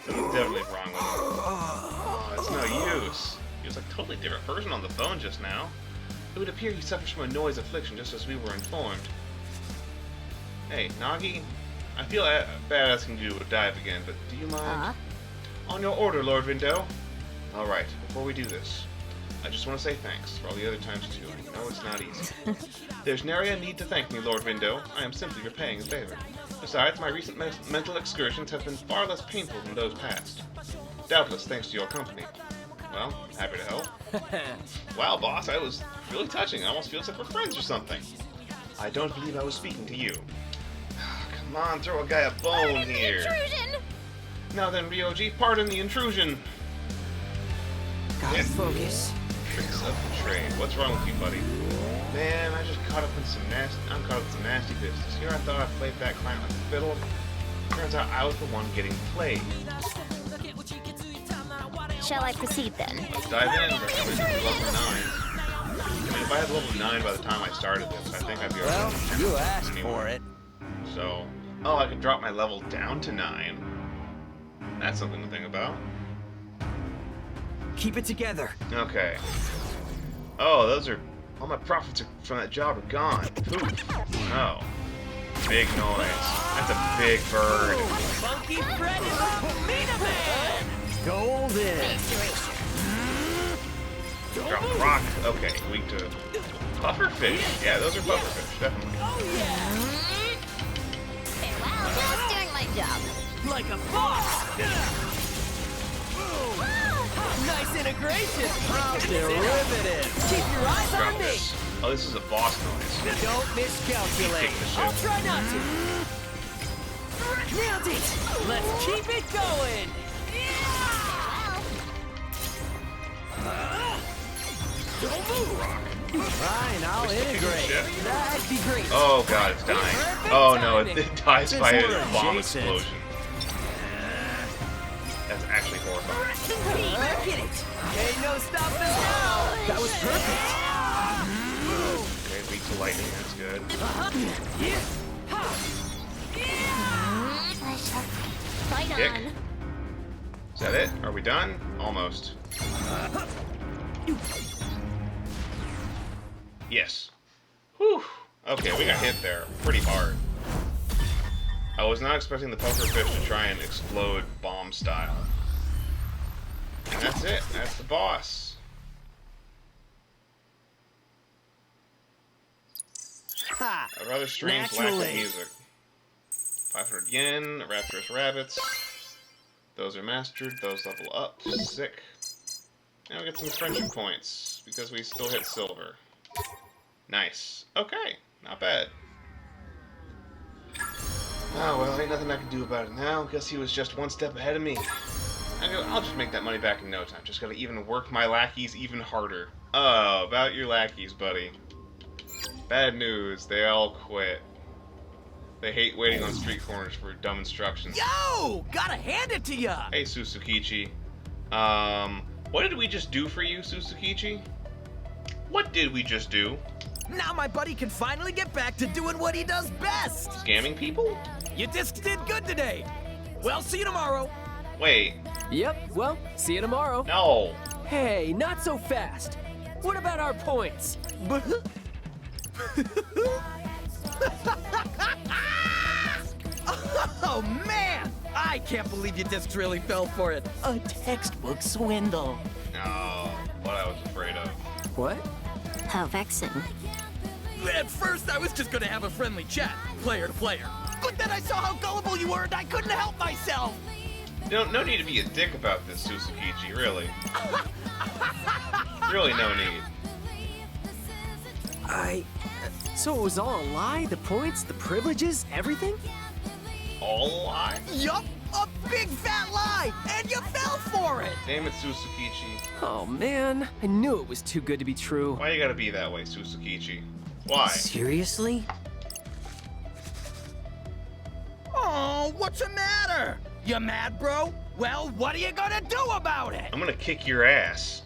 Something's definitely wrong with him. Oh, it's no use. He was like a totally different person on the phone just now. It would appear he suffers from a noise affliction just as we were informed. Hey, Nagi? I feel bad asking you to dive again, but do you mind? On your order, Lord Vindo. Alright, before we do this, I just want to say thanks for all the other times too. I know it's not easy. There's nary a need to thank me, Lord Window. I am simply repaying a favor. Besides, my recent mental excursions have been far less painful than those past. Doubtless thanks to your company. Well, happy to help. Wow, boss, that was really touching. I almost feel as if we're friends or something. I don't believe I was speaking to you. Come on, throw a guy a bone here. Intrusion! Now then, Ryoji, pardon the intrusion. Gotta focus. Tricks of the trade. What's wrong with you, buddy? Man, I just I'm caught up in some nasty business. Here I thought I played that client like a fiddle. Turns out I was the one getting played. Shall I proceed then? Let's dive in. Recommended for level 9. I mean, if I had level 9 by the time I started this, I think I'd be Well, already. you asked for it. So, oh, I can drop my level down to 9. That's something to think about. Keep it together. Okay. Oh, those are all my profits from that job are gone. Poof. Oh. Big noise. That's a big bird. Funky Fred is a Mina Man! Golden! Drop a rock. Okay, weak to pufferfish. Yeah, those are pufferfish, definitely. Well, just doing my job. Like a boss! Nice integration! Derivative! Keep your eyes Drop on me! this. Oh, this is a boss noise. Don't miscalculate! Kick the ship. I'll try not to! Nailed it! Let's keep it going! Don't move, rock. Fine, I'll Just kick the integrate. ship. That'd be great. Oh god, it's dying. Perfect Oh no, timing. it dies Since by a we're bomb adjacent. explosion. That's actually horrifying. Get it! Ain't no stopping now! That was perfect! Okay, weak to lightning, that's good. I shall fight Kick. on. Is that it? Are we done? Almost. Yes. Whew. Okay, we got hit there pretty hard. I was not expecting the pufferfish to try and explode bomb style. And that's it. That's the boss. Ha! A rather strange lack of Naturally. music. 500 yen, Rapturous Rabbits. Those are mastered, those level up. Sick. Now we get some friendship points, because we still hit silver. Nice. Okay, not bad. Oh, well, ain't nothing I can do about it now. Guess he was just one step ahead of me. I'll just make that money back in no time. Just gotta even work my lackeys even harder. Oh, about your lackeys, buddy. Bad news, they all quit. They hate waiting on street corners for dumb instructions. Yo! Gotta hand it to ya! Hey, Susukichi. What did we just do for you, Susukichi? What did we just do? Now my buddy can finally get back to doing what he does best! Scamming people? Your disc did good today! Well, see you tomorrow! Wait, Yep, well, see you tomorrow. no. Hey, not so fast. What about our points? Oh man! I can't believe your discs really fell for it. A textbook swindle. No, what I was afraid of. What? How vexing. At first, I was just gonna have a friendly chat, player to player. But then I saw how gullible you were and I couldn't help myself! No need to be a dick about this, Susukichi, really. Really no need. So it was all a lie? The points, the privileges, everything? All a lie? Yup! A big fat lie! And you fell for it! Damn it, Susukichi. Oh man, I knew it was too good to be true. Why you gotta be that way, Susukichi? Why? Seriously? Oh, what's the matter? You mad, bro? Well, what are you gonna do about it? I'm gonna kick your ass.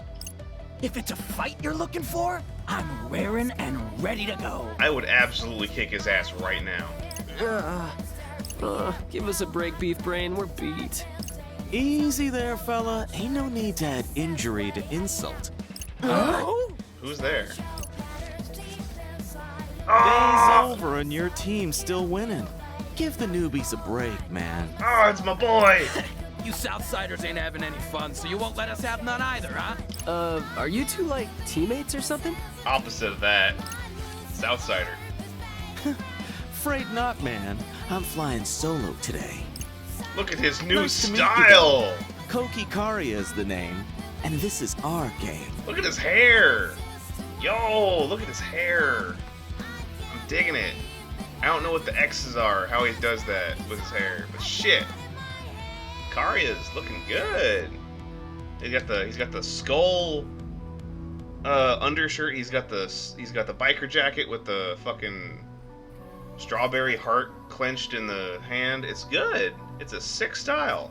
If it's a fight you're looking for, I'm raring and ready to go. I would absolutely kick his ass right now. Give us a break, Beef Brain. We're beat. Easy there, fella. Ain't no need to add injury to insult. Oh? Who's there? Day's over and your team's still winning. Give the newbies a break, man. Oh, it's my boy! You Southsiders ain't having any fun, so you won't let us have none either, huh? Are you two like teammates or something? Opposite of that. Southsider. Afraid not, man. I'm flying solo today. Look at his new Nice to meet you, style! Koki Karia is the name, and this is our game. Look at his hair! Yo, look at his hair! I'm digging it. I don't know what the X's are, how he does that with his hair, but shit. Karia's looking good. He's got the skull undershirt. He's got the biker jacket with the fucking strawberry heart clenched in the hand. It's good. It's a sick style.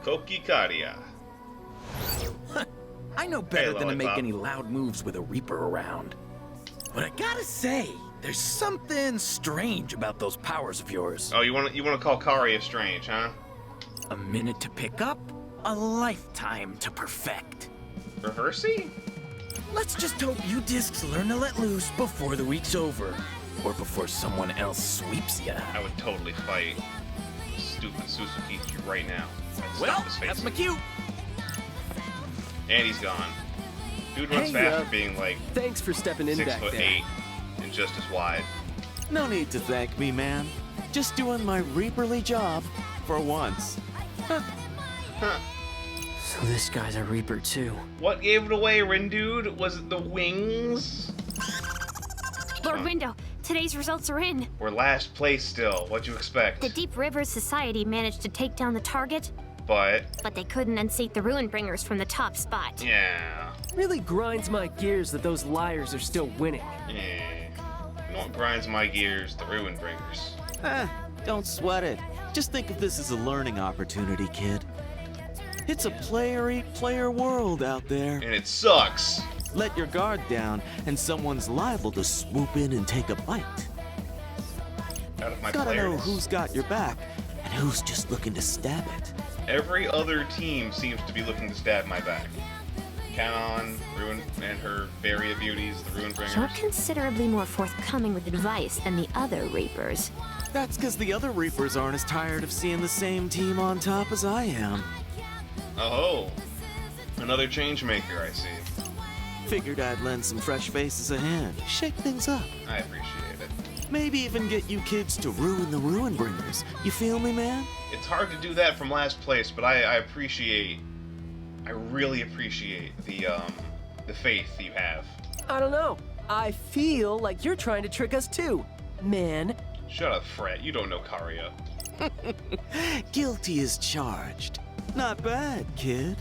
Koki Karia. I know better Hey, than to make Lollipop. any loud moves with a Reaper around. But I gotta say, there's something strange about those powers of yours. Oh, you want to call Karia strange, huh? A minute to pick up, a lifetime to perfect. Rehearsey? Let's just hope you discs learn to let loose before the week's over. Or before someone else sweeps ya. I would totally fight stupid Suzuki right now. I'd Well, stomp his face that's in. my cue. And he's gone. Dude runs Hey, faster being like Thanks for stepping in back there. 6'8" and just as wide. No need to thank me, man. Just doing my Reaperly job for once. Huh. So this guy's a Reaper too. What gave it away, Rindude? Was it the wings? Lord Window, today's results are in. We're last place still. What'd you expect? The Deep River Society managed to take down the target, But but they couldn't unseat the Ruin Bringers from the top spot. yeah. Really grinds my gears that those liars are still winning. You know what grinds my gears? The Ruin Bringers. Don't sweat it. Just think of this as a learning opportunity, kid. It's a player-eat-player world out there. And it sucks. Let your guard down, and someone's liable to swoop in and take a bite. Out of my Gotta know players. who's got your back, and who's just looking to stab it. Every other team seems to be looking to stab my back. Canon, Ruin, and her Varia beauties, the Ruin Bringers. You're considerably more forthcoming with advice than the other Reapers. That's because the other Reapers aren't as tired of seeing the same team on top as I am. Oh, another change maker, I see. Figured I'd lend some fresh faces a hand, shake things up. I appreciate it. Maybe even get you kids to ruin the Ruin Bringers. You feel me, man? It's hard to do that from last place, but I really appreciate the faith you have. I don't know. I feel like you're trying to trick us too, man. Shut up, Fret. You don't know Karia. Guilty as charged. Not bad, kid.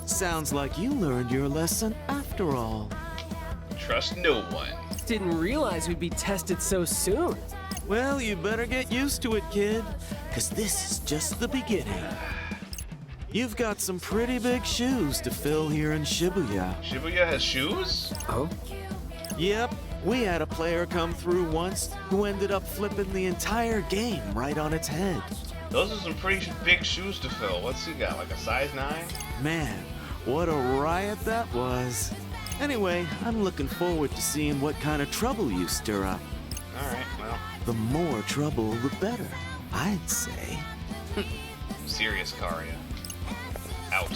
Sounds like you learned your lesson after all. Trust no one. Didn't realize we'd be tested so soon. Well, you better get used to it, kid, because this is just the beginning. You've got some pretty big shoes to fill here in Shibuya. Shibuya has shoes? Oh? Yep, we had a player come through once who ended up flipping the entire game right on its head. Those are some pretty big shoes to fill. What's he got, like a size 9? Man, what a riot that was. Anyway, I'm looking forward to seeing what kind of trouble you stir up. Alright, well, The more trouble, the better, I'd say. serious Karia. Out.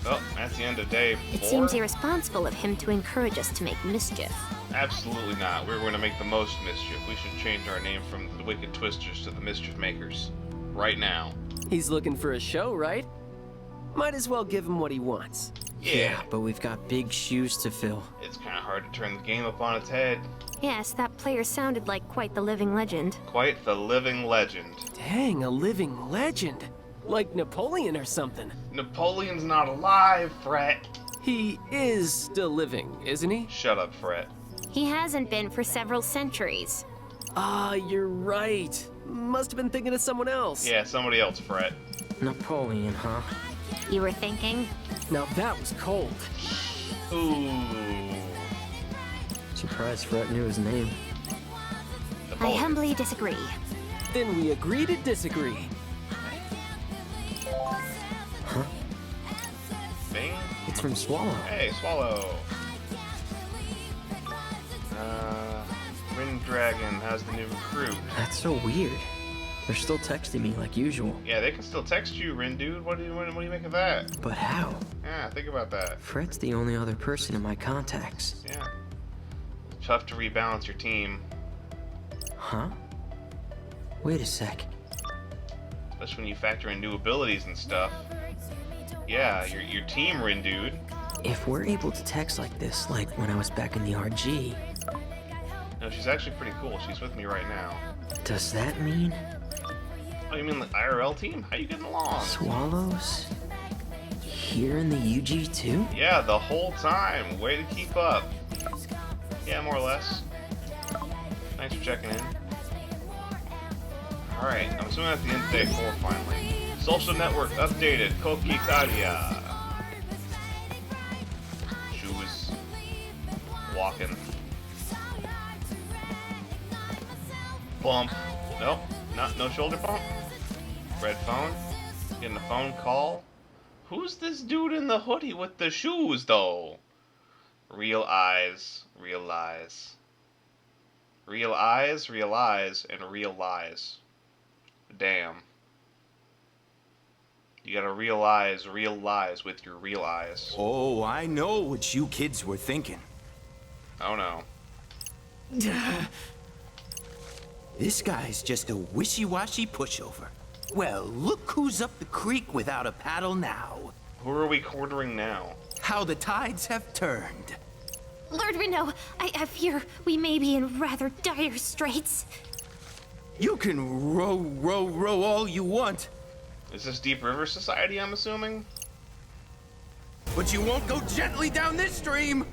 Well, that's the end of day 4. It seems irresponsible of him to encourage us to make mischief. Absolutely not. We're going to make the most mischief. We should change our name from the Wicked Twisters to the Mischief Makers. Right now. He's looking for a show, right? Might as well give him what he wants. Yeah, But we've got big shoes to fill. it's kind of hard to turn the game up on its head. Yes, that player sounded like quite the living legend. Quite the living legend. Dang, a living legend. Like Napoleon or something. Napoleon's not alive, Fret. He is still living, isn't he? Shut up, Fret. He hasn't been for several centuries. Ah, you're right. Must have been thinking of someone else. Yeah, somebody else, Fret. Napoleon, huh? You were thinking? Now that was cold. Ooh. Surprised Fret knew his name. I Napoleon. humbly disagree. Then we agree to disagree. Bing. It's from Swallow. Hey, Swallow. Rin Dragon, how's the new recruit? That's so weird. They're still texting me like usual. Yeah, they can still text you, Rin dude. What do you make of that? But how? Yeah, think about that. Fred's the only other person in my contacts. Yeah. Tough to rebalance your team. Huh? Wait a sec. Especially when you factor in new abilities and stuff. Yeah, your team, Rin dude. If we're able to text like this, like when I was back in the RG, No, she's actually pretty cool. She's with me right now. does that mean Oh, you mean the IRL team? How you getting along? Swallows here in the UG too? Yeah, the whole time. Way to keep up. Yeah, more or less. Thanks for checking in. Alright, I'm assuming at the end of day 4 finally. Social network updated. Koki Kadia. She was walking. Bump. Nope. No shoulder bump. Red phone. Getting a phone call. Who's this dude in the hoodie with the shoes, though? Real eyes, real lies. Real eyes, and real lies. Damn. You gotta realize real lies with your real eyes. Oh, I know what you kids were thinking. Oh no. This guy's just a wishy-washy pushover. Well, look who's up the creek without a paddle now. Who are we quartering now? How the tides have turned. Lord Rindo, I fear we may be in rather dire straits. You can row all you want, Is this Deep River Society, I'm assuming? but you won't go gently down this stream.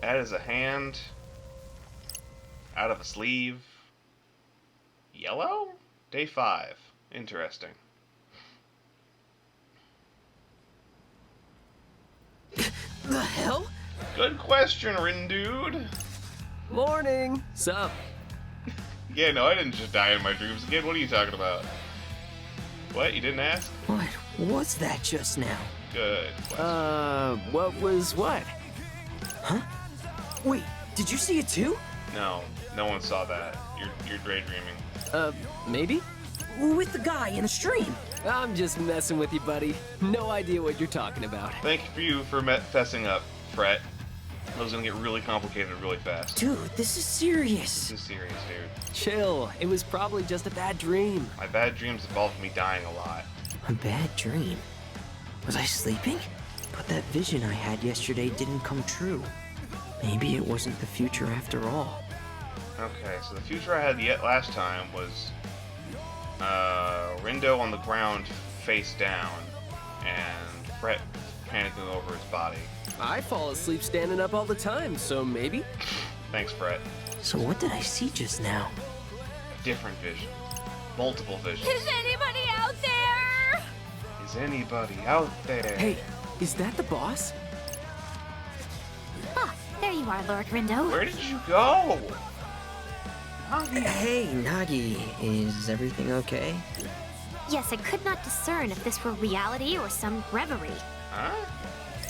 That is a hand. Out of a sleeve. Yellow? Day 5. Interesting. The hell? Good question, Rin dude. Morning. Sup? Yeah, no, I didn't just die in my dreams again. What are you talking about? What? You didn't ask? What was that just now? Good question. What was what? Huh? Wait, did you see it too? No, no one saw that. You're daydreaming. Maybe? With the guy in the stream. I'm just messing with you, buddy. No idea what you're talking about. Thank you for fessing up, Fret. That was gonna get really complicated really fast. Dude, this is serious. This is serious, dude. Chill. It was probably just a bad dream. My bad dreams involved me dying a lot. A bad dream. Was I sleeping? But that vision I had yesterday didn't come true. Maybe it wasn't the future after all. Okay, so the future I had yet last time was Rindo on the ground face down and Fret panicking over his body. I fall asleep standing up all the time, so maybe? Thanks, Fret. So what did I see just now? Different vision. Multiple visions. Is anybody out there? Is anybody out there? Hey, is that the boss? Ah, there you are, Lord Rindo. Where did you go? Hey, Nagi, is everything okay? Yes, I could not discern if this were reality or some reverie. Huh?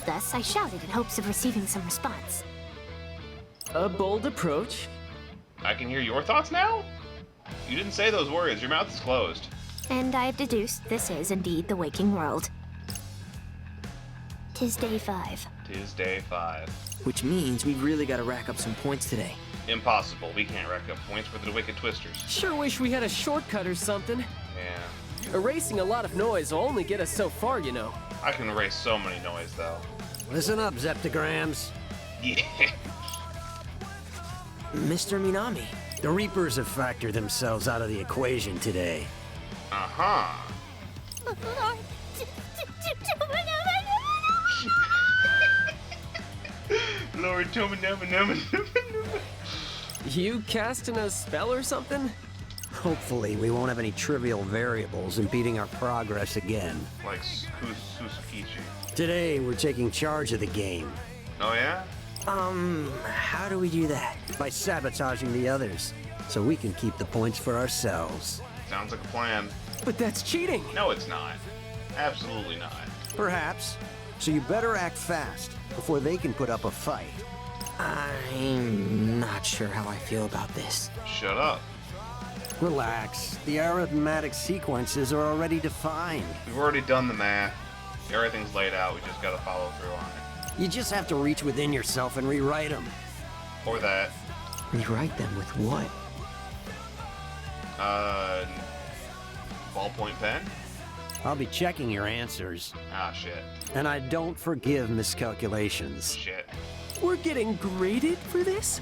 Thus, I shouted in hopes of receiving some response. A bold approach. I can hear your thoughts now? You didn't say those words. Your mouth is closed. And I have deduced this is indeed the waking world. 'Tis day 5. Tis day 5. Which means we've really got to rack up some points today. Impossible. We can't rack up points for the Wicked Twisters. Sure wish we had a shortcut or something. Yeah. Erasing a lot of noise will only get us so far, you know. I can erase so many noise, though. Listen up, Zeptograms. Yeah. Mr. Minami. The Reapers have factored themselves out of the equation today. Uh-huh. Lord Tomanama. You casting a spell or something? Hopefully, we won't have any trivial variables impeding our progress again. Like Susukichi. Today, we're taking charge of the game Oh, yeah? How do we do that? by sabotaging the others, so we can keep the points for ourselves. Sounds like a plan. But that's cheating. No, it's not. Absolutely not. Perhaps. So you better act fast before they can put up a fight. I'm not sure how I feel about this. Shut up. Relax. The arithmetic sequences are already defined. We've already done the math. Everything's laid out. We just gotta follow through on it. You just have to reach within yourself and rewrite them. Or that. Rewrite them with what? Ballpoint pen? I'll be checking your answers. Ah, shit. And I don't forgive miscalculations. Shit. We're getting graded for this?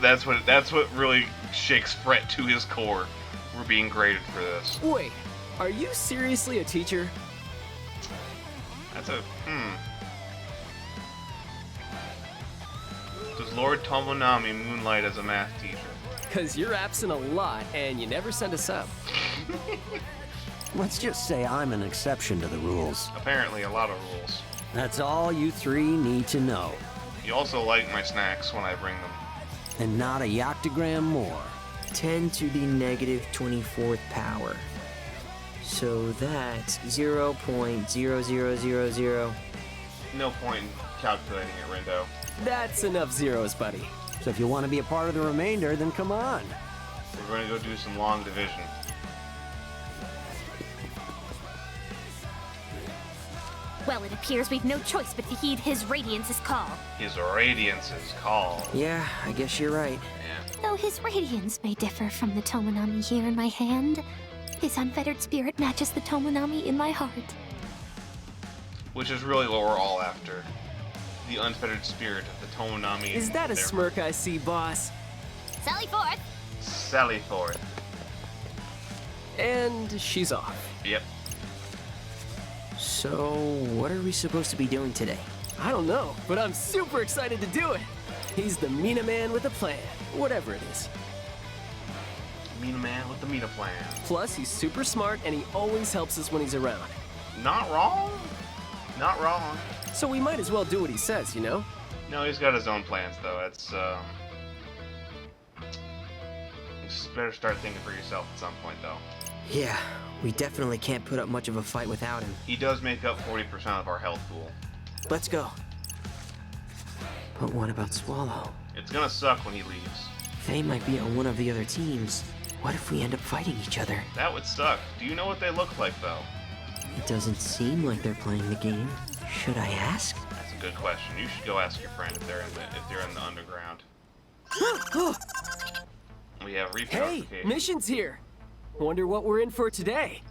That's what really shakes Fret to his core. We're being graded for this. Wait, are you seriously a teacher? That's a Does Lord Tomonami moonlight as a math teacher? Cause you're absent a lot and you never send us up. Let's just say I'm an exception to the rules. Apparently a lot of rules. That's all you three need to know. You also like my snacks when I bring them. And not a yoctogram more. 10 to the negative 24th power. So that's 0.0000. No point in calculating it, Rindo. That's enough zeros, buddy. So if you want to be a part of the remainder, then come on. We're going to go do some long division. Well, it appears we've no choice but to heed his Radiance's call. His Radiance's call. Yeah, I guess you're right. Yeah. Though his radiance may differ from the Tomonami here in my hand, his unfettered spirit matches the Tomonami in my heart. Which is really what we're all after. The unfettered spirit of the Tomonami. Is that a smirk I see, boss? Sally forth! Sally forth. And she's off. Yep. So, what are we supposed to be doing today? I don't know, but I'm super excited to do it. He's the Mina man with a plan, whatever it is. Mina man with the Mina plan. Plus, he's super smart and he always helps us when he's around. Not wrong. Not wrong. So we might as well do what he says, you know? No, he's got his own plans, though. It's, you just better start thinking for yourself at some point, though. Yeah, we definitely can't put up much of a fight without him. He does make up 40% of our health pool. Let's go. But what about Swallow? It's gonna suck when he leaves. They might be on one of the other teams. What if we end up fighting each other? That would suck. Do you know what they look like, though? It doesn't seem like they're playing the game. Should I ask? That's a good question. You should go ask your friend if they're in the underground. We have reef Hey, notification. mission's here. Wonder what we're in for today.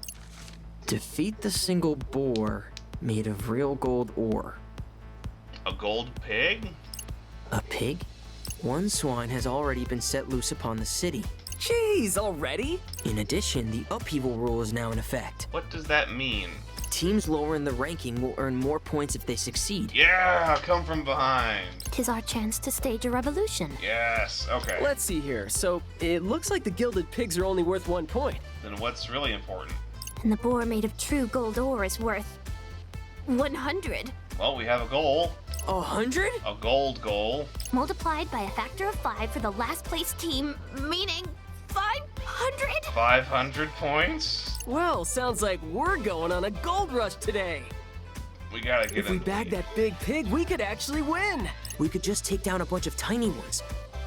Defeat the single boar made of real gold ore. A gold pig? A pig? One swine has already been set loose upon the city. Jeez, already? In addition, the upheaval rule is now in effect. What does that mean? Teams lower in the ranking will earn more points if they succeed. Yeah, come from behind. 'Tis our chance to stage a revolution. Yes, okay. Let's see here. So, it looks like the gilded pigs are only worth 1 point. Then what's really important? And the boar made of true gold ore is worth 100. Well, we have a goal. 100? A gold goal. Multiplied by a factor of 5 for the last place team, meaning 500? 500 points? Well, sounds like we're going on a gold rush today. We gotta get If we in the bag lead. that big pig, we could actually win. We could just take down a bunch of tiny ones.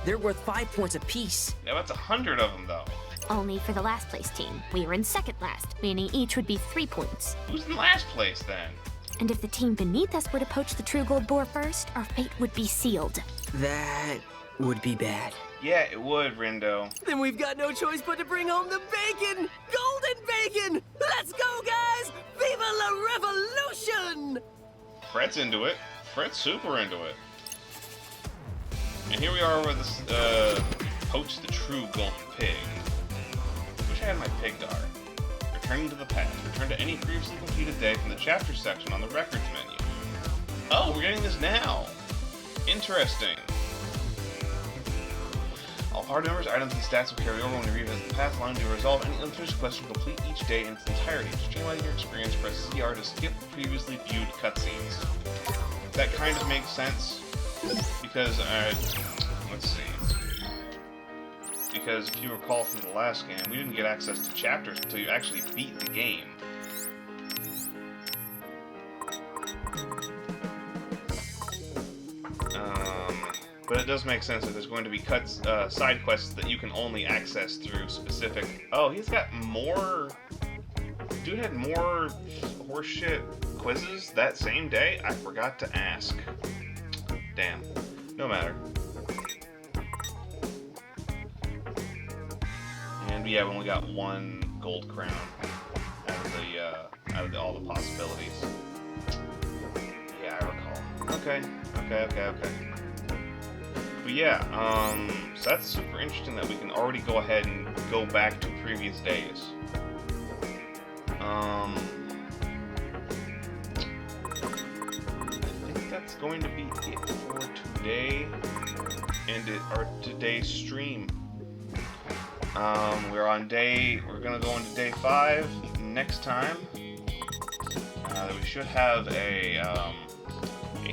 They're worth 5 points apiece. Yeah, that's 100 of them, though. Only for the last place team. We were in second last, meaning each would be 3 points. Who's in last place, then? And if the team beneath us were to poach the true gold boar first, our fate would be sealed. That would be bad. Yeah, it would, Rindo. Then we've got no choice but to bring home the bacon! Golden bacon! Let's go, guys! Viva la revolution! Fred's into it. Fred's super into it. And here we are with this, Poach the True Golden Pig. Wish I had my pig daughter. Returning to the past. Return to any previously completed day from the chapter section on the records menu. Oh, we're getting this now. Interesting. All party members, items, and stats will carry over when you revisit the path line to resolve any unfinished question complete each day in its entirety. To streamline your experience, press CR to skip previously viewed cutscenes. That kind of makes sense, because, let's see. Because if you recall from the last game, we didn't get access to chapters until you actually beat the game. But it does make sense that there's going to be side quests that you can only access through specific... Oh, he's got more... Dude had more horseshit quizzes that same day? I forgot to ask. Damn. No matter. And yeah, we only got one gold crown out of all the possibilities. Yeah, I recall. Okay. But yeah, so that's super interesting that we can already go ahead and go back to previous days. I think that's going to be it for today and our today's stream. We're gonna go into day 5 next time. We should have a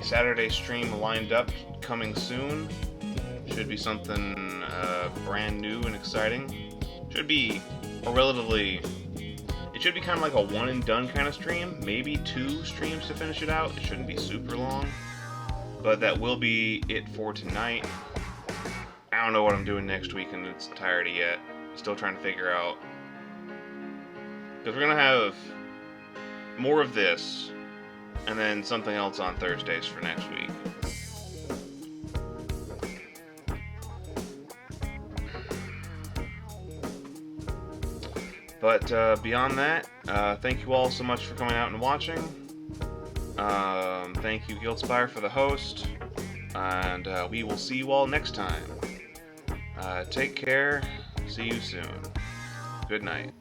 Saturday stream lined up coming soon. Should be something brand new and exciting. Should be a relatively... It should be kind of like a one and done kind of stream. Maybe 2 streams to finish it out. It shouldn't be super long. But that will be it for tonight. I don't know what I'm doing next week in its entirety yet. Still trying to figure out. Because we're going to have more of this, and then something else on Thursdays for next week. But beyond that, thank you all so much for coming out and watching. Thank you, Guildspire, for the host. And we will see you all next time. Take care. See you soon. Good night.